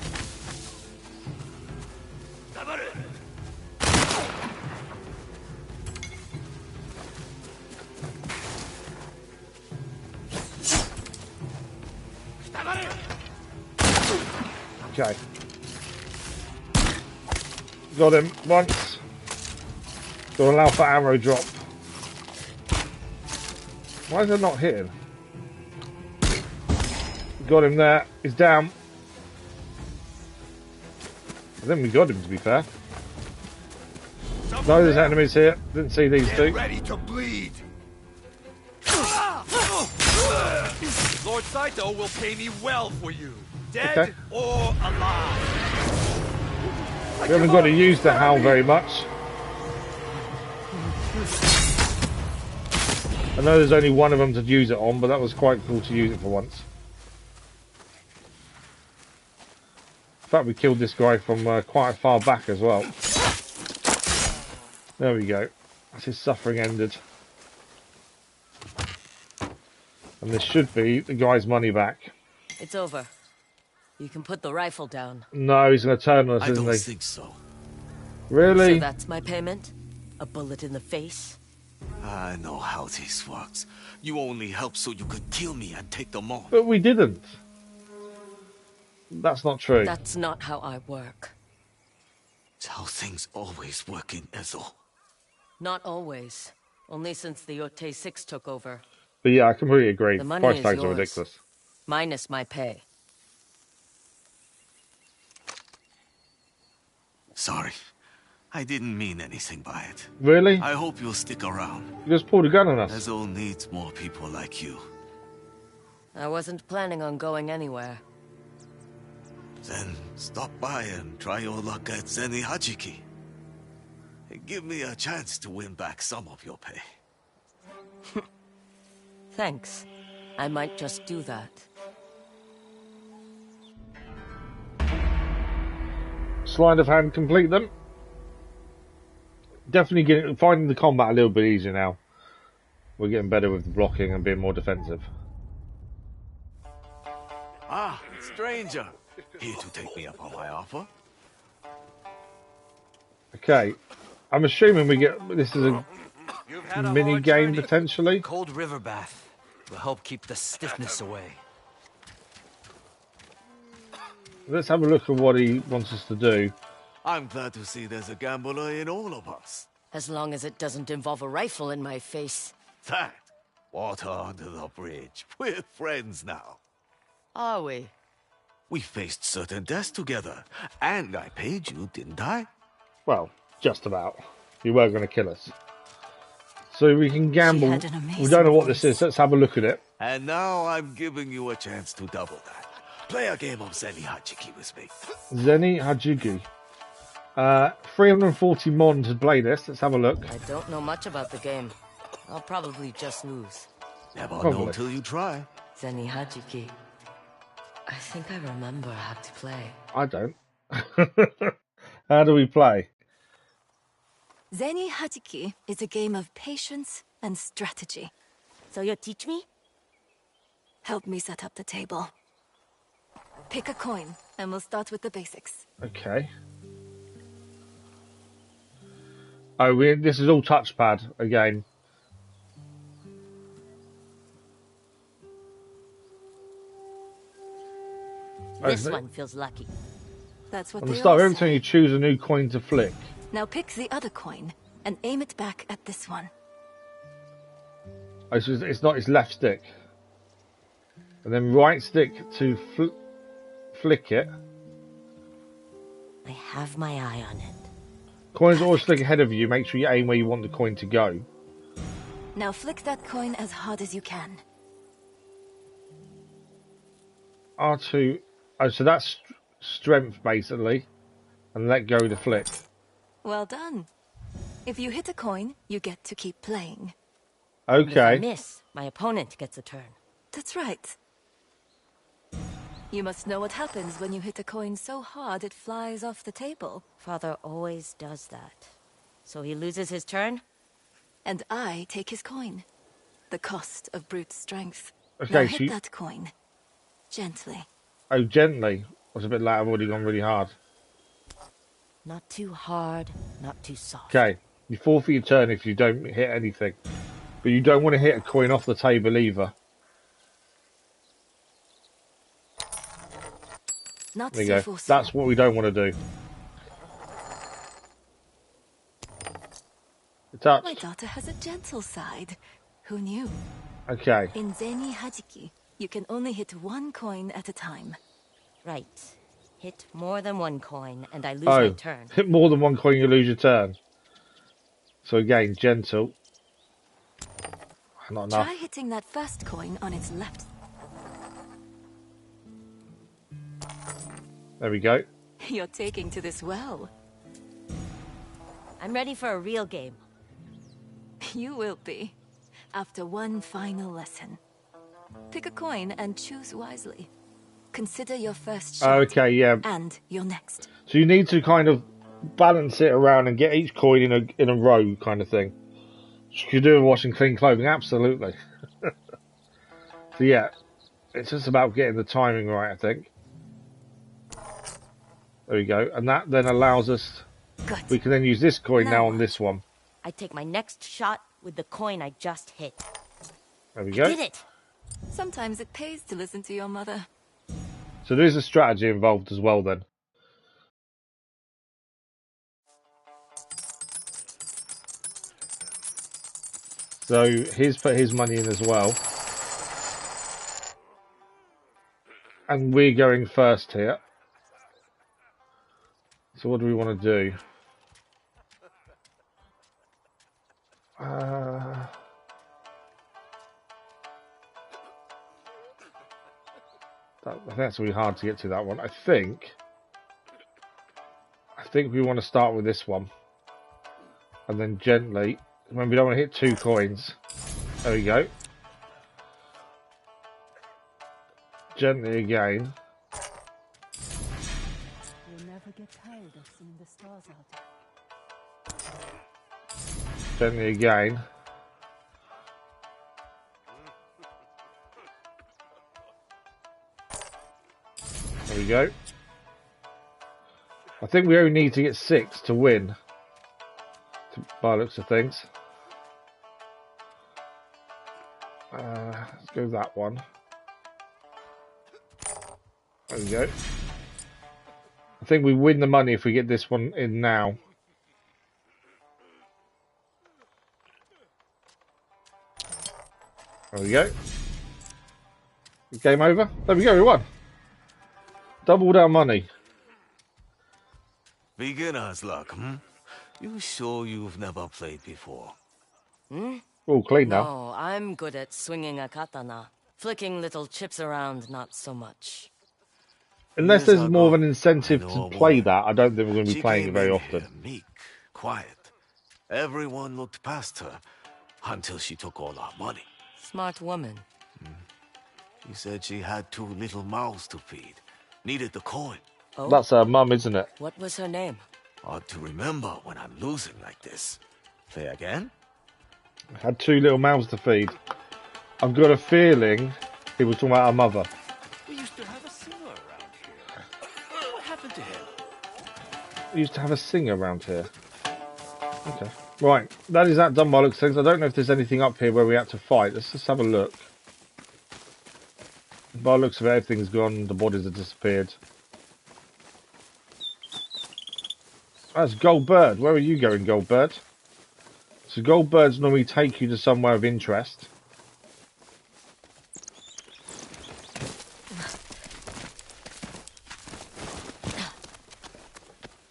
Okay. Got him once. Don't allow for arrow drop. Why is it not hitting? Got him there. He's down. I think we got him, to be fair. No, there's enemies here. Didn't see these two. Ready to bleed. Lord Saito will pay me well for you, dead or alive. We haven't got to use the howl very much. I know there's only one of them to use it on, but that was quite cool to use it for once. In fact, we killed this guy from quite far back as well. There we go. That's his suffering ended. And this should be the guy's money back. It's over. You can put the rifle down. No, he's going to turn on us, isn't he? I don't think so. Really? So that's my payment? A bullet in the face? I know how this works. You only helped so you could kill me and take them on. But we didn't. That's not true. That's not how I work. It's how things always work in Ezo. Not always. Only since the Yotei 6 took over. But yeah, I completely agree. The money Price is tags are yours. ridiculous. Minus my pay. Sorry. I didn't mean anything by it. Really? I hope you'll stick around. You just pulled a gun on us. Ezo needs more people like you. I wasn't planning on going anywhere. Then stop by and try your luck at Zeni Hajiki. Give me a chance to win back some of your pay. Thanks. I might just do that. Sleight of hand complete them. Definitely finding the combat a little bit easier now. We're getting better with the blocking and being more defensive. Ah, stranger. Here to take me up on my offer. Okay. I'm assuming we get... This is a mini game, potentially. Cold river bath will help keep the stiffness away. Let's have a look at what he wants us to do. I'm glad to see there's a gambler in all of us. As long as it doesn't involve a rifle in my face. That. Water under the bridge. We're friends now. Are we? We faced certain deaths together. And I paid you, didn't I? Well, just about. You were going to kill us. So we can gamble. We don't know what this is. Let's have a look at it. And now I'm giving you a chance to double that. Play a game of Zeni Hajiki with me. Zeni Hajiki. 340 Mon to play this. Let's have a look. I don't know much about the game. I'll probably just lose. Never know till you try. Zeni Hajiki. I think I remember how to play. I don't. How do we play? Zeni Hajiki is a game of patience and strategy. So you'll teach me? Help me set up the table. Pick a coin, and we'll start with the basics. Okay. Oh, this is all touchpad again. This one feels lucky. That's what On the they start, all every time you choose a new coin to flick. Now pick the other coin and aim it back at this one. Oh, it's not. It's left stick, and then right stick to flick it, I have my eye on it. Coins always flick ahead of you. Make sure you aim where you want the coin to go. Now flick that coin as hard as you can. R2. Oh, so that's strength basically, and let go of the flick. Well done. If you hit a coin, you get to keep playing. Okay. If I miss, my opponent gets a turn. That's right. You must know what happens when you hit a coin so hard it flies off the table. Father always does that. So he loses his turn? And I take his coin. The cost of brute strength. Okay, now hit that coin. Gently. Oh, gently. I was a bit late. I've already gone really hard. Not too hard, not too soft. Okay. You forfeit your turn if you don't hit anything. But you don't want to hit a coin off the table either. Not there you so go. forceful. That's what we don't want to do. Touch. My daughter has a gentle side. Who knew? Okay. In Zeni Hajiki, you can only hit one coin at a time. Right. Hit more than one coin, and I lose my turn. Hit more than one coin, you lose your turn. So again, gentle. Not enough. Try hitting that first coin on its left. There we go. You're taking to this well. I'm ready for a real game. You will be. After one final lesson. Pick a coin and choose wisely. Consider your first shot. Okay, yeah. And your next. So you need to kind of balance it around and get each coin in a row kind of thing. You could do with washing clean clothing, absolutely. So yeah, it's just about getting the timing right, I think. There we go. And that then allows us... Good. We can then use this coin now on this one. I take my next shot with the coin I just hit. There we go. I did it! Sometimes it pays to listen to your mother. So there is a strategy involved as well then. So he's put his money in as well. And we're going first here. So what do we want to do? I think that's really hard to get to that one. I think we want to start with this one. And then gently, when we don't want to hit two coins. There we go. Gently again. You'll never get tired of seeing the stars out. Gently again. There we go. I think we only need to get 6 to win. By the looks of things. Let's go with that one. There we go. I think we win the money if we get this one in now. There we go. Game over. There we go, we won. Doubled our money. Beginner's luck, hmm? You sure you've never played before? Hmm? All clean now. No, I'm good at swinging a katana. Flicking little chips around, not so much. Unless there's more of an incentive to play that, I don't think we're going to be playing it very often. Meek, quiet. Everyone looked past her until she took all our money. Smart woman. She said she had 2 little mouths to feed. Needed the coin. Oh? That's her mum, isn't it? What was her name? Hard to remember when I'm losing like this. Play again? Had 2 little mouths to feed. I've got a feeling he was talking about our mother. We used to have a singer around here. What happened to him? We used to have a singer around here. Okay. Right, that is that done by looks of things. I don't know if there's anything up here where we had to fight. Let's just have a look. By the looks of it, everything's gone. The bodies have disappeared. That's Goldbird. Where are you going, Goldbird? So Goldbirds normally take you to somewhere of interest.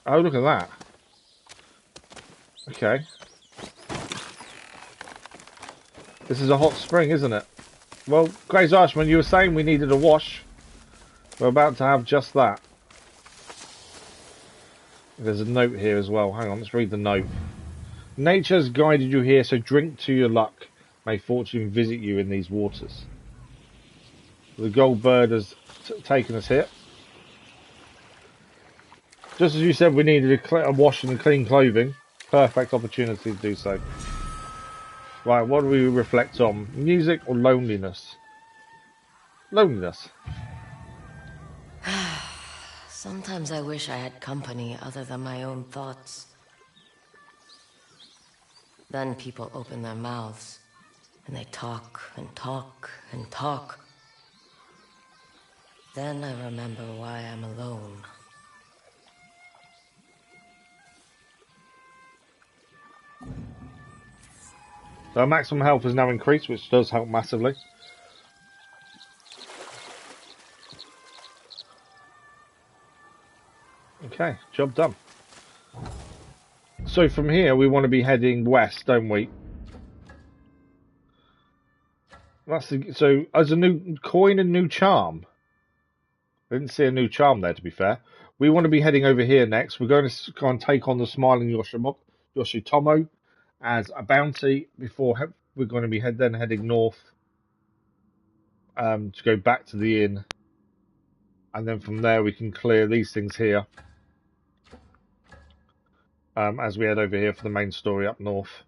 Oh, look at that. Okay. This is a hot spring, isn't it? Well, Grace Archman, you were saying we needed a wash. We're about to have just that. There's a note here as well. Hang on, let's read the note. Nature has guided you here, so drink to your luck. May fortune visit you in these waters. The gold bird has taken us here. Just as you said, we needed a wash and clean clothing. Perfect opportunity to do so. Right, what do we reflect on? Music or loneliness? Loneliness. Sometimes I wish I had company other than my own thoughts. Then people open their mouths, and they talk and talk and talk. Then I remember why I'm alone. So our maximum health is now increased, which does help massively. Okay, job done. So from here, we want to be heading west, don't we? That's the, so as a new coin and new charm. I didn't see a new charm there, to be fair. We want to be heading over here next. We're going to go and take on the Smiling Yoshitomo as a bounty before we're going to be heading north to go back to the inn. And then from there we can clear these things here as we head over here for the main story up north.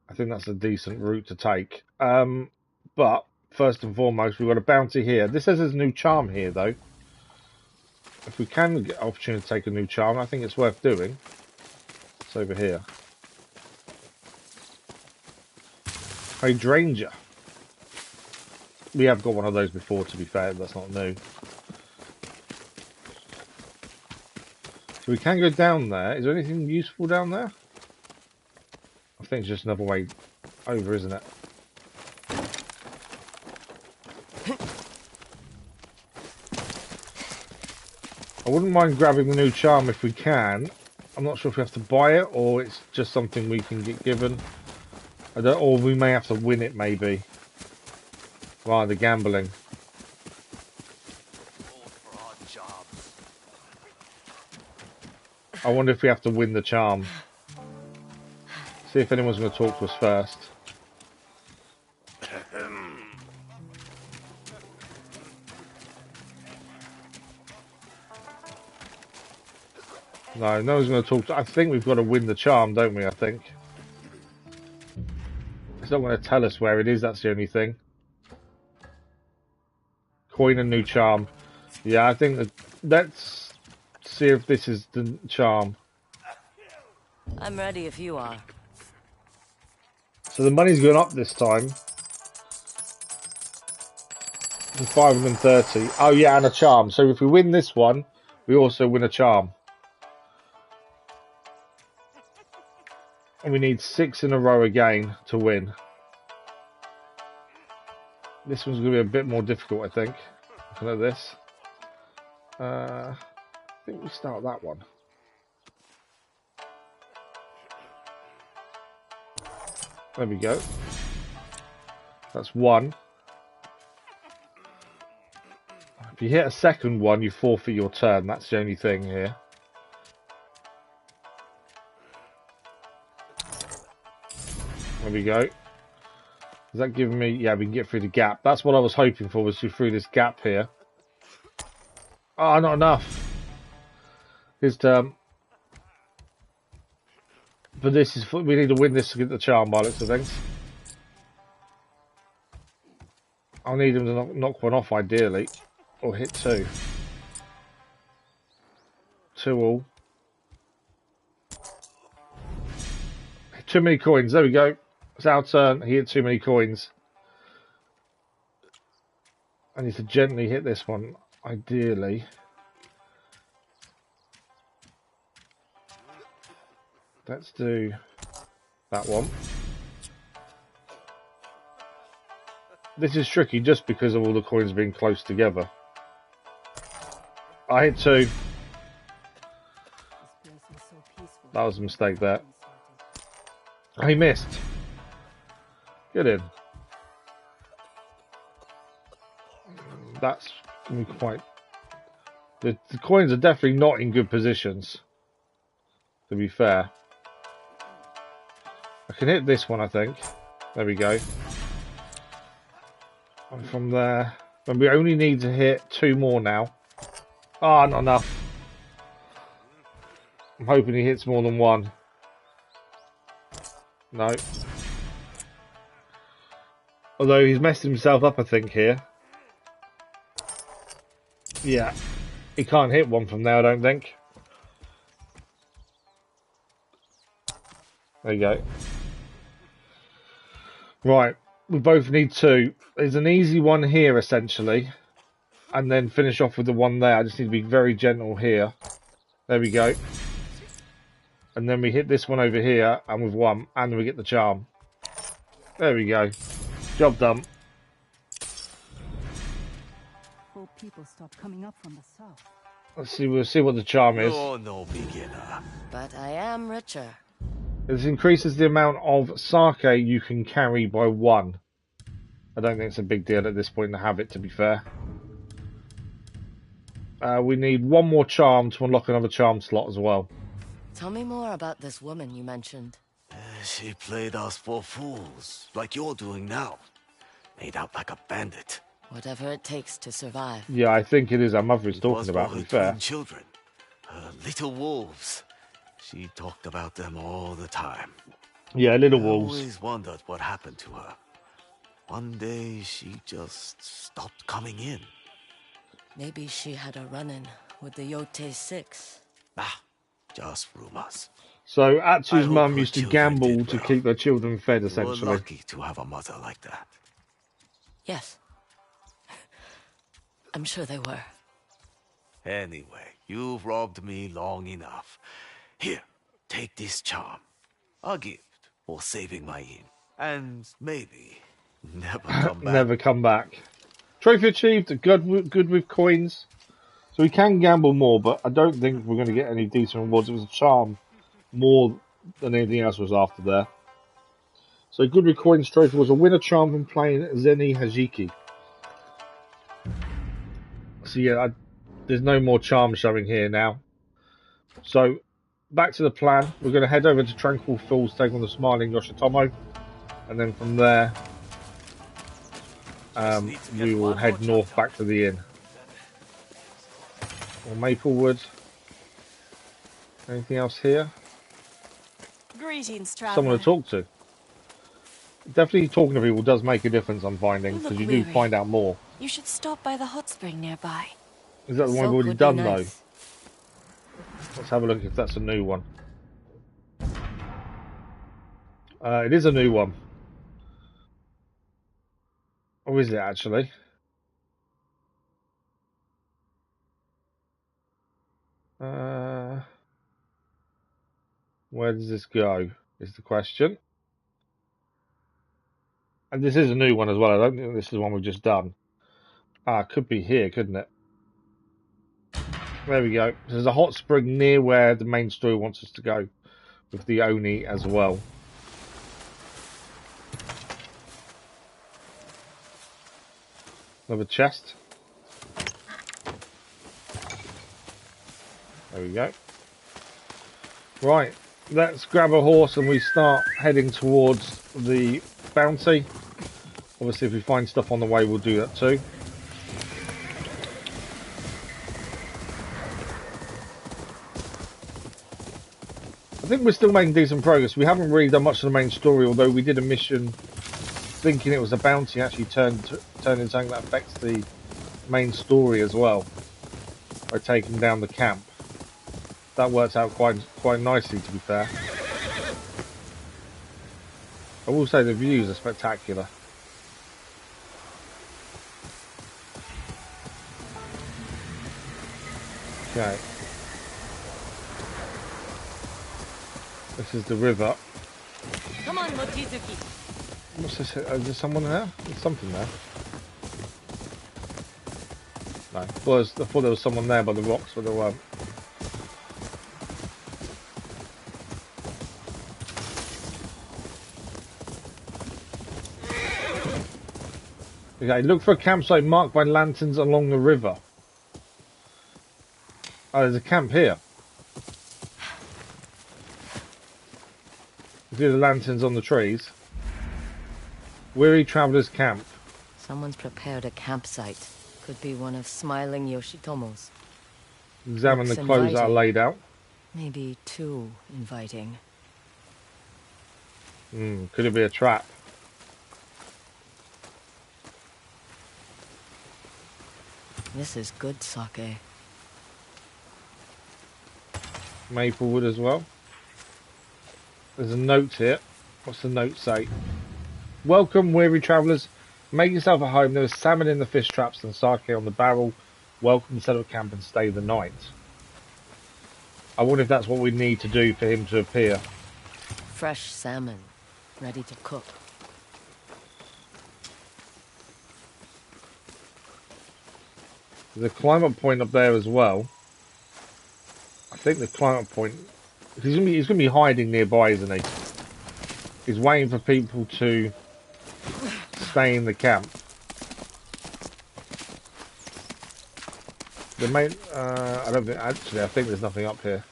I think that's a decent route to take. But first and foremost, we've got a bounty here. This says there's a new charm here, though. If we can get an opportunity to take a new charm, I think it's worth doing. It's over here. Hydrangea. We have got one of those before, to be fair. That's not new. So we can go down there. Is there anything useful down there? I think it's just another way over, isn't it? I wouldn't mind grabbing the new charm if we can. I'm not sure if we have to buy it or it's just something we can get given. Or we may have to win it, maybe. Via the gambling. I wonder if we have to win the charm. See if anyone's going to talk to us first. No one's going to talk to... I think we've got to win the charm, don't we, I think. It's not going to tell us where it is, that's the only thing. Coin and new charm. Yeah, I think that... Let's see if this is the charm. I'm ready if you are. So the money's going up this time. To 530. Oh yeah, and a charm. So if we win this one, we also win a charm. And we need 6 in a row again to win. This one's going to be a bit more difficult, I think. Looking at this. I think we start that one. There we go. That's 1. If you hit a second one, you forfeit your turn. That's the only thing here. There we go. Is that giving me... Yeah, we can get through the gap. That's what I was hoping for, was to through this gap here. Oh, not enough. His turn. But this is... We need to win this to get the charm by looks of things. I'll need him to knock one off, ideally. Or hit 2. 2 all. Too many coins. There we go. It's our turn. He hit too many coins. I need to gently hit this one, ideally. Let's do that one. This is tricky just because of all the coins being close together. I hit 2. That was a mistake there. Oh, he missed. Get in. That's going to be quite... The coins are definitely not in good positions, to be fair. I can hit this one, I think. There we go. And from there... And we only need to hit 2 more now. Ah, not enough. I'm hoping he hits more than 1. No. Although he's messed himself up, I think, here. Yeah. He can't hit 1 from there, I don't think. There you go. Right. We both need 2. There's an easy one here, essentially. And then finish off with the one there. I just need to be very gentle here. There we go. And then we hit this one over here, and with 1, and we get the charm. There we go. Job done. People stop coming up from the south. Let's see. We'll see what the charm is. You're no beginner. But I am richer. This increases the amount of sake you can carry by 1. I don't think it's a big deal at this point to have it, to be fair. We need 1 more charm to unlock another charm slot as well. Tell me more about this woman you mentioned. She played us for fools, like you're doing now. Made out like a bandit. Whatever it takes to survive. Yeah, I think it is our mother is talking about, to be fair. Children, her little wolves. She talked about them all the time. Yeah, little wolves. I always wondered what happened to her. One day she just stopped coming in. Maybe she had a run-in with the Yotei 6. Ah, just rumors. So Atsu's mum used to gamble to keep her children fed, essentially. You're lucky to have a mother like that. Yes. I'm sure they were. Anyway, you've robbed me long enough. Here, take this charm. A gift for saving my inn. And maybe never come back. Never come back. Trophy achieved. Good with coins. So we can gamble more, but I don't think we're going to get any decent rewards. It was a charm more than anything else was after there. So good with coins trophy was a winner charm from playing Zeni Hajiki. So yeah, there's no more charm showing here now. So back to the plan. We're going to head over to Tranquil Falls, take on the Smiling Yoshitomo, and then from there we will head north back to the inn. Or Maplewood. Anything else here? Greetings, traveler. Someone to talk to. Definitely talking to people does make a difference, I'm finding, because you do find out more. You should stop by the hot spring nearby. Is that the one we've already done, though? Let's have a look if that's a new one. It is a new one. Or is it, actually? Where does this go, is the question. And this is a new one as well. I don't think this is the one we've just done. Ah, could be here, couldn't it? There we go. There's a hot spring near where the main story wants us to go, with the Oni as well. Another chest. There we go. Right, let's grab a horse and we start heading towards the bounty. Obviously, if we find stuff on the way, we'll do that too. I think we're still making decent progress. We haven't really done much of the main story, although we did a mission thinking it was a bounty, actually turned into something that affects the main story as well, by taking down the camp. That works out quite nicely, to be fair. I will say the views are spectacular. Okay. This is the river. Come on, Mochizuki. What's this? Is there someone there? There's something there. No, I thought there was someone there by the rocks, but there weren't. Okay, look for a campsite marked by lanterns along the river. Oh, there's a camp here. See the lanterns on the trees. Weary Traveler's Camp. Someone's prepared a campsite. Could be one of Smiling Yoshitomo's. Examine the clothes that are laid out. Maybe too inviting. Could it be a trap? This is good sake. Maple wood as well. There's a note here. What's the note say? Welcome, weary travellers. Make yourself at home. There is salmon in the fish traps and sake on the barrel. Welcome to set up camp and stay the night. I wonder if that's what we need to do for him to appear. Fresh salmon, ready to cook. There's a climate point up there as well. I think the climate point... He's gonna be hiding nearby, isn't he? He's waiting for people to stay in the camp. The main... I don't think... Actually, I think there's nothing up here.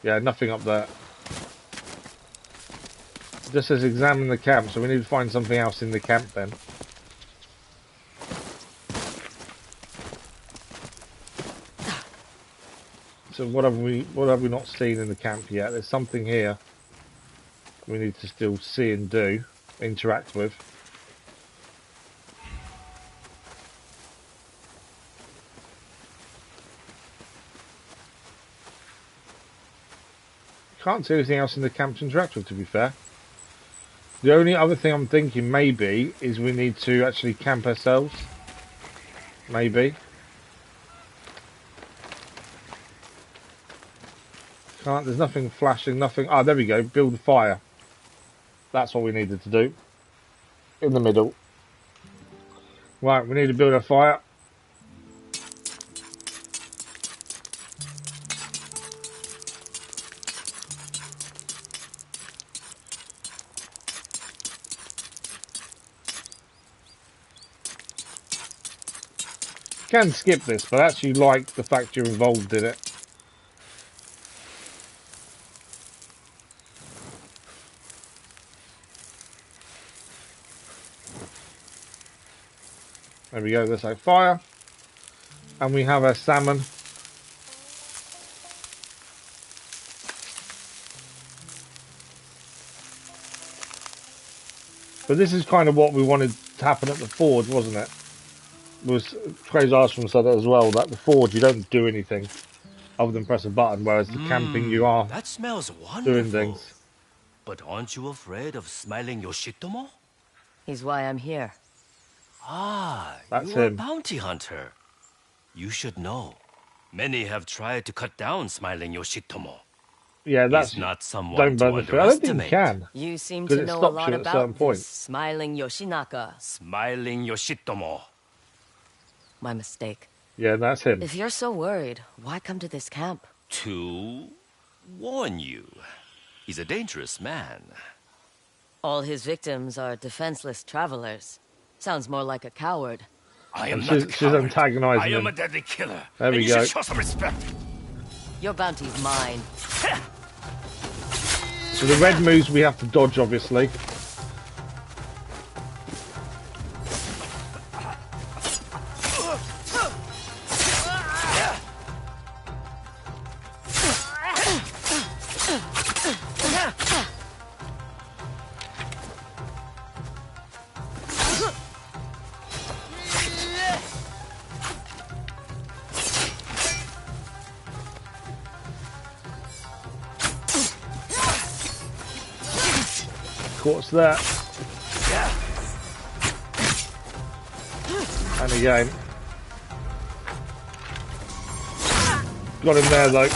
Yeah, nothing up there. It just says examine the camp, so we need to find something else in the camp then. So what have we not seen in the camp yet? There's something here we need to still see and do, interact with. Can't see anything else in the camp to interact with, to be fair. The only other thing I'm thinking maybe is we need to actually camp ourselves. Maybe. There's nothing flashing, nothing. Ah, there we go. Build a fire. That's what we needed to do. In the middle. Right, we need to build a fire. You can skip this, but I actually like the fact you're involved in it. There we go, there's our fire. And we have our salmon. But this is kind of what we wanted to happen at the forge, wasn't it? Crazy Arsenal said that as well, that the forge you don't do anything other than press a button, whereas the camping you are that smells wonderful. doing things. But aren't you afraid of Smiling Yoshitomo? He's why I'm here. Ah, that's you're him. A bounty hunter. You should know. Many have tried to cut down Smiling Yoshitomo. Yeah, that's He's not someone don't burn to the food. I don't think you underestimate. can. You seem to know a lot about this Smiling Yoshinaka. Smiling Yoshitomo. My mistake. Yeah, that's him. If you're so worried, why come to this camp? To warn you. He's a dangerous man. All his victims are defenseless travelers. Sounds more like a coward. I am not a coward. She's antagonizing him. I am a deadly killer. There we and go. You should show some respect. Your bounty's mine. So the red moves we have to dodge, obviously. What's that? And again. Got him there though.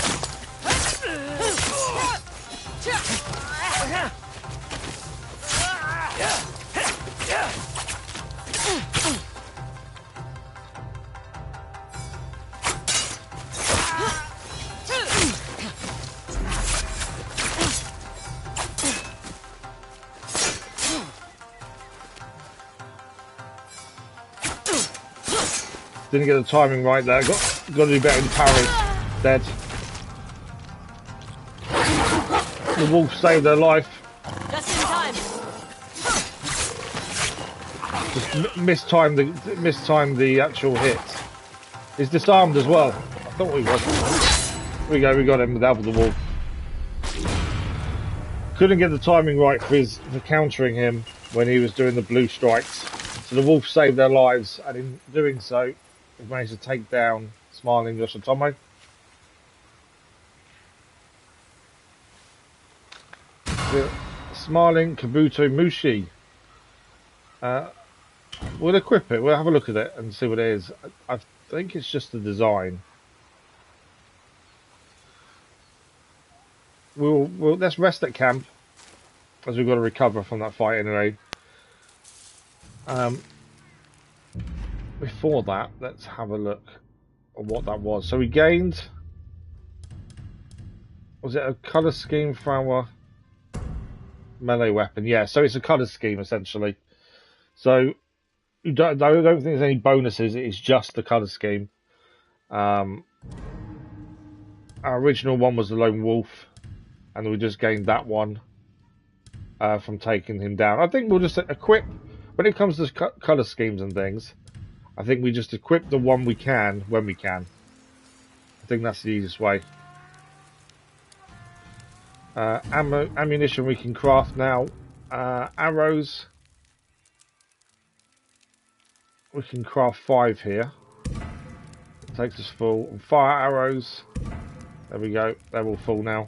Didn't get the timing right there. Got to do better in parry. Dead. The wolf saved their life. Just in time. Just mistimed the actual hit. He's disarmed as well. I thought he was. Here we go. We got him with the help of the wolf. Couldn't get the timing right for countering him when he was doing the blue strikes. So the wolf saved their lives, and in doing so, we managed to take down Smiling Yoshitomo. Smiling Kabuto Mushi. We'll equip it. We'll have a look at it and see what it is. I think it's just the design. We'll let's rest at camp, as we've got to recover from that fight anyway. Before that, let's have a look at what that was. So we gained. Was it a colour scheme for our melee weapon? Yeah. So it's a colour scheme essentially. So I don't think there's any bonuses. It's just the colour scheme. Our original one was the Lone Wolf, and we just gained that one from taking him down. I think we'll just equip, when it comes to colour schemes and things, I think we just equip the one we can when we can. I think that's the easiest way. Ammunition we can craft now. Arrows. We can craft 5 here. Takes us full. And fire arrows. There we go. They're all full now.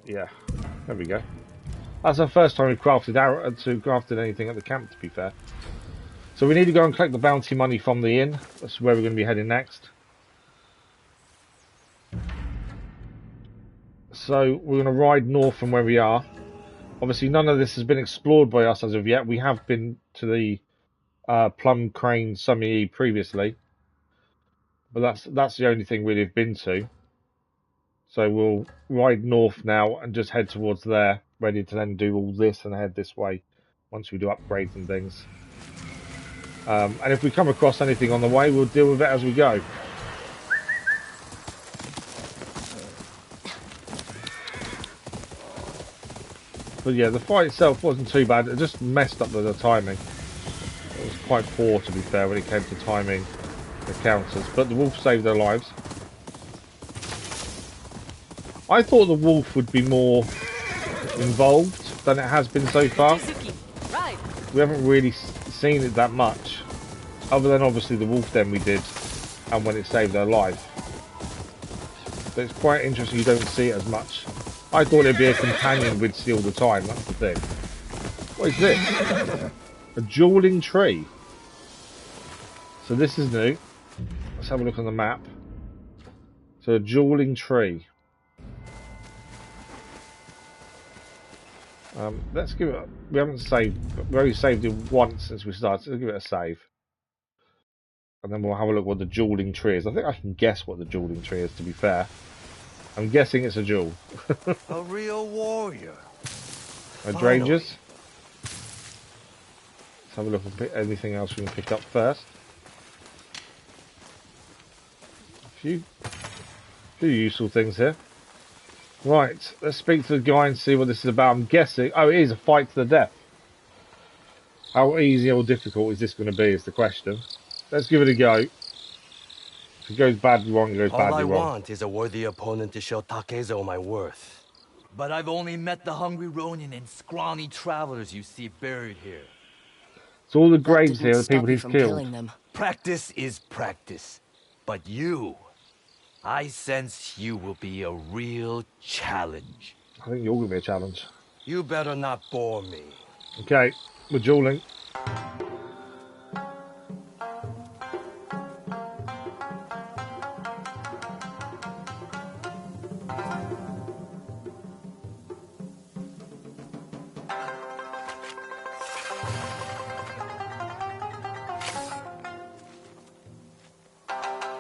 Yeah. There we go. That's our first time we've crafted anything at the camp, to be fair. So we need to go and collect the bounty money from the inn. That's where we're going to be heading next. So we're going to ride north from where we are. Obviously, none of this has been explored by us as of yet. We have been to the Plum Crane Summy previously, but that's the only thing we've been to. So we'll ride north now and just head towards there, ready to then do all this and head this way once we do upgrades and things. And if we come across anything on the way, we'll deal with it as we go. But yeah, the fight itself wasn't too bad. It just messed up the timing. It was quite poor, to be fair, when it came to timing the counters. But the wolf saved their lives. I thought the wolf would be more involved than it has been so far. We haven't really seen it that much, other than obviously the wolf den we did, and when it saved their life. But it's quite interesting you don't see it as much. I thought it'd be a companion we'd see all the time, that's the thing. What is this? A dueling tree. So this is new. Let's have a look on the map. So a dueling tree. Let's give it. We haven't saved. We only saved it once since we started. So let's give it a save, and then we'll have a look what the dueling tree is. I think I can guess what the dueling tree is. To be fair, I'm guessing it's a jewel. A real warrior. Hydrangeas. Let's have a look at anything else we can pick up first. A few useful things here. Right, let's speak to the guy and see what this is about. I'm guessing... Oh, it is a fight to the death. How easy or difficult is this going to be is the question. Let's give it a go. If it goes badly wrong, it goes badly wrong. All I want is a worthy opponent to show Takezo my worth. But I've only met the hungry Ronin and scrawny travelers you see buried here. So all the graves here are the people he's killed. Practice is practice. But you... I sense you will be a real challenge. I think you're going to be a challenge. You better not bore me. Okay, we're dueling.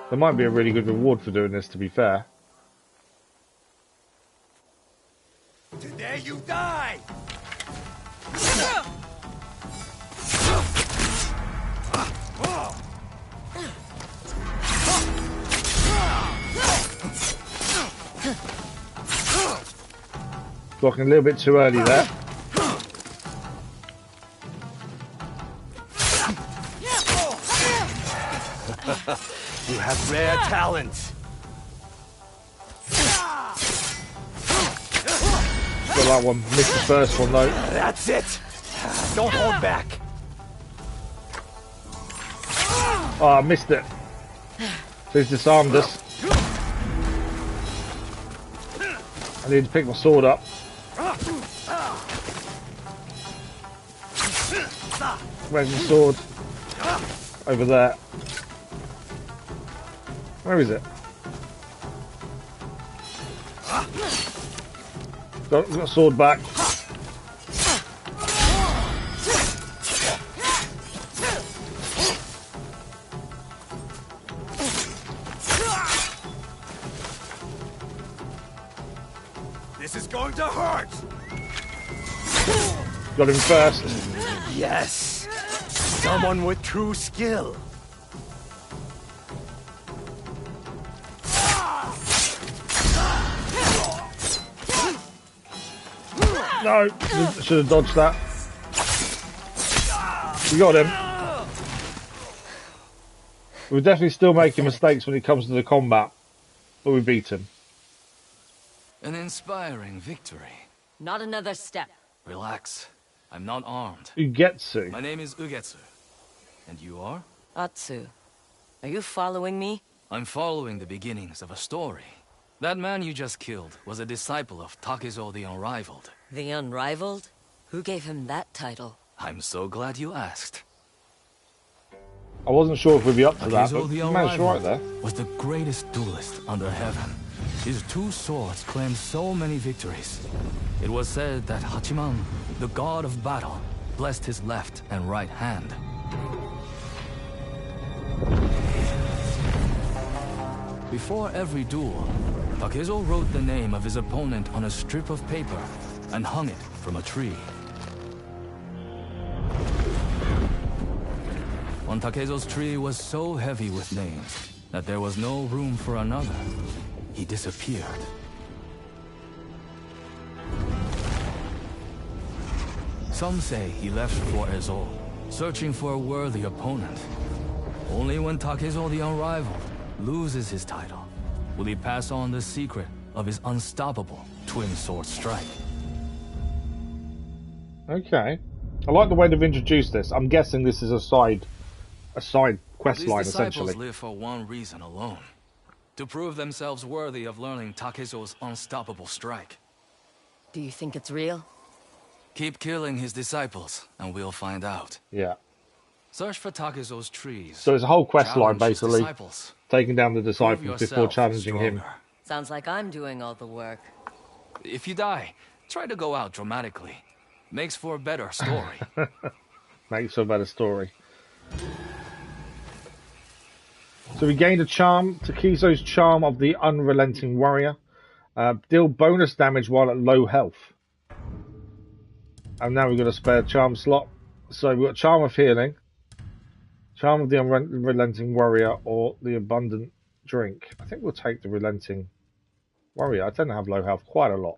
There might be a really good reward for doing this, to be fair. Today you die! Blocking a little bit too early there. You have rare talent. Got that one. Missed the first one though. That's it. Don't hold back. Oh, I missed it. So he's disarmed us. I need to pick my sword up. Where's my sword? Over there. Where is it? Got a sword back. This is going to hurt. Got him first. Yes. Someone with true skill. No, should have dodged that. We got him. We're definitely still making mistakes when it comes to the combat, but we beat him. An inspiring victory. Not another step. Relax. I'm not armed. Ugetsu. My name is Ugetsu. And you are? Atsu. Are you following me? I'm following the beginnings of a story. That man you just killed was a disciple of Takezo the Unrivaled. The Unrivaled? Who gave him that title? I'm so glad you asked. I wasn't sure if we'd be up to that, Takezo but the you managed right there. was the greatest duelist under heaven. His two swords claimed so many victories. It was said that Hachiman, the god of battle, blessed his left and right hand. Before every duel, Takezo wrote the name of his opponent on a strip of paper and hung it from a tree. One Takezo's tree was so heavy with names that there was no room for another. He disappeared. Some say he left for Ezo, searching for a worthy opponent. Only when Takezo the Unrivaled loses his title will he pass on the secret of his unstoppable twin sword strike. Okay. I like the way they've introduced this. I'm guessing this is a side quest line, These disciples essentially. live for one reason alone. To prove themselves worthy of learning Takezo's unstoppable strike. Do you think it's real? Keep killing his disciples, and we'll find out. Yeah. Search for Takezo's trees. So it's a whole quest line, Challenge his basically. disciples. Taking down the Prove disciples before yourself challenging him. stronger. Sounds like I'm doing all the work. If you die, try to go out dramatically. Makes for a better story. Makes for a better story. So we gained a charm, Takezo's Charm of the Unrelenting Warrior. Deal bonus damage while at low health. And now we've got a spare charm slot. So we've got Charm of Healing, Charm of the Unrelenting Warrior, or the Abundant Drink. I think we'll take the Relenting Warrior. I tend to have low health quite a lot.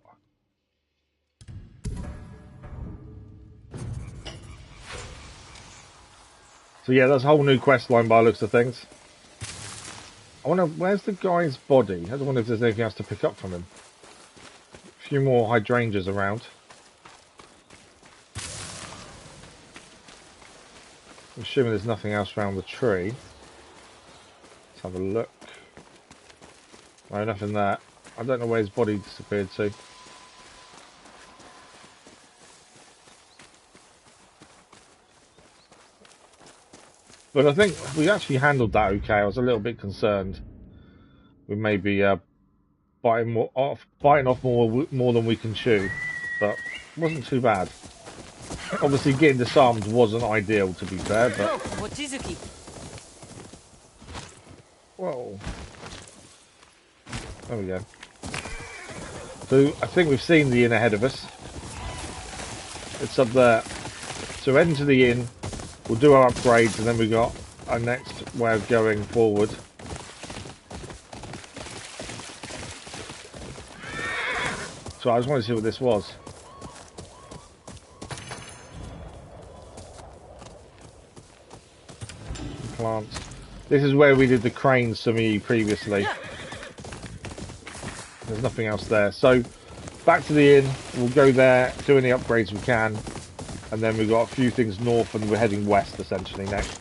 So yeah, that's a whole new quest line by the looks of things. I wonder, where's the guy's body? I wonder if there's anything else to pick up from him. A few more hydrangeas around. I'm assuming there's nothing else around the tree. Let's have a look. No, nothing there. I don't know where his body disappeared to. But I think we actually handled that okay. I was a little bit concerned with maybe biting off more than we can chew, but it wasn't too bad. Obviously, getting disarmed wasn't ideal, to be fair, but whoa, there we go. So I think we've seen the inn ahead of us. It's up there. So head into the inn. We'll do our upgrades, and then we got our next way of going forward. So I just wanted to see what this was. Plants. This is where we did the cranes to me previously. There's nothing else there. So back to the inn. We'll go there, do any upgrades we can, and then we've got a few things north, and we're heading west essentially next.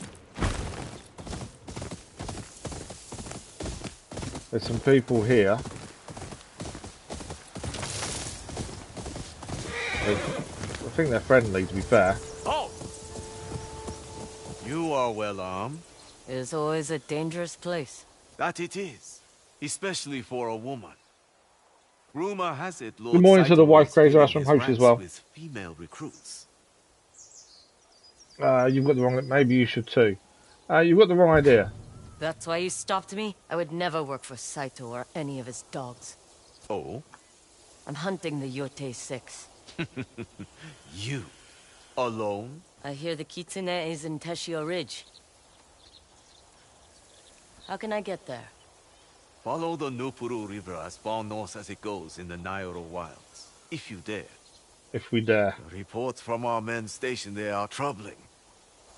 There's some people here. I think they're friendly, to be fair. Oh! You are well armed. It's always a dangerous place. That it is, especially for a woman. Rumor has it Lord Good morning to the Saito wife is Grazer filling from his Hosh as ranks well. with female recruits. You've got the wrong... Maybe you should too. You've got the wrong idea. That's why you stopped me? I would never work for Saito or any of his dogs. Oh? I'm hunting the Yotei 6. You? Alone? I hear the Kitsune is in Teshio Ridge. How can I get there? Follow the Nupuru River as far north as it goes in the Nairo wilds, if you dare. If we dare. The reports from our men stationed there are troubling.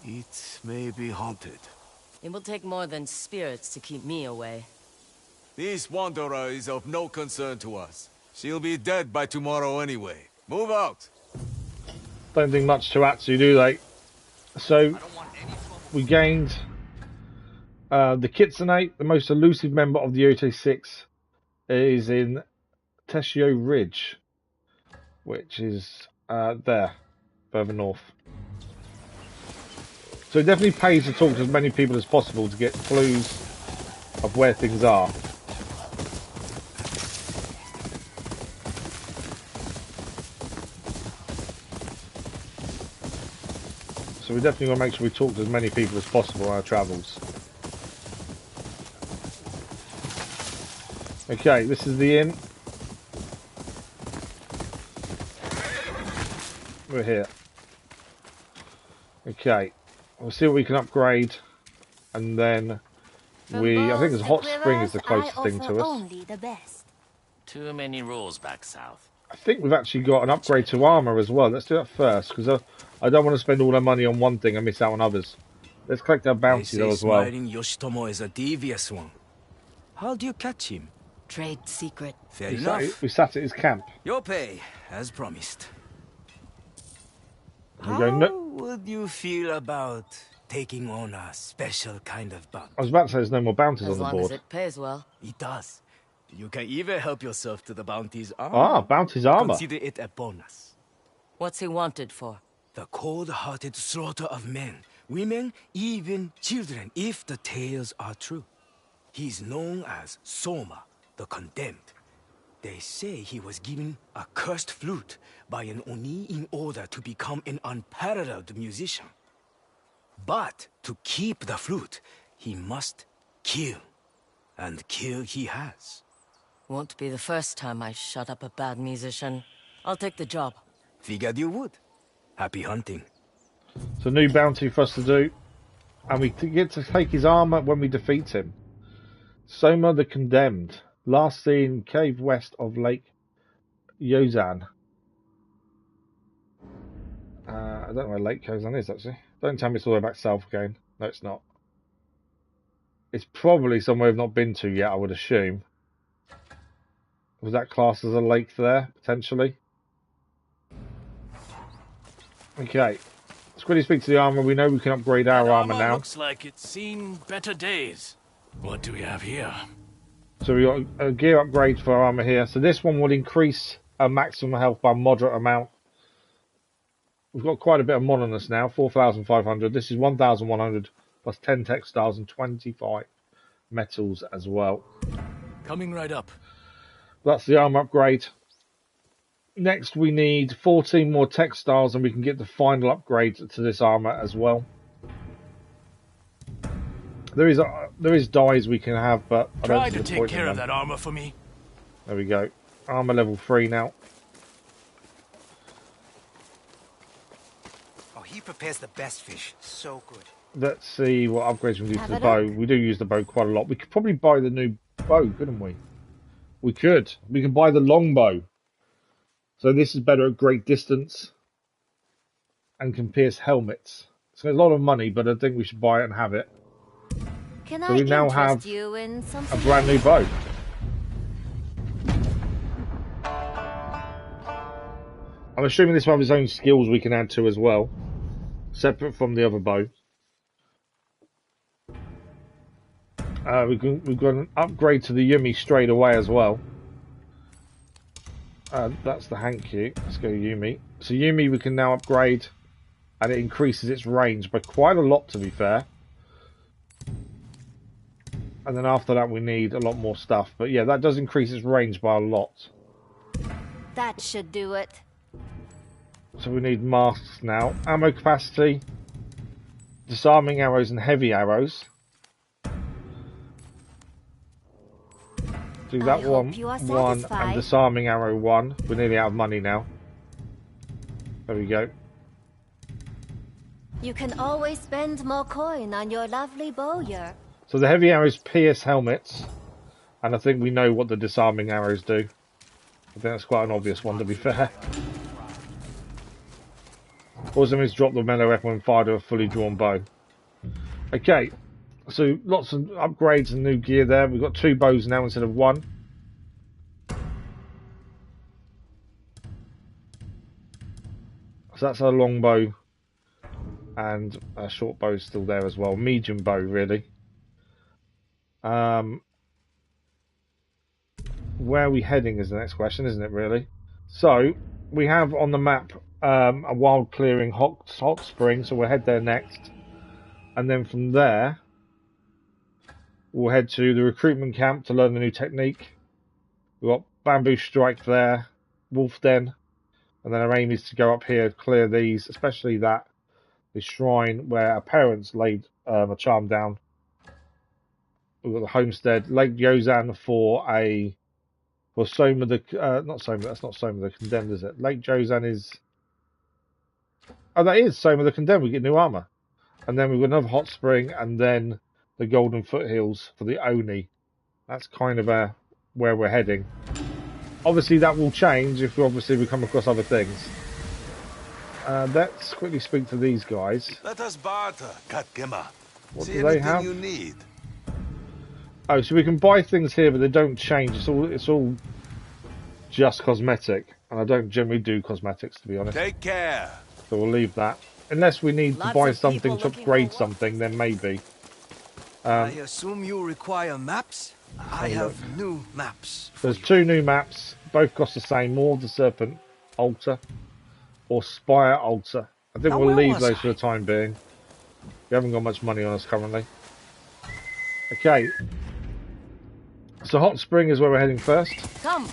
It may be haunted. It will take more than spirits to keep me away. This wanderer is of no concern to us. She'll be dead by tomorrow anyway. Move out! Don't think much to Atsu, do they? So, we gained the Kitsune, the most elusive member of the Yotei 6, is in Teshio Ridge, which is there, further north. So it definitely pays to talk to as many people as possible to get clues of where things are. So we definitely want to make sure we talk to as many people as possible on our travels. Okay, this is the inn. We're here. Okay, we'll see what we can upgrade, and then I think there's Hot Spring is the closest thing to us. Too many rules back south. I think we've actually got an upgrade to armor as well. Let's do that first, because I don't want to spend all our money on one thing and miss out on others. Let's collect our bounty though as well. Smiling Yoshitomo is a devious one. How do you catch him? Trade secret. Fair enough. We sat at his camp. Your pay, as promised. We go, no. Would you feel about taking on a special kind of bounty? I was about to say there's no more bounties on the board. As long as it pays well. It does. You can even help yourself to the bounty's armor. Ah, bounty's armor. Consider it a bonus. What's he wanted for? The cold-hearted slaughter of men, women, even children, if the tales are true. He's known as Soma, the Condemned. They say he was given a cursed flute by an Oni in order to become an unparalleled musician. But to keep the flute, he must kill. And kill he has. Won't be the first time I shut up a bad musician. I'll take the job. Figured you would. Happy hunting. It's a new bounty for us to do. And we get to take his armor when we defeat him. Soma the Condemned. Last seen cave west of Lake Yozan. I don't know where Lake Yozan is actually. Don't tell me it's all the way back south again. No, it's not. It's probably somewhere I've not been to yet, I would assume. Was that classed as a lake there, potentially? Okay. Let's quickly speak to the armor. We know we can upgrade our armor now. Looks like it's seen better days. What do we have here? So we got a gear upgrade for our armor here. So this one will increase our maximum health by a moderate amount. We've got quite a bit of mod on us now, 4,500. This is 1,100 plus 10 textiles and 25 metals as well. Coming right up. That's the armor upgrade. Next we need 14 more textiles and we can get the final upgrade to this armor as well. There is dyes we can have, but I don't Try see to the take point care in of them. that armor for me. There we go. Armor level 3 now. Oh, he prepares the best fish. So good. Let's see what upgrades we can do to the bow. We do use the bow quite a lot. We could probably buy the new bow, couldn't we? We could. We can buy the longbow. So this is better at great distance and can pierce helmets. So it's a lot of money, but I think we should buy it and have it. Can So I we now interest have you in a something brand new else? bow. I'm assuming this will have its own skills we can add to as well, separate from the other bow. We've got an upgrade to the Yumi straight away as well. That's the Hankyu. Let's go Yumi. So Yumi we can now upgrade, and it increases its range by quite a lot, to be fair. And then after that we need a lot more stuff. But yeah, that does increase its range by a lot. That should do it. So we need masks now. Ammo capacity, disarming arrows and heavy arrows. Do that one, and disarming arrow 1. We're nearly out of money now. There we go. You can always spend more coin on your lovely bowyer. So the heavy arrows pierce helmets, and I think we know what the disarming arrows do. I think that's quite an obvious one, to be fair. Also means drop the melee weapon when fired with a fully drawn bow. Okay, so lots of upgrades and new gear there. We've got 2 bows now instead of 1. So that's our long bow, and a short bow is still there as well. Medium bow, really. Where are we heading is the next question, isn't it, really? So, we have on the map a wild clearing hot spring, so we'll head there next. And then from there, we'll head to the recruitment camp to learn the new technique. We've got Bamboo Strike there, Wolf Den, and then our aim is to go up here, clear these, especially the shrine where our parents laid a charm down. We've got the homestead, Lake Yozan for Soma the not Soma. That's not Soma the Condemned, is it? Lake Yozan is. Oh, that is Soma the Condemned. We get new armor, and then we've got another hot spring, and then the Golden Foothills for the Oni. That's kind of where we're heading. Obviously, that will change if we come across other things. Let's quickly speak to these guys. Let us barter, Katkema. What do they have? You need. Oh, so we can buy things here, but they don't change. It's all just cosmetic, and I don't generally do cosmetics, to be honest. Take care. So we'll leave that. Unless we need to buy something to upgrade something, then maybe. I assume you require maps? I have new maps. There's 2 new maps. Both cost the same. Maw of the Serpent Altar or Spire Altar. I think we'll leave those for the time being. We haven't got much money on us currently. Okay. So Hot Spring is where we're heading first. Come.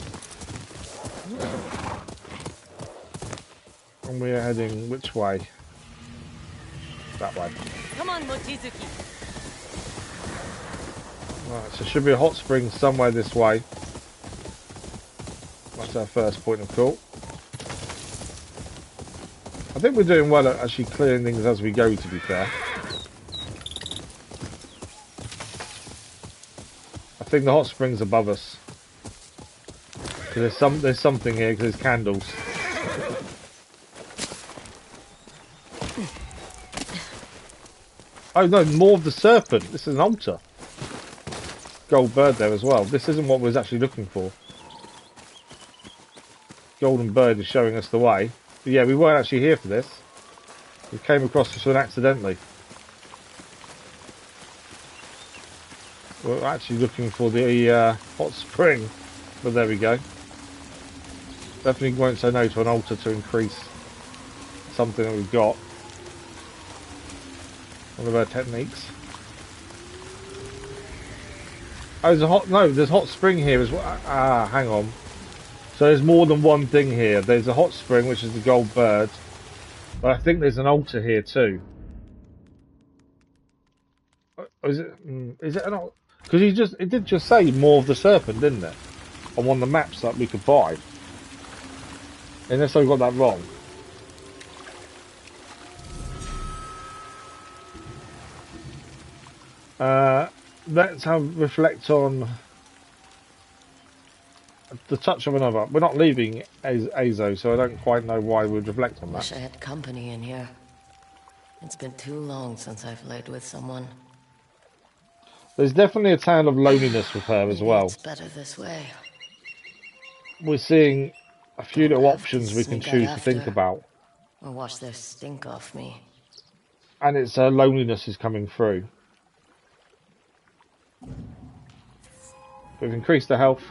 And we are heading which way? That way. Come on, Mochizuki. Right, so should be a hot spring somewhere this way. That's our first point of call. I think we're doing well at actually clearing things as we go, to be fair. I think the hot spring's above us. Because there's something here, because there's candles. Oh no, Maw of the Serpent. This is an altar. Gold bird there as well. This isn't what we was actually looking for. Golden bird is showing us the way. But yeah, we weren't actually here for this. We came across this one accidentally. We're actually looking for the hot spring. But there we go. Definitely won't say no to an altar to increase something that we've got. One of our techniques. Oh, there's hot spring here as well. Ah, hang on. So there's more than one thing here. There's a hot spring, which is the gold bird. But I think there's an altar here too. Is it an altar? Because it did just say Maw of the Serpent, didn't it? On one of the maps that we could buy. Unless I got that wrong. Let's reflect on the touch of another. We're not leaving Azo, so I don't quite know why we'd reflect on that. Wish I had company in here. It's been too long since I've played with someone. There's definitely a tale of loneliness with her as Maybe well. it's better this way. We're seeing a few Don't little have options we can sneak out choose to think after, about. or wash their stink off me. And it's her loneliness is coming through. We've increased the health.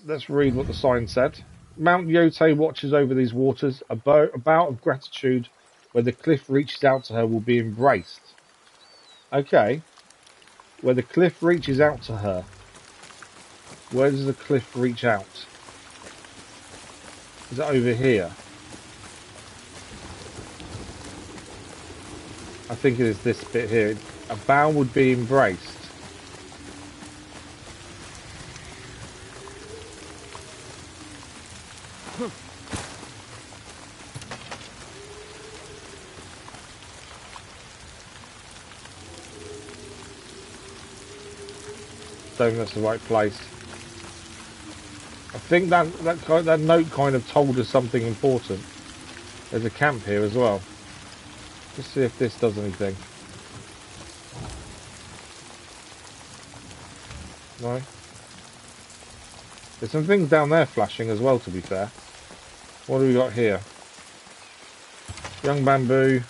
Let's read what the sign said. Mount Yotei watches over these waters. A bout of gratitude where the cliff reaches out to her will be embraced. Okay. Where the cliff reaches out to her. Where does the cliff reach out? Is it over here? I think it is this bit here. A bow would be embraced. Don't think that's the right place. I think that note kind of told us something important. There's a camp here as well. Let's see if this does anything. No. There's some things down there flashing as well, to be fair. What do we got here? Young bamboo.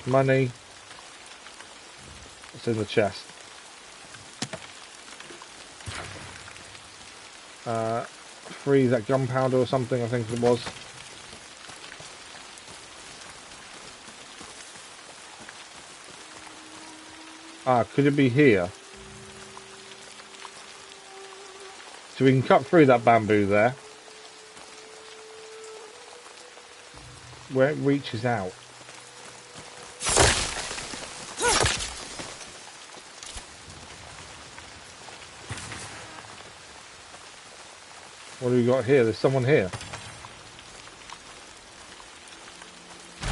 Money. What's in the chest? Free that gunpowder or something, I think it was. Could it be here? So we can cut through that bamboo there. Where it reaches out. What do we got here? There's someone here.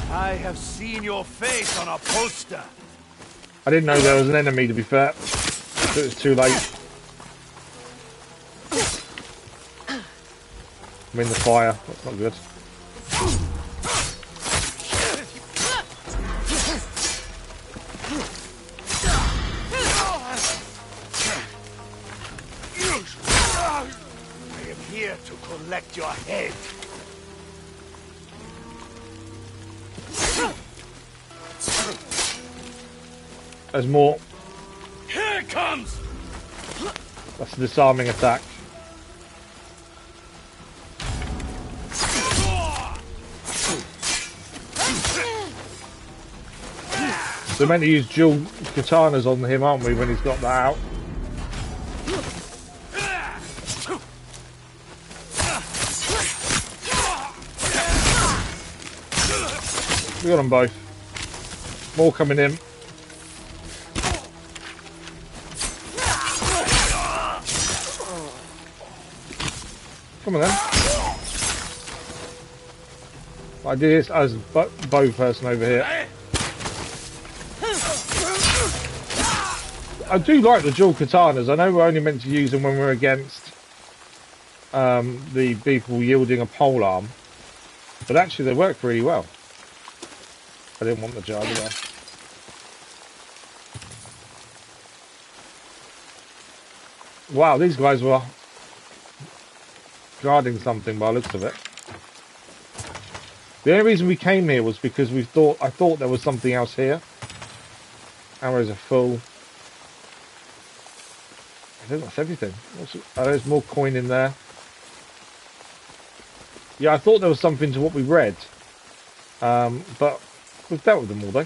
I have seen your face on a poster. I didn't know there was an enemy, to be fair. But it's too late. I'm in the fire. That's not good. I am here to collect your head. There's more. Here it comes. That's a disarming attack. We're meant to use dual katanas on him, aren't we, when he's got that out? We got them both. More coming in. Come on then. I did this as bow person over here. I do like the dual katanas. I know we're only meant to use them when we're against the people wielding a polearm, but actually they work really well. I didn't want the jar, did I? Wow, these guys were guarding something by the looks of it. The only reason we came here was because I thought there was something else here. Arrows are full. I think that's everything. There's more coin in there. Yeah, I thought there was something to what we read. But we've dealt with them all though.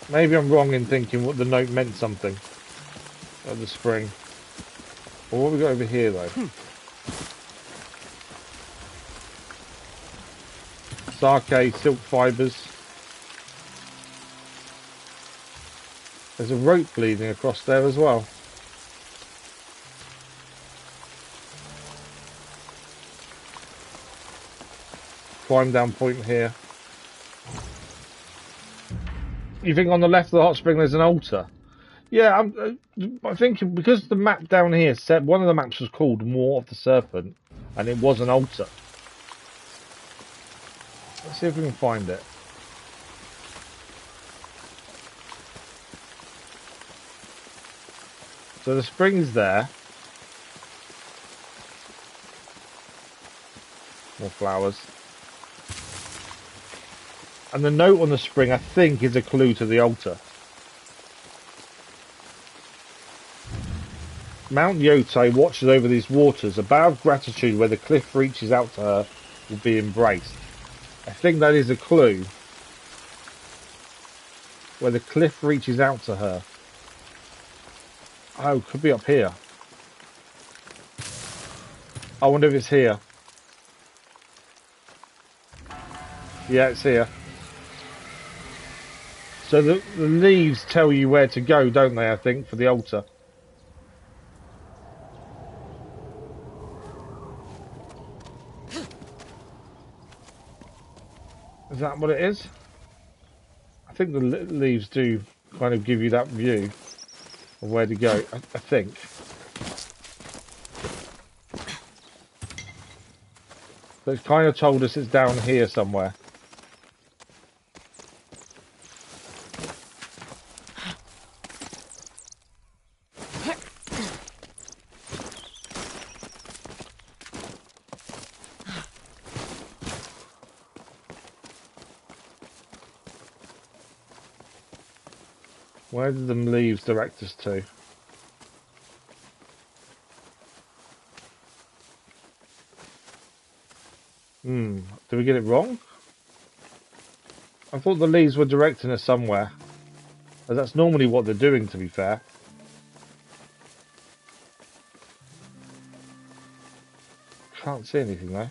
Maybe I'm wrong in thinking what the note meant something. At the spring. Well, what have we got over here though? Sake, silk fibres. There's a rope bleeding across there as well. climb down point here. You think on the left of the hot spring there's an altar? Yeah, I think because the map down here said one of the maps was called War of the Serpent, and it was an altar. Let's see if we can find it. So the spring's there. More flowers. And the note on the spring, I think, is a clue to the altar. Mount Yotei watches over these waters. A bow of gratitude where the cliff reaches out to her will be embraced. I think that is a clue. Where the cliff reaches out to her. Oh, could be up here. I wonder if it's here. Yeah, it's here. So the leaves tell you where to go, don't they, I think, for the altar. Is that what it is? I think the leaves do kind of give you that view of where to go, I think. But it's kind of told us it's down here somewhere. Where did the leaves direct us to? Did we get it wrong? I thought the leaves were directing us somewhere. As that's normally what they're doing, to be fair. Can't see anything though.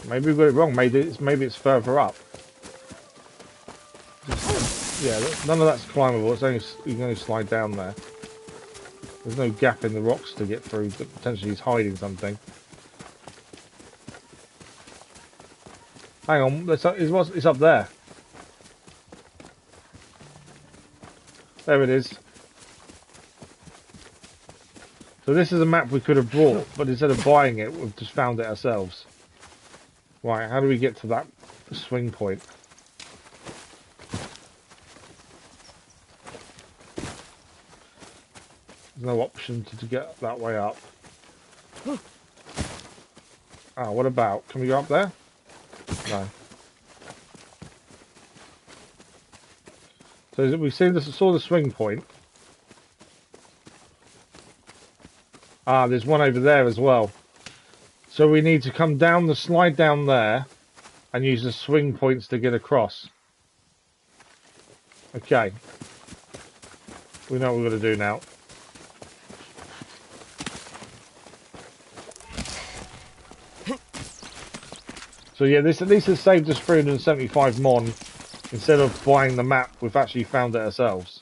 Maybe we got it wrong. Maybe it's further up. Yeah, none of that's climbable. It's only you can only slide down there. There's no gap in the rocks to get through, but potentially he's hiding something. Hang on, it's up there. There it is. So this is a map we could have brought, but instead of buying it, we've just found it ourselves. Right, how do we get to that swing point? There's no option to get that way up. Ah, what about? Can we go up there? No. So we saw the swing point. Ah, there's one over there as well. So we need to come down the slide down there and use the swing points to get across. Okay. We know what we're going to do now. So yeah, this at least has saved us 375 mon. Instead of buying the map, we've actually found it ourselves.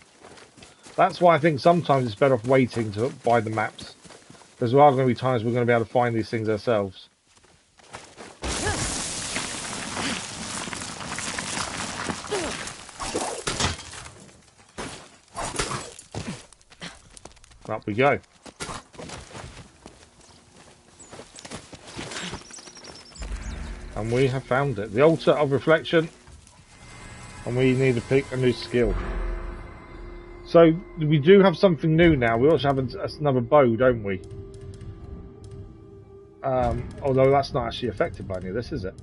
That's why I think sometimes it's better off waiting to buy the maps. Because there are going to be times we're going to be able to find these things ourselves. Up we go. And we have found it. The altar of reflection. And we need to pick a new skill. So we do have something new now. We also have another bow, don't we? Although that's not actually affected by any of this, is it?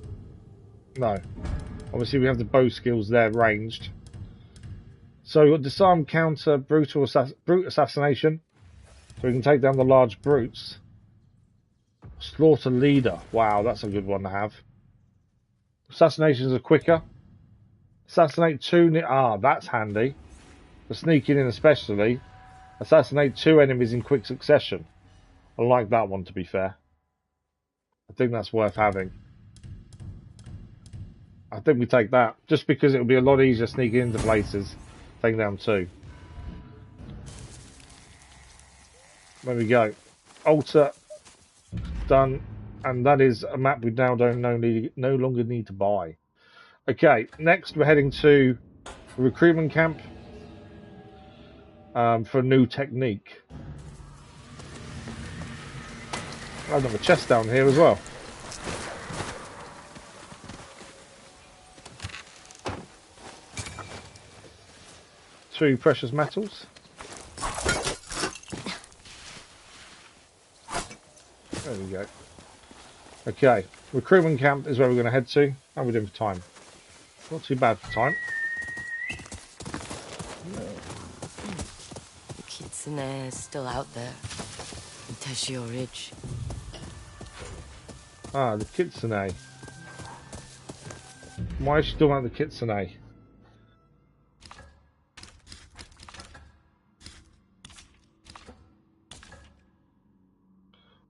No. Obviously we have the bow skills there ranged. So disarm, counter, brute assassination. So we can take down the large brutes. Slaughter leader. Wow, that's a good one to have. Assassinations are quicker. Assassinate 2... Ah, that's handy. For sneaking in especially. Assassinate 2 enemies in quick succession. I like that one, to be fair. I think that's worth having. I think we take that. Just because it'll be a lot easier sneaking into places. Taking down 2. There we go. Altar. Done. And that is a map we now no longer need to buy. Okay, next we're heading to a recruitment camp for a new technique. I've got a chest down here as well. Two precious metals. There we go. Okay, recruitment camp is where we're going to head to. How are we doing for time? Not too bad for time. Kitsune is still out there. In Teshio Ridge. Ah, the Kitsune. Why is she talking about the Kitsune?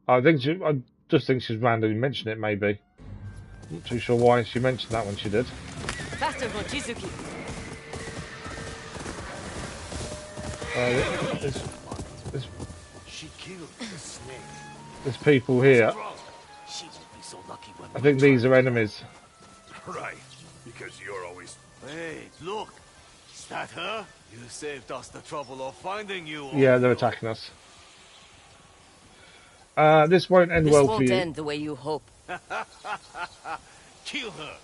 I just think she's randomly mentioned it, maybe. Not too sure why she mentioned that when she did. Faster, Mochizuki. She killed the snake. There's people here. She won't be so lucky when I think these are enemies. Right, because you're always... Hey, look! Is that her? You saved us the trouble of finding you. Yeah, they're attacking us. This won't end well for you. This won't end the way you hope. Kill her!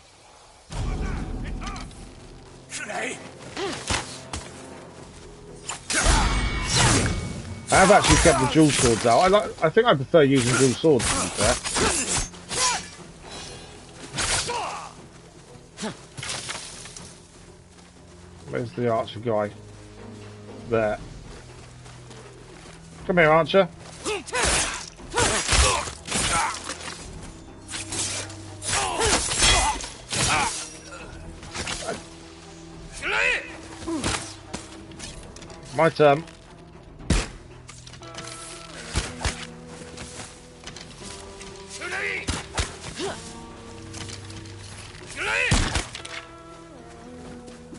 I have actually kept the dual swords out. I think I prefer using dual swords, to be fair. Where's the archer guy? There. Come here, archer. My turn.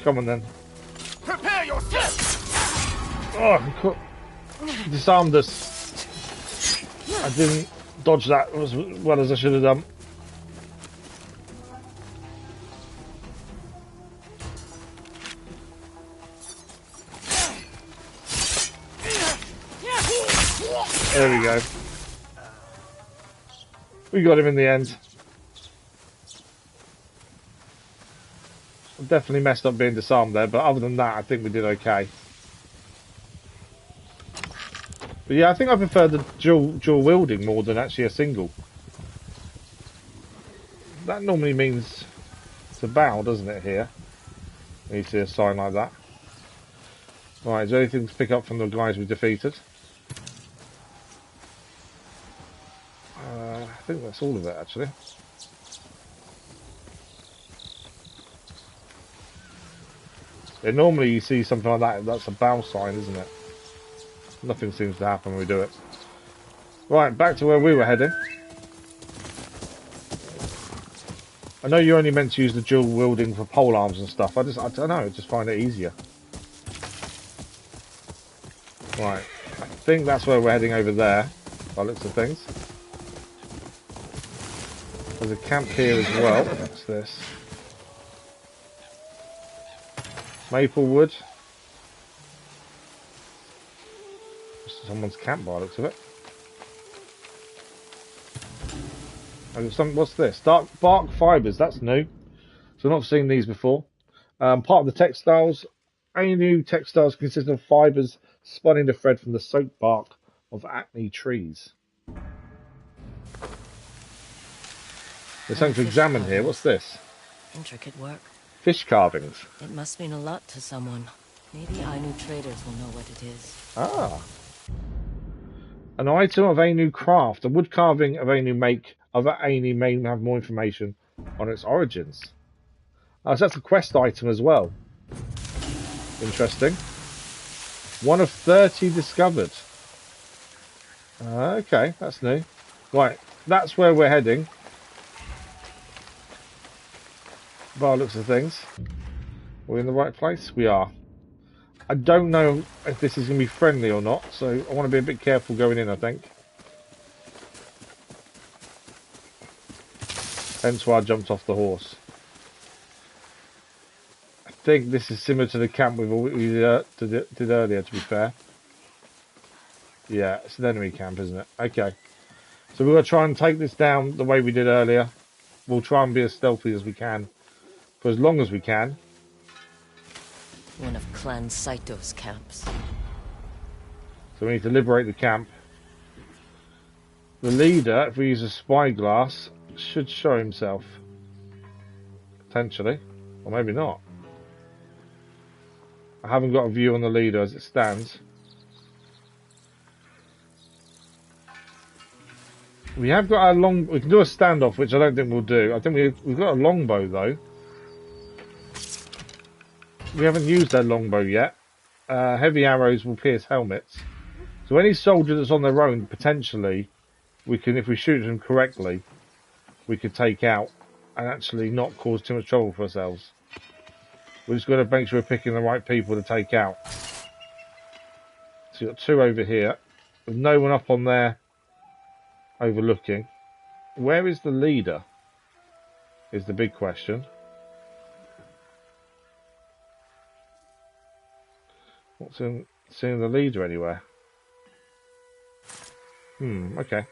Come on then. Prepare yourself! Oh, he disarmed us. I didn't dodge that as well as I should have done. There we go. We got him in the end. I definitely messed up being disarmed there, but other than that, I think we did okay. But yeah, I think I prefer the dual wielding more than actually a single. That normally means it's a bow, doesn't it, here? You see a sign like that. Right, is there anything to pick up from the guys we defeated? I think that's all of it, actually. Yeah, normally you see something like that, that's a bow sign, isn't it? Nothing seems to happen when we do it. Right, back to where we were heading. I know you're only meant to use the dual wielding for pole arms and stuff. I don't know, I just find it easier. Right, I think that's where we're heading over there, by the looks of things. There's a camp here as well. What's this? Maplewood. Someone's camp by the looks of it. What's this? Bark fibres, that's new. So I've not seen these before. Part of the textiles. Any new textiles consist of fibres spun into thread from the soaked bark of acne trees. There's something to examine here. What's this? Intricate work. Fish carvings. It must mean a lot to someone. Maybe Ainu traders will know what it is. Ah. An item of Ainu craft. A wood carving of Ainu make. Other Ainu may have more information on its origins. So that's a quest item as well. Interesting. 1 of 30 discovered. Okay, that's new. Right, that's where we're heading. By the looks of things. We're in the right place? We are. I don't know if this is going to be friendly or not, so I want to be a bit careful going in, I think. Hence why I jumped off the horse. I think this is similar to the camp we did earlier, to be fair. Yeah, it's an enemy camp, isn't it? Okay. So we're going to try and take this down the way we did earlier. We'll try and be as stealthy as we can. For as long as we can. One of Clan Saito's camps. So we need to liberate the camp. The leader, if we use a spyglass, should show himself. Potentially. Or maybe not. I haven't got a view on the leader as it stands. We have got we can do a standoff, which I don't think we'll do. I think we've got a longbow though. We haven't used that longbow yet. Heavy arrows will pierce helmets. So any soldier that's on their own, potentially, we can, if we shoot them correctly, we could take out and actually not cause too much trouble for ourselves. We're just going to make sure we're picking the right people to take out. So you've got two over here. With no one up on there overlooking. Where is the leader? Is the big question. What's in seeing the leader anywhere? Okay.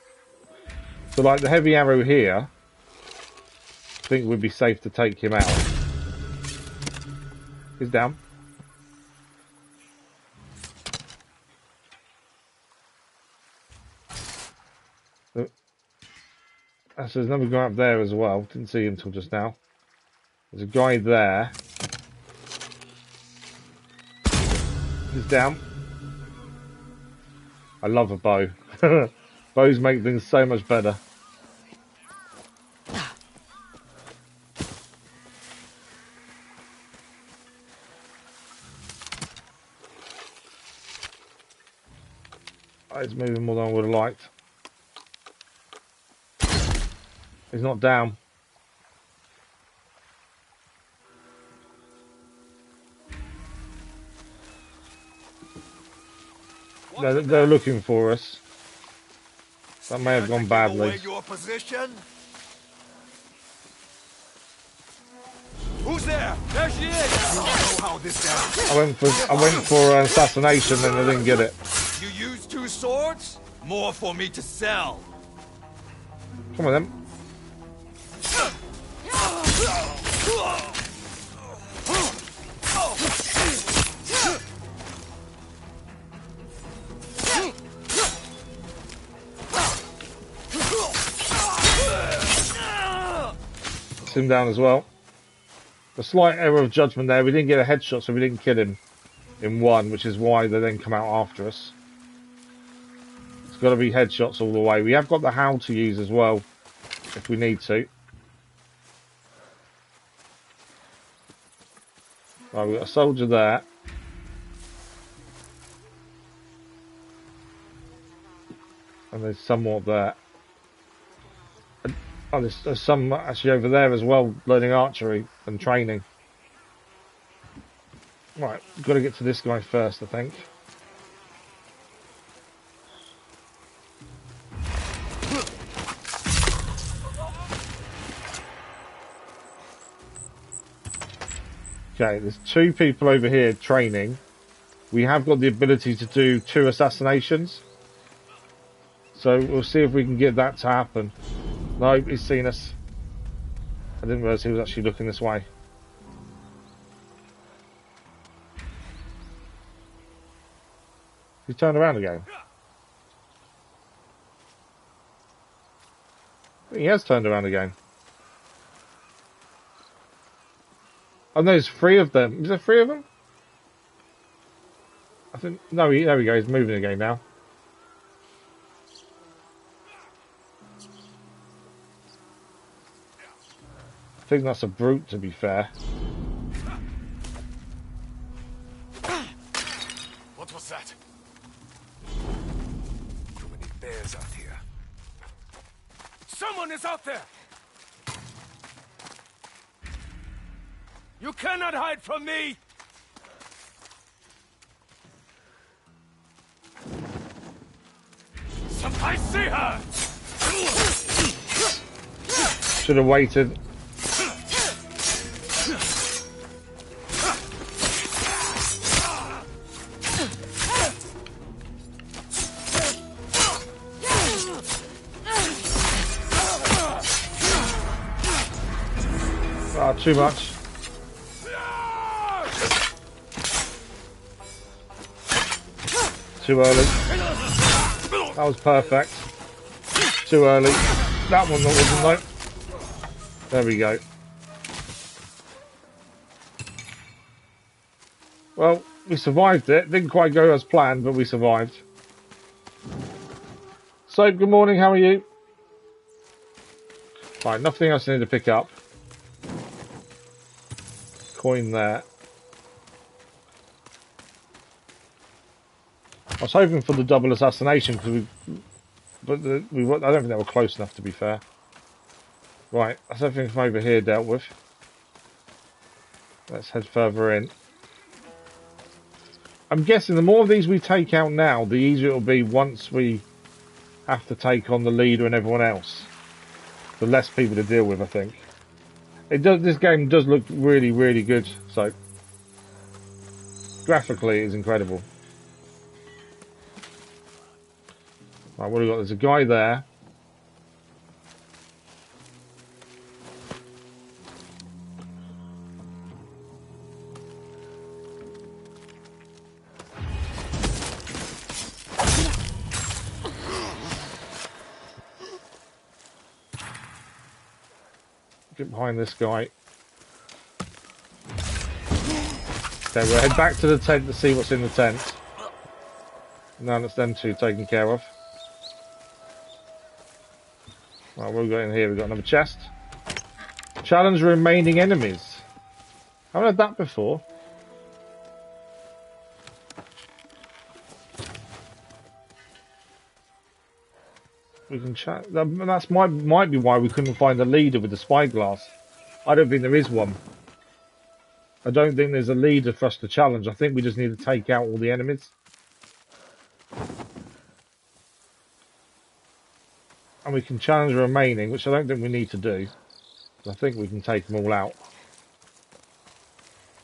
So like the heavy arrow here, I think it would be safe to take him out. He's down. So there's another guy up there as well. Didn't see him until just now. There's a guy there. He's down. I love a bow. Bows make things so much better. Oh, he's moving more than I would have liked. He's not down. They're looking for us. That may have gone badly. Your position? Who's there? There she is. You know how this ends. I went for assassination and I didn't get it. You used 2 swords? More for me to sell. Come on then. Him down as well. A slight error of judgment there. We didn't get a headshot, so we didn't kill him in one, which is why they then come out after us. It's got to be headshots all the way. We have got the howl to use as well, if we need to. Right, we've got a soldier there. And there's some more there. Oh, there's some actually over there as well, learning archery and training. Right, we've got to get to this guy first, I think. Okay, there's 2 people over here training. We have got the ability to do 2 assassinations. So we'll see if we can get that to happen. No, he's seen us. I didn't realise he was actually looking this way. He turned around again. He has turned around again. Oh no, there's 3 of them. Is there 3 of them? I think... No, there we go. He's moving again now. I think that's a brute, to be fair. What was that? Too many bears out here. Someone is out there! You cannot hide from me! I see her! Should have waited. Ah, too much. Too early. That was perfect. Too early. That one wasn't though. There we go. Well, we survived it. Didn't quite go as planned, but we survived. So, good morning. How are you? Right, nothing else I need to pick up. Coin there. I was hoping for the double assassination because I don't think they were close enough to be fair. Right, that's everything from over here dealt with. Let's head further in. I'm guessing the more of these we take out now, the easier it'll be once we have to take on the leader and everyone else. The less people to deal with, I think. It does. This game does look really, really good. So graphically, it's incredible. Right, what do we got? There's a guy there. Get behind this guy. Okay, we'll head back to the tent to see what's in the tent. Now that's them two taken care of. Right, what have we got in here? We've got another chest. Challenge remaining enemies. I haven't had that before. We can chat. That's might be why we couldn't find the leader with the spyglass. I don't think there is one. I don't think there's a leader for us to challenge. I think we just need to take out all the enemies. And we can challenge the remaining, which I don't think we need to do. I think we can take them all out.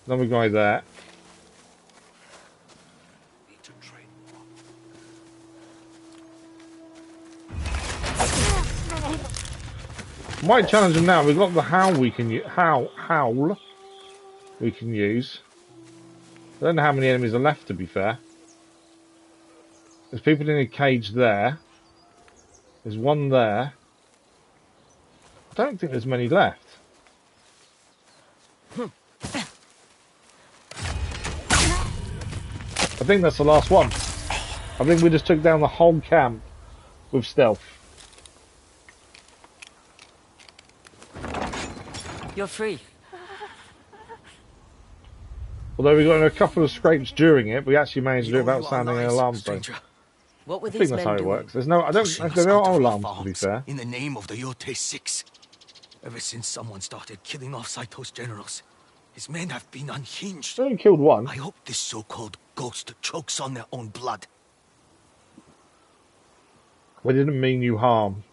Another guy there. Might challenge them now. We've got the howl we can howl we can use. I don't know how many enemies are left, to be fair. There's people in a cage there. There's one there. I don't think there's many left. I think that's the last one. I think we just took down the whole camp with stealth. You're free. Although we got in a couple of scrapes during it, we actually managed to do it without sounding an alarm phone. What were I think these that's men how it doing? works. There's no, there are alarms to be fair. In the name of the Yotei 6. Ever since someone started killing off Saito's generals, his men have been unhinged. They only killed one. I hope this so-called ghost chokes on their own blood. We didn't mean you harm.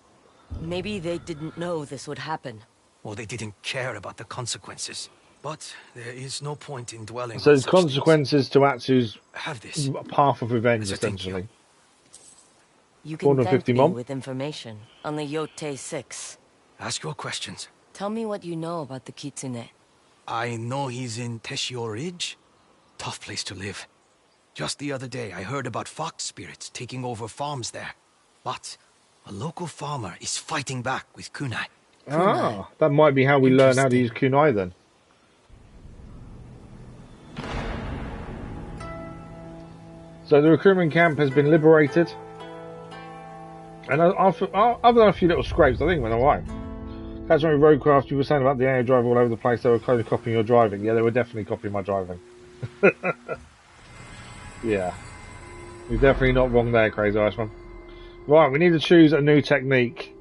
Maybe they didn't know this would happen. Or they didn't care about the consequences. But there is no point in dwelling So on there's such consequences to Atsu's this. path of revenge, essentially. You can thank 450 me mom. with information on the Yotei 6. Ask your questions. Tell me what you know about the Kitsune. I know he's in Teshio Ridge. Tough place to live. Just the other day, I heard about fox spirits taking over farms there. But a local farmer is fighting back with kunai. Ah, that might be how we learn how to use kunai then. So the recruitment camp has been liberated. And other than a few little scrapes, I think it went alright. That's when we roadcraft, you were saying about the AI driver all over the place, they were kind of copying your driving. Yeah, they were definitely copying my driving. Yeah. You're definitely not wrong there, Crazy Iceman. Right, we need to choose a new technique.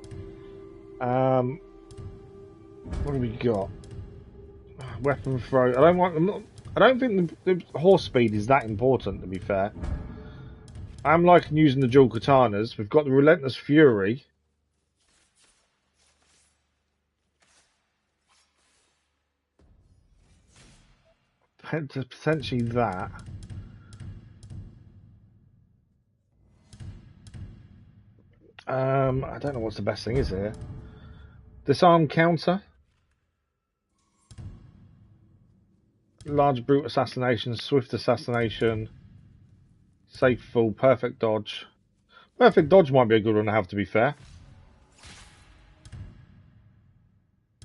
What do we got? Weapon throw. I don't think the horse speed is that important, to be fair. I'm liking using the dual katanas. We've got the Relentless Fury. potentially that. I don't know what's the best thing is here. Disarm counter. Large brute assassination, swift assassination, safe fall, perfect dodge. Perfect dodge might be a good one to have, to be fair.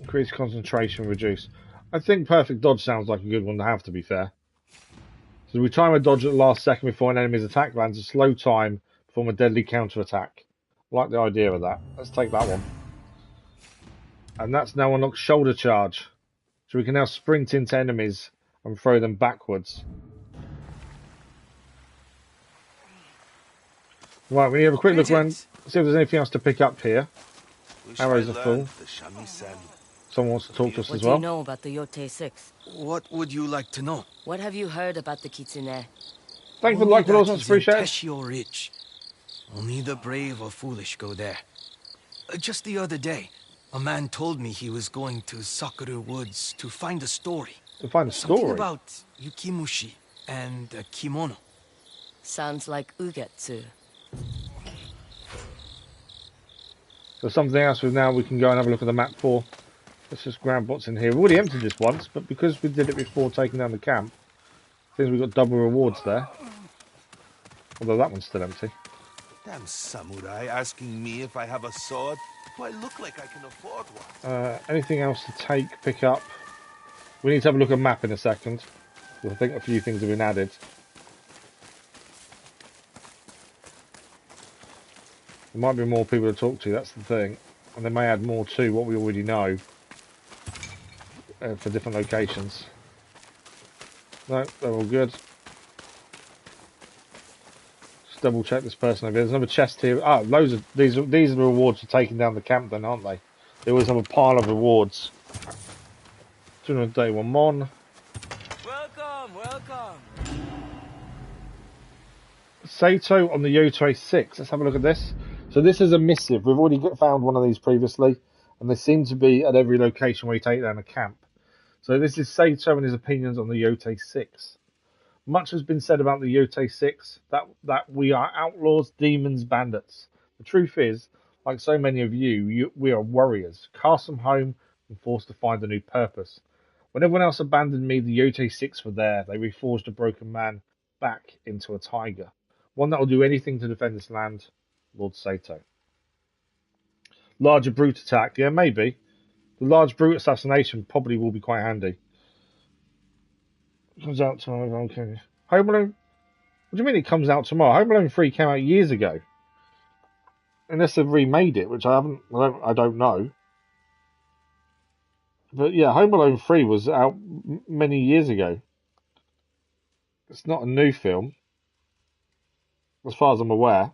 Increase concentration, reduce. I think perfect dodge sounds like a good one to have, to be fair. So we time a dodge at the last second before an enemy's attack lands, a slow time, perform a deadly counter attack. I like the idea of that. Let's take that one. And that's now unlocked shoulder charge. So we can now sprint into enemies and throw them backwards. Right, we need to have a quick look around, see if there's anything else to pick up here. Arrows are full. Someone wants to talk to us as well. What do you know about the Yotei 6? What would you like to know? What have you heard about the Kitsune? Thank you for the like, but also appreciate it. Teshio Ridge. Only the brave or foolish go there. Just the other day, a man told me he was going to Sakura Woods to find a story. To find a story? Something about Yukimushi and a kimono. Sounds like Ugetsu. So something else we can go and have a look at the map for. Let's just grab what's in here. We've already emptied this once, but because we did it before taking down the camp, seems we've got double rewards there. Although that one's still empty. Damn samurai asking me if I have a sword. Do I look like I can afford one? Anything else to pick up? We need to have a look at a map in a second. I think a few things have been added. There might be more people to talk to, that's the thing. And they may add more to what we already know for different locations. No, they're all good. Just double check this person over here. There's another chest here. Ah, loads of these are the rewards for taking down the camp then, aren't they? They always have a pile of rewards. 200 day one mon. Welcome, welcome. Saito on the Yotei 6. Let's have a look at this. So this is a missive. We've already found one of these previously, and they seem to be at every location where you take down a camp. So this is Saito and his opinions on the Yotei 6. Much has been said about the Yotei 6, that we are outlaws, demons, bandits. The truth is, like so many of you, we are warriors, cast from home and forced to find a new purpose. When everyone else abandoned me, the Yotei 6 were there. They reforged a broken man back into a tiger. One that will do anything to defend this land, Lord Saito. Larger brute attack, yeah, maybe. The large brute assassination probably will be quite handy. Comes out tomorrow, okay. Home Alone, what do you mean it comes out tomorrow? Home Alone 3 came out years ago. Unless they've remade it, which I don't know. But yeah, Home Alone 3 was out many years ago. It's not a new film, as far as I'm aware.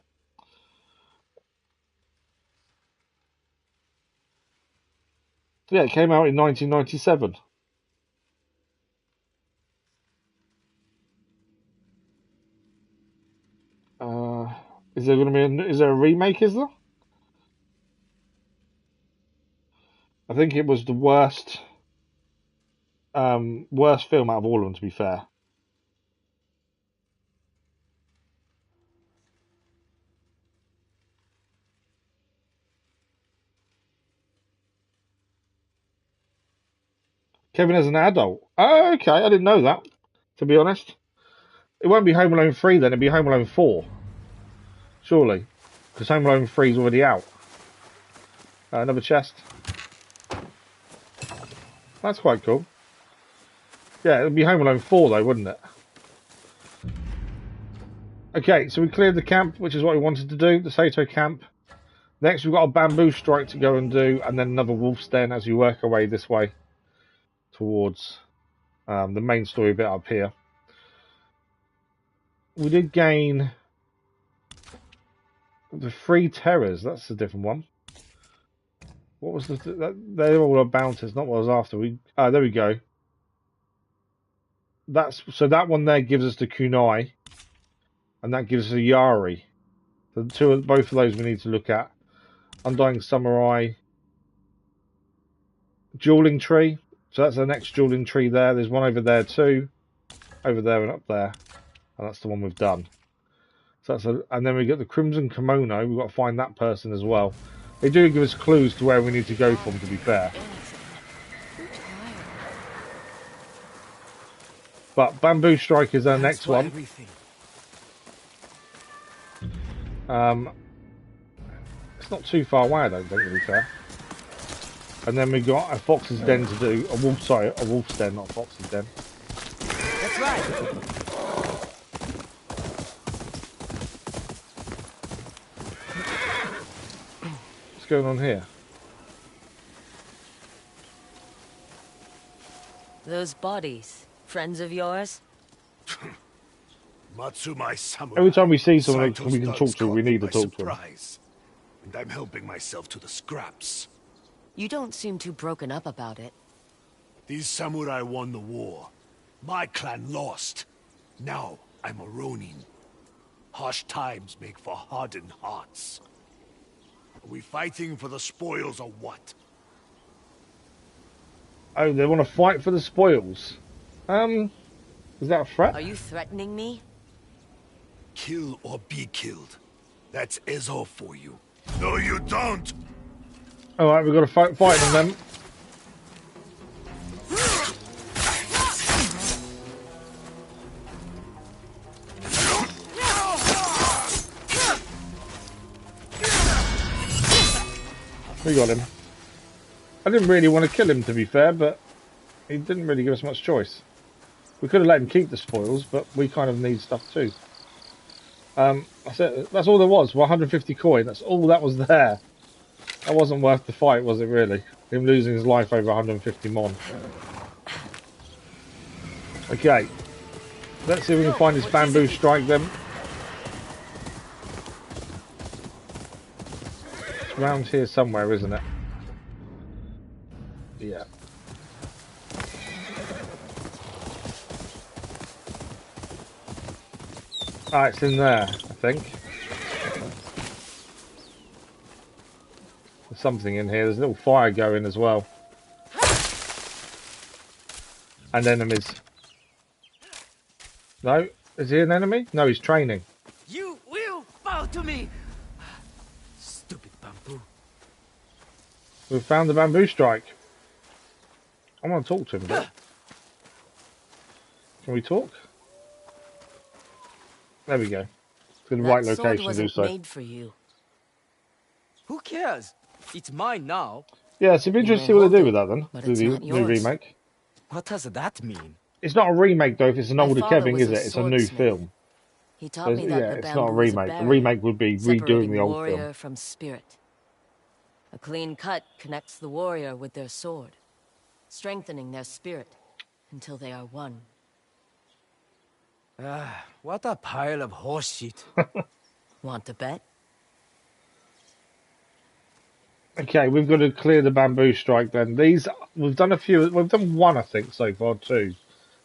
Yeah, it came out in 1997. Is there going to be is there a remake? Is there? I think it was the worst film out of all of them, to be fair. Kevin as an adult. Oh, okay, I didn't know that, to be honest. It won't be Home Alone 3 then, it'll be Home Alone 4. Surely. Because Home Alone 3 is already out. Another chest. That's quite cool. Yeah, it'll be Home Alone 4 though, wouldn't it? Okay, so we cleared the camp, which is what we wanted to do, the Saito camp. Next we've got a bamboo strike to go and do, and then another wolf's den as we work our way this way towards the main story bit up here. We did gain the 3 terrors. That's a different one. What was they're all bounties, not what I was after. There we go. So that one there gives us the kunai, and that gives us a yari. So both of those we need to look at. Undying Samurai, Dueling Tree. So that's the next Dueling Tree there. There's one over there too. over there and up there, and that's the one we've done. So that's and then we get the Crimson Kimono. We've got to find that person as well. They do give us clues to where we need to go from, to be fair. But Bamboo Strike is our next one. It's not too far away, I don't think, to be fair. And then we got a Fox's Den to do. A Wolf's Den, not a Fox's Den. That's right. What's going on here? Those bodies, friends of yours? Matsumai Samurai. Every time we see someone Saito's we can talk to, we need to talk to them. And I'm helping myself to the scraps. You don't seem too broken up about it. These samurai won the war. My clan lost. Now I'm a Ronin. Harsh times make for hardened hearts. Are we fighting for the spoils or what? Oh, they want to fight for the spoils. Is that a threat? Are you threatening me? Kill or be killed. That's Ezo for you. No, you don't! Alright, we've got to fight them then. We got him. I didn't really want to kill him, to be fair, but he didn't really give us much choice. We could have let him keep the spoils, but we kind of need stuff too. That's it. That's all there was. 150 coin. That's all that was there. That wasn't worth the fight, was it really? Him losing his life over 150 mon. Okay. Let's see if we can find his Bamboo Strike then. It's around here somewhere, isn't it? Yeah. Ah, it's in there, I think. There's something in here. There's a little fire going as well. And enemies. No? Is he an enemy? No, he's training. You will bow to me! Stupid bamboo. We've found the Bamboo Strike. I want to talk to him, but... Can we talk? There we go. It's in the right location to do so. Made for you. Who cares? It's mine now. Yeah, it's interesting to see what they do with that then. But Do it's the not new yours. remake. What does that mean? It's not a remake though, if it's an My older father Kevin, was is a it? It's a new swordsmith. film. He So, taught me that yeah, the it's not a bamboo is remake. A barrier, remake would be redoing separating the old warrior film. from spirit. A clean cut connects the warrior with their sword, strengthening their spirit until they are one. Ah, what a pile of horse shit. Want to bet? Okay, we've got to clear the Bamboo Strike then. These, we've done a few, we've done one I think so far, two.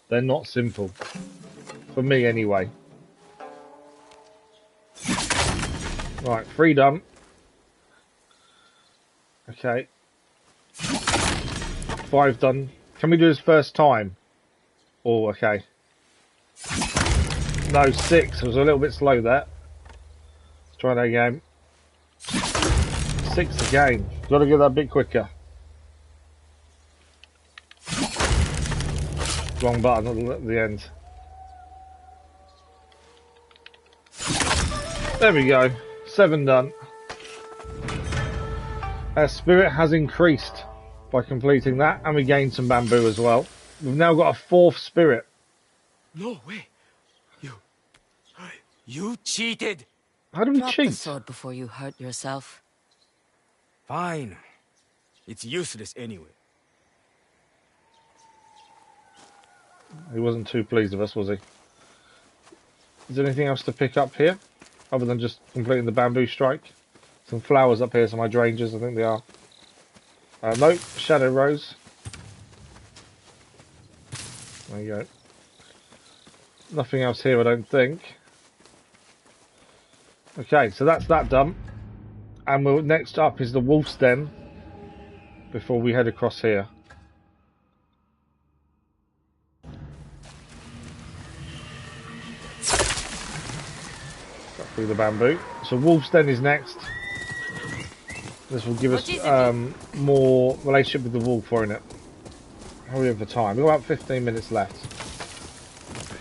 They're not simple. For me anyway. Right, 3 done. Okay. 5 done. Can we do this first time? Oh, okay. No, 6. I was a little bit slow there. Let's try that again. 6 again. Got to get that a bit quicker. Wrong button at the end. There we go. 7 done. Our spirit has increased by completing that, and we gained some bamboo as well. We've now got a 4th spirit. No way. You cheated. How do we Drop cheat? the sword before you hurt yourself. Fine. It's useless anyway. He wasn't too pleased with us, was he? Is there anything else to pick up here? Other than just completing the Bamboo Strike? Some flowers up here, some hydrangeas, I think they are. Nope, Shadow Rose. There you go. Nothing else here, I don't think. Okay, so that's that done. And next up is the Wolf's Den. Before we head across here. through the bamboo. So Wolf's Den is next. This will give us more relationship with the wolf, won't it? How are we over time? We've got about 15 minutes left.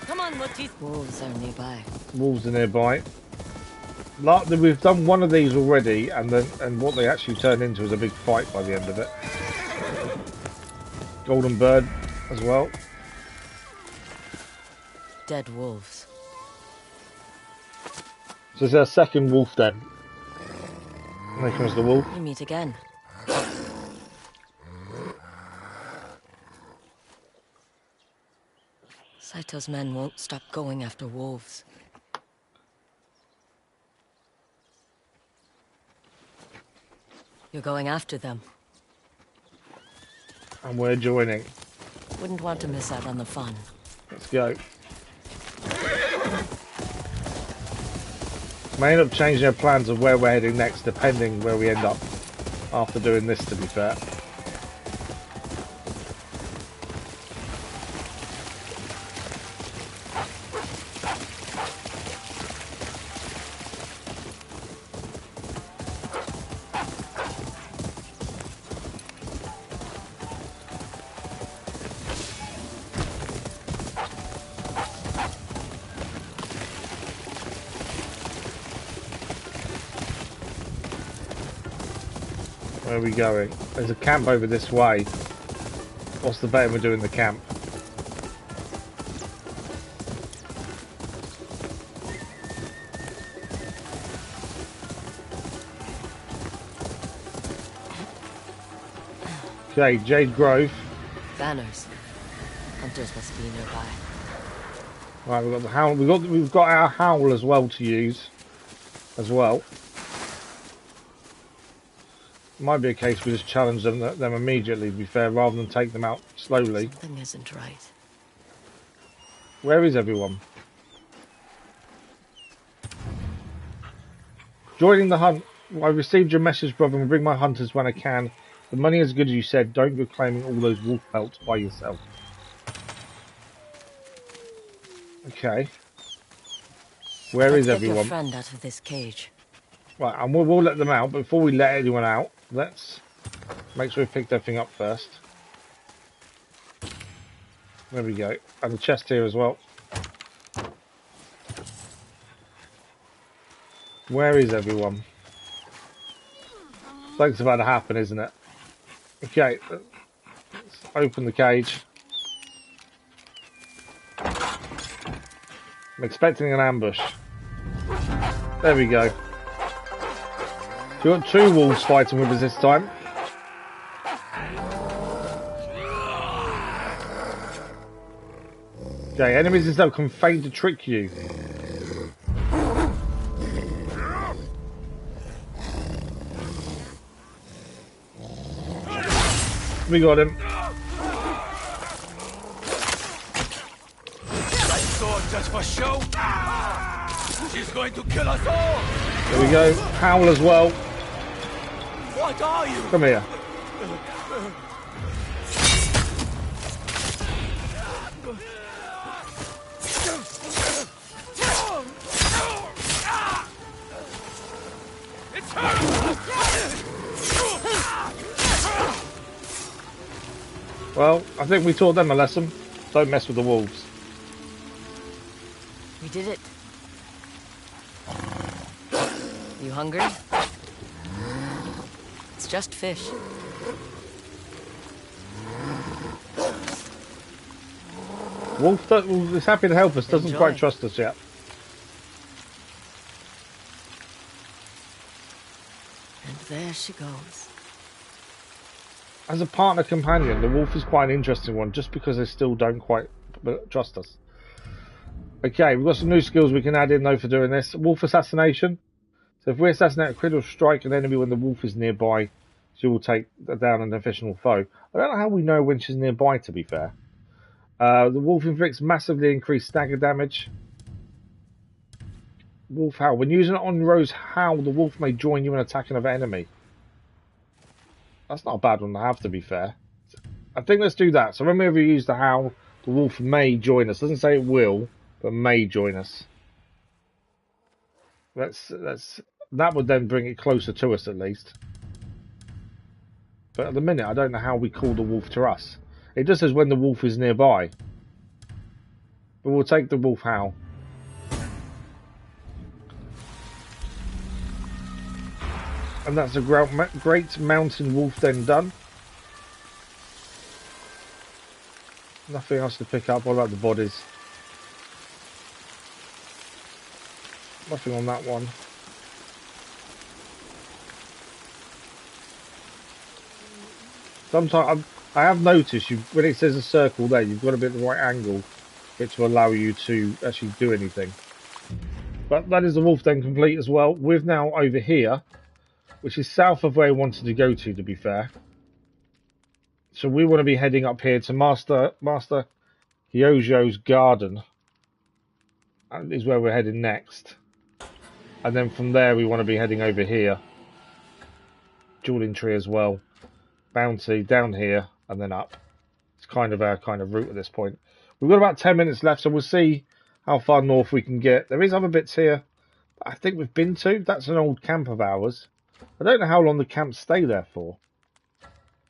Come on, wolves are nearby. Wolves are nearby. We've done one of these already, and what they actually turn into is a big fight by the end of it. Golden bird as well. Dead wolves. So it's our second wolf den. There comes the wolf. We meet again. Saito's men won't stop going after wolves. You're going after them. And we're joining. Wouldn't want to miss out on the fun. Let's go. May end up changing our plans of where we're heading next, depending where we end up after doing this, to be fair. Where are we going? There's a camp over this way. What's the bet we're doing the camp? Okay, Jade Grove. Banners. Hunters must be nearby. Right, we've got the howl. We've got our howl as well to use, as well. Might be a case we just challenge them immediately, to be fair, rather than take them out slowly. Something isn't right. Where is everyone? Joining the hunt. I received your message, brother, and bring my hunters when I can. The money is good as you said. Don't go claiming all those wolf pelts by yourself. Okay. Where is everyone? Get your friend out of this cage. Right, and we'll let them out, but before we let anyone out, let's make sure we picked everything up first. There we go. And the chest here as well. Where is everyone? Something's about to happen, isn't it? Okay, let's open the cage. I'm expecting an ambush. There we go. We've got two wolves fighting with us this time. Okay, enemies and stuff can feign to trick you. We got him. That sword just for show. She's going to kill us all. There we go. Howl as well. What are you? Come here. It's her. Well, I think we taught them a lesson. Don't mess with the wolves. We did it. You hungry? It's just fish. Wolf is happy to help us, doesn't quite trust us yet. And there she goes. As a partner companion, the wolf is quite an interesting one, just because they still don't quite trust us. Okay, we've got some new skills we can add in though for doing this. Wolf assassination. So if we assassinate a critical strike an enemy when the wolf is nearby, she will take down an additional foe. I don't know how we know when she's nearby, to be fair. The wolf inflicts massively increased stagger damage. Wolf howl. When using an on-rose howl, the wolf may join you in attacking another enemy. That's not a bad one to have, to be fair. I think let's do that. So whenever we use the howl, the wolf may join us. Doesn't say it will, but may join us. That would then bring it closer to us at least. But at the minute, I don't know how we call the wolf to us. It just says when the wolf is nearby. But we'll take the wolf howl. And that's a great mountain wolf then done. Nothing else to pick up. What about the bodies? Nothing on that one. Sometimes I have noticed when it says a circle there, you've got to be at the right angle for it to allow you to actually do anything. But that is the wolf then complete as well. We're now over here, which is south of where I wanted to go to be fair. So we want to be heading up here to Master Hyojo's garden. That is where we're heading next. And then from there we want to be heading over here. Jewelling Tree as well. Bounty down here and then up. It's kind of our route at this point. We've got about 10 minutes left, so we'll see how far north we can get. There is other bits here I think we've been to. That's an old camp of ours. I don't know how long the camps stay there for.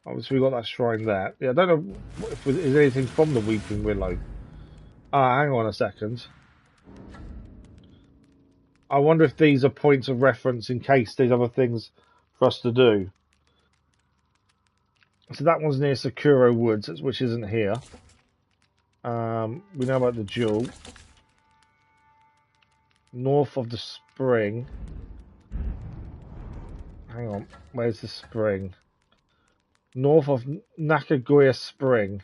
Obviously, we've got that shrine there. Yeah, I don't know if there's anything from the Weeping Willow. Hang on a second. I wonder if these are points of reference in case there's other things for us to do. So that one's near Sakura Woods, which isn't here. We know about the jewel. North of the spring. Hang on, where's the spring? North of Nakagoya Spring.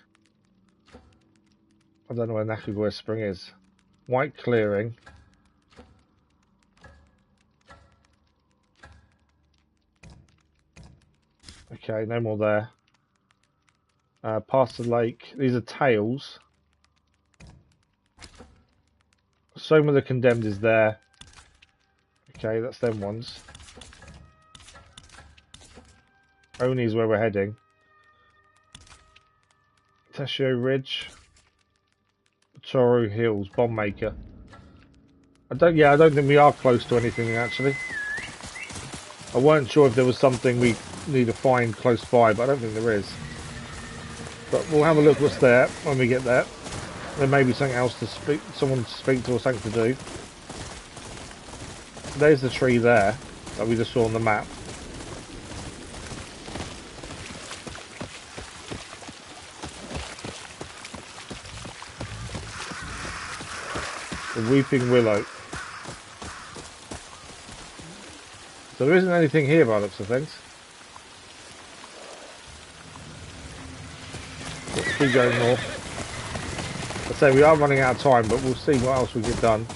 I don't know where Nakagoya Spring is. White Clearing. Okay, no more there. Past the lake. These are tails. Soma the Condemned is there. Okay, that's them ones. Oni is where we're heading. Teshio Ridge. Toru Hills, Bomb Maker. I don't think we are close to anything actually. I weren't sure if there was something we need to find close by, but I don't think there is. But we'll have a look what's there when we get there. There may be something else to speak, someone to speak to or something to do. There's the tree there that we just saw on the map. The Weeping Willow. So there isn't anything here by the looks of things. Let's keep going north. I say we are running out of time, but we'll see what else we get done.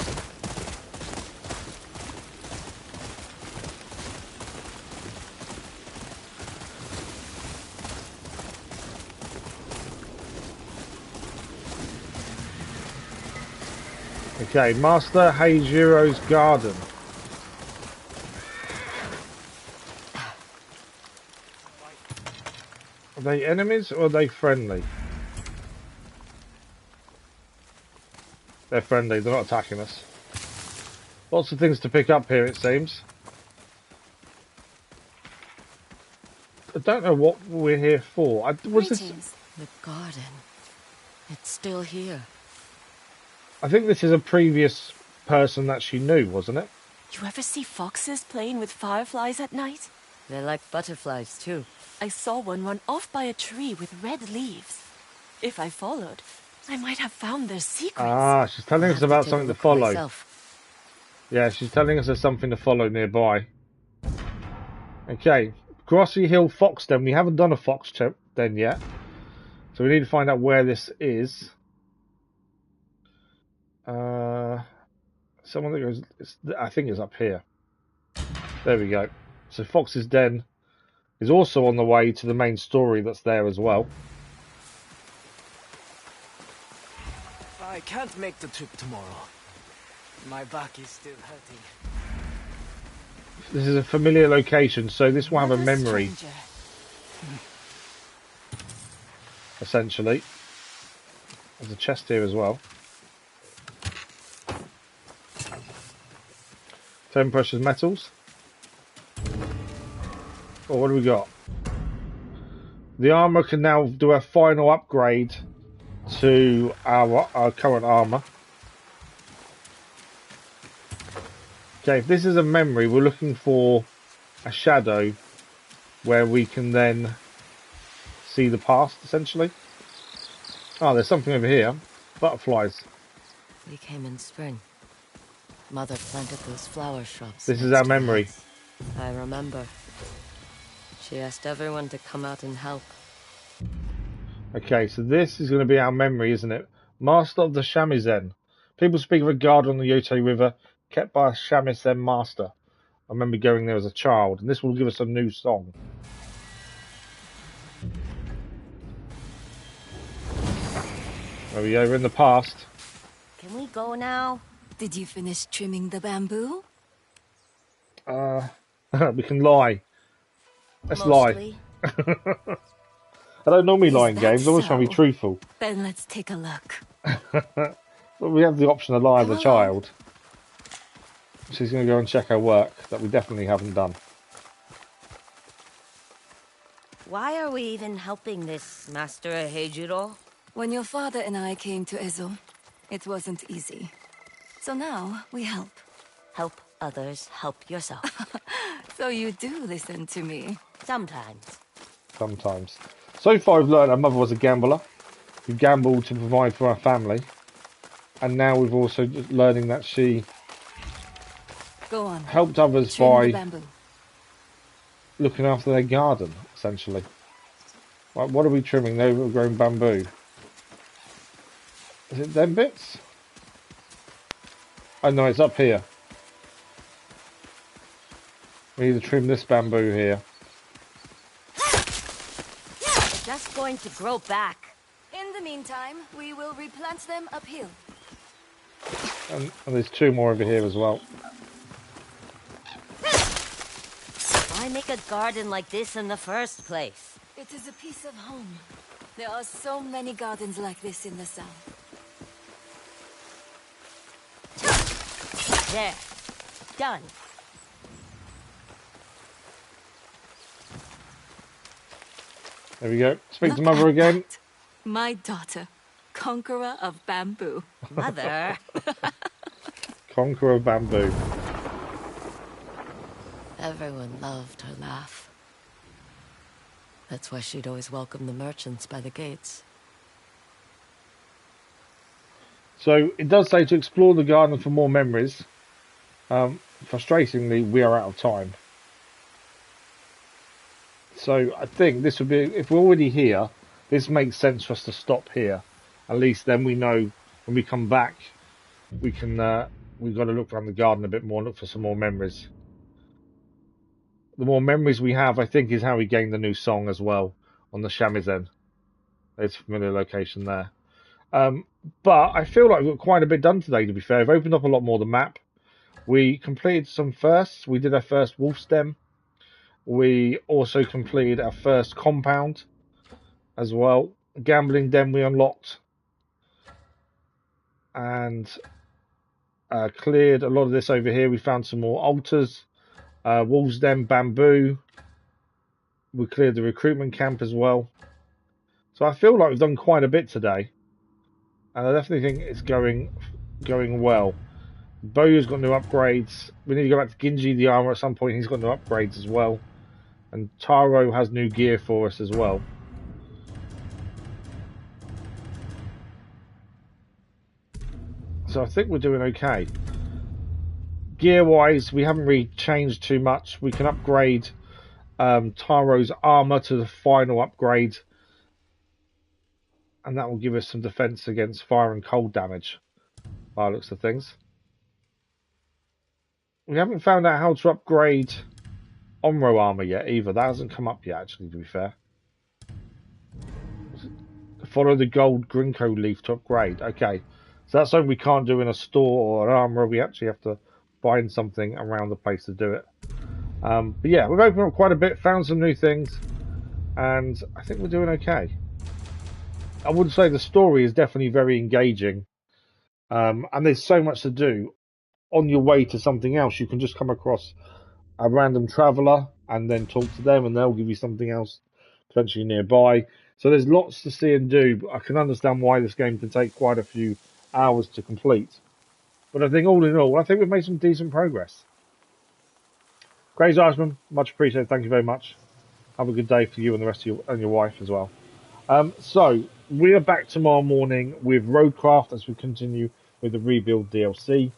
Okay, Master Heijiro's garden. Are they enemies or are they friendly? They're friendly, they're not attacking us. Lots of things to pick up here, it seems. I don't know what we're here for. Was this... The garden. It's still here. I think this is a previous person that she knew, wasn't it? You ever see foxes playing with fireflies at night? They're like butterflies, too. I saw one run off by a tree with red leaves. If I followed, I might have found their secrets. Ah, she's telling us about something to follow. Yeah, she's telling us there's something to follow nearby. Okay, Grassy Hill Fox Den. We haven't done a fox den yet. So we need to find out where this is. Someone that goes, I think it's up here. There we go. So Fox's Den is also on the way to the main story that's there as well. I can't make the trip tomorrow. My back is still hurting. This is a familiar location, so this will have a memory. Essentially. There's a chest here as well. 10 precious metals. Oh, what do we got? The armor can now do a final upgrade to our current armor. Okay, if this is a memory, we're looking for a shadow where we can then see the past, essentially. Oh, there's something over here. Butterflies. We came in spring. Mother planted those flower shrubs. This is our memory. I remember. She asked everyone to come out and help. Okay, so this is going to be our memory, isn't it? Master of the Shamisen. People speak of a garden on the Yotei River kept by a Shamisen master. I remember going there as a child, and this will give us a new song. There we go, we're in the past. Can we go now? Did you finish trimming the bamboo? We can lie. Let's Mostly. lie. I don't normally lie in games, I always try to be so? truthful. Then let's take a look. But we have the option to lie as a child. She's going to go and check her work that we definitely haven't done. Why are we even helping this Master Heijiro? When your father and I came to Ezo, it wasn't easy. So now we help. Help others, help yourself. So you do listen to me. Sometimes. Sometimes. So far I've learned our mother was a gambler who gambled to provide for our family. And now we've also learning that she Go on. helped others Trim the by bamboo. looking after their garden, essentially. Right, what are we trimming? The overgrown bamboo. Is it them bits? Oh no, it's up here. We need to trim this bamboo here. They're just going to grow back. In the meantime, we will replant them uphill. And there's two more over here as well. Why make a garden like this in the first place? It is a piece of home. There are so many gardens like this in the south. There. Done. There we go. Speak Look to Mother at again. that. My daughter, conqueror of bamboo. Mother. Conqueror of bamboo. Everyone loved her laugh. That's why she'd always welcome the merchants by the gates. So it does say to explore the garden for more memories. Frustratingly, we are out of time. So I think this would be, if we're already here, this makes sense for us to stop here. At least then we know when we come back, we can, we've got to look around the garden a bit more and look for some more memories. The more memories we have, I think, is how we gain the new song as well on the Shamisen. It's a familiar location there. But I feel like we've got quite a bit done today, to be fair. We've opened up a lot more of the map. We completed some firsts. We did our first wolf stem. We also completed our first compound as well. Gambling den we unlocked. And cleared a lot of this over here. We found some more altars. Wolves Den, bamboo. We cleared the recruitment camp as well. So I feel like we've done quite a bit today. And I definitely think it's going well. Boyu's got new upgrades. We need to go back to Ginji the armor at some point. He's got new upgrades as well. And Taro has new gear for us as well. So I think we're doing okay. Gear-wise, we haven't really changed too much. We can upgrade Taro's armor to the final upgrade. And that will give us some defense against fire and cold damage, by the looks of things. We haven't found out how to upgrade Onro armor yet either. That hasn't come up yet, actually, to be fair. Follow the gold Grinko leaf to upgrade. Okay, so that's something we can't do in a store or an armor. We actually have to find something around the place to do it. But yeah, we've opened up quite a bit, found some new things, and I think we're doing okay. I would say the story is definitely very engaging, and there's so much to do on your way to something else, you can just come across a random traveller and then talk to them, and they'll give you something else potentially nearby. So there's lots to see and do, but I can understand why this game can take quite a few hours to complete. But I think all in all, I think we've made some decent progress. Crazy Iceman, much appreciated. Thank you very much. Have a good day for you and the rest of your wife as well. So we are back tomorrow morning with Roadcraft as we continue with the Rebuild DLC.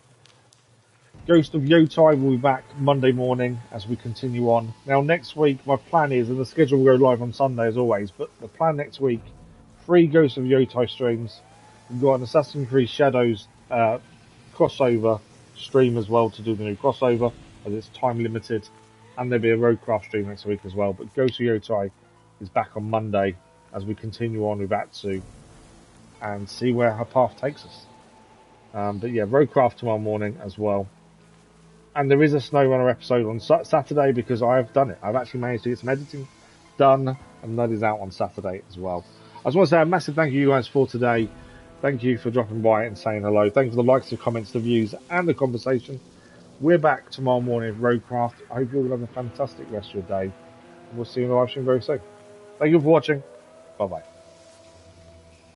Ghost of Yotei will be back Monday morning as we continue on. Now next week, my plan is, and the schedule will go live on Sunday as always, but the plan next week, 3 Ghost of Yotei streams. We've got an Assassin's Creed Shadows crossover stream as well to do the new crossover, as it's time limited, and there'll be a Roadcraft stream next week as well. But Ghost of Yotei is back on Monday as we continue on with Atsu and see where her path takes us. But yeah, Roadcraft tomorrow morning as well. And there is a SnowRunner episode on Saturday because I have done it. I've actually managed to get some editing done, and that is out on Saturday as well. I just want to say a massive thank you guys for today. Thank you for dropping by and saying hello. Thank you for the likes, the comments, the views, and the conversation. We're back tomorrow morning with Roadcraft. I hope you all have a fantastic rest of your day. And we'll see you in the live stream very soon. Thank you for watching. Bye-bye.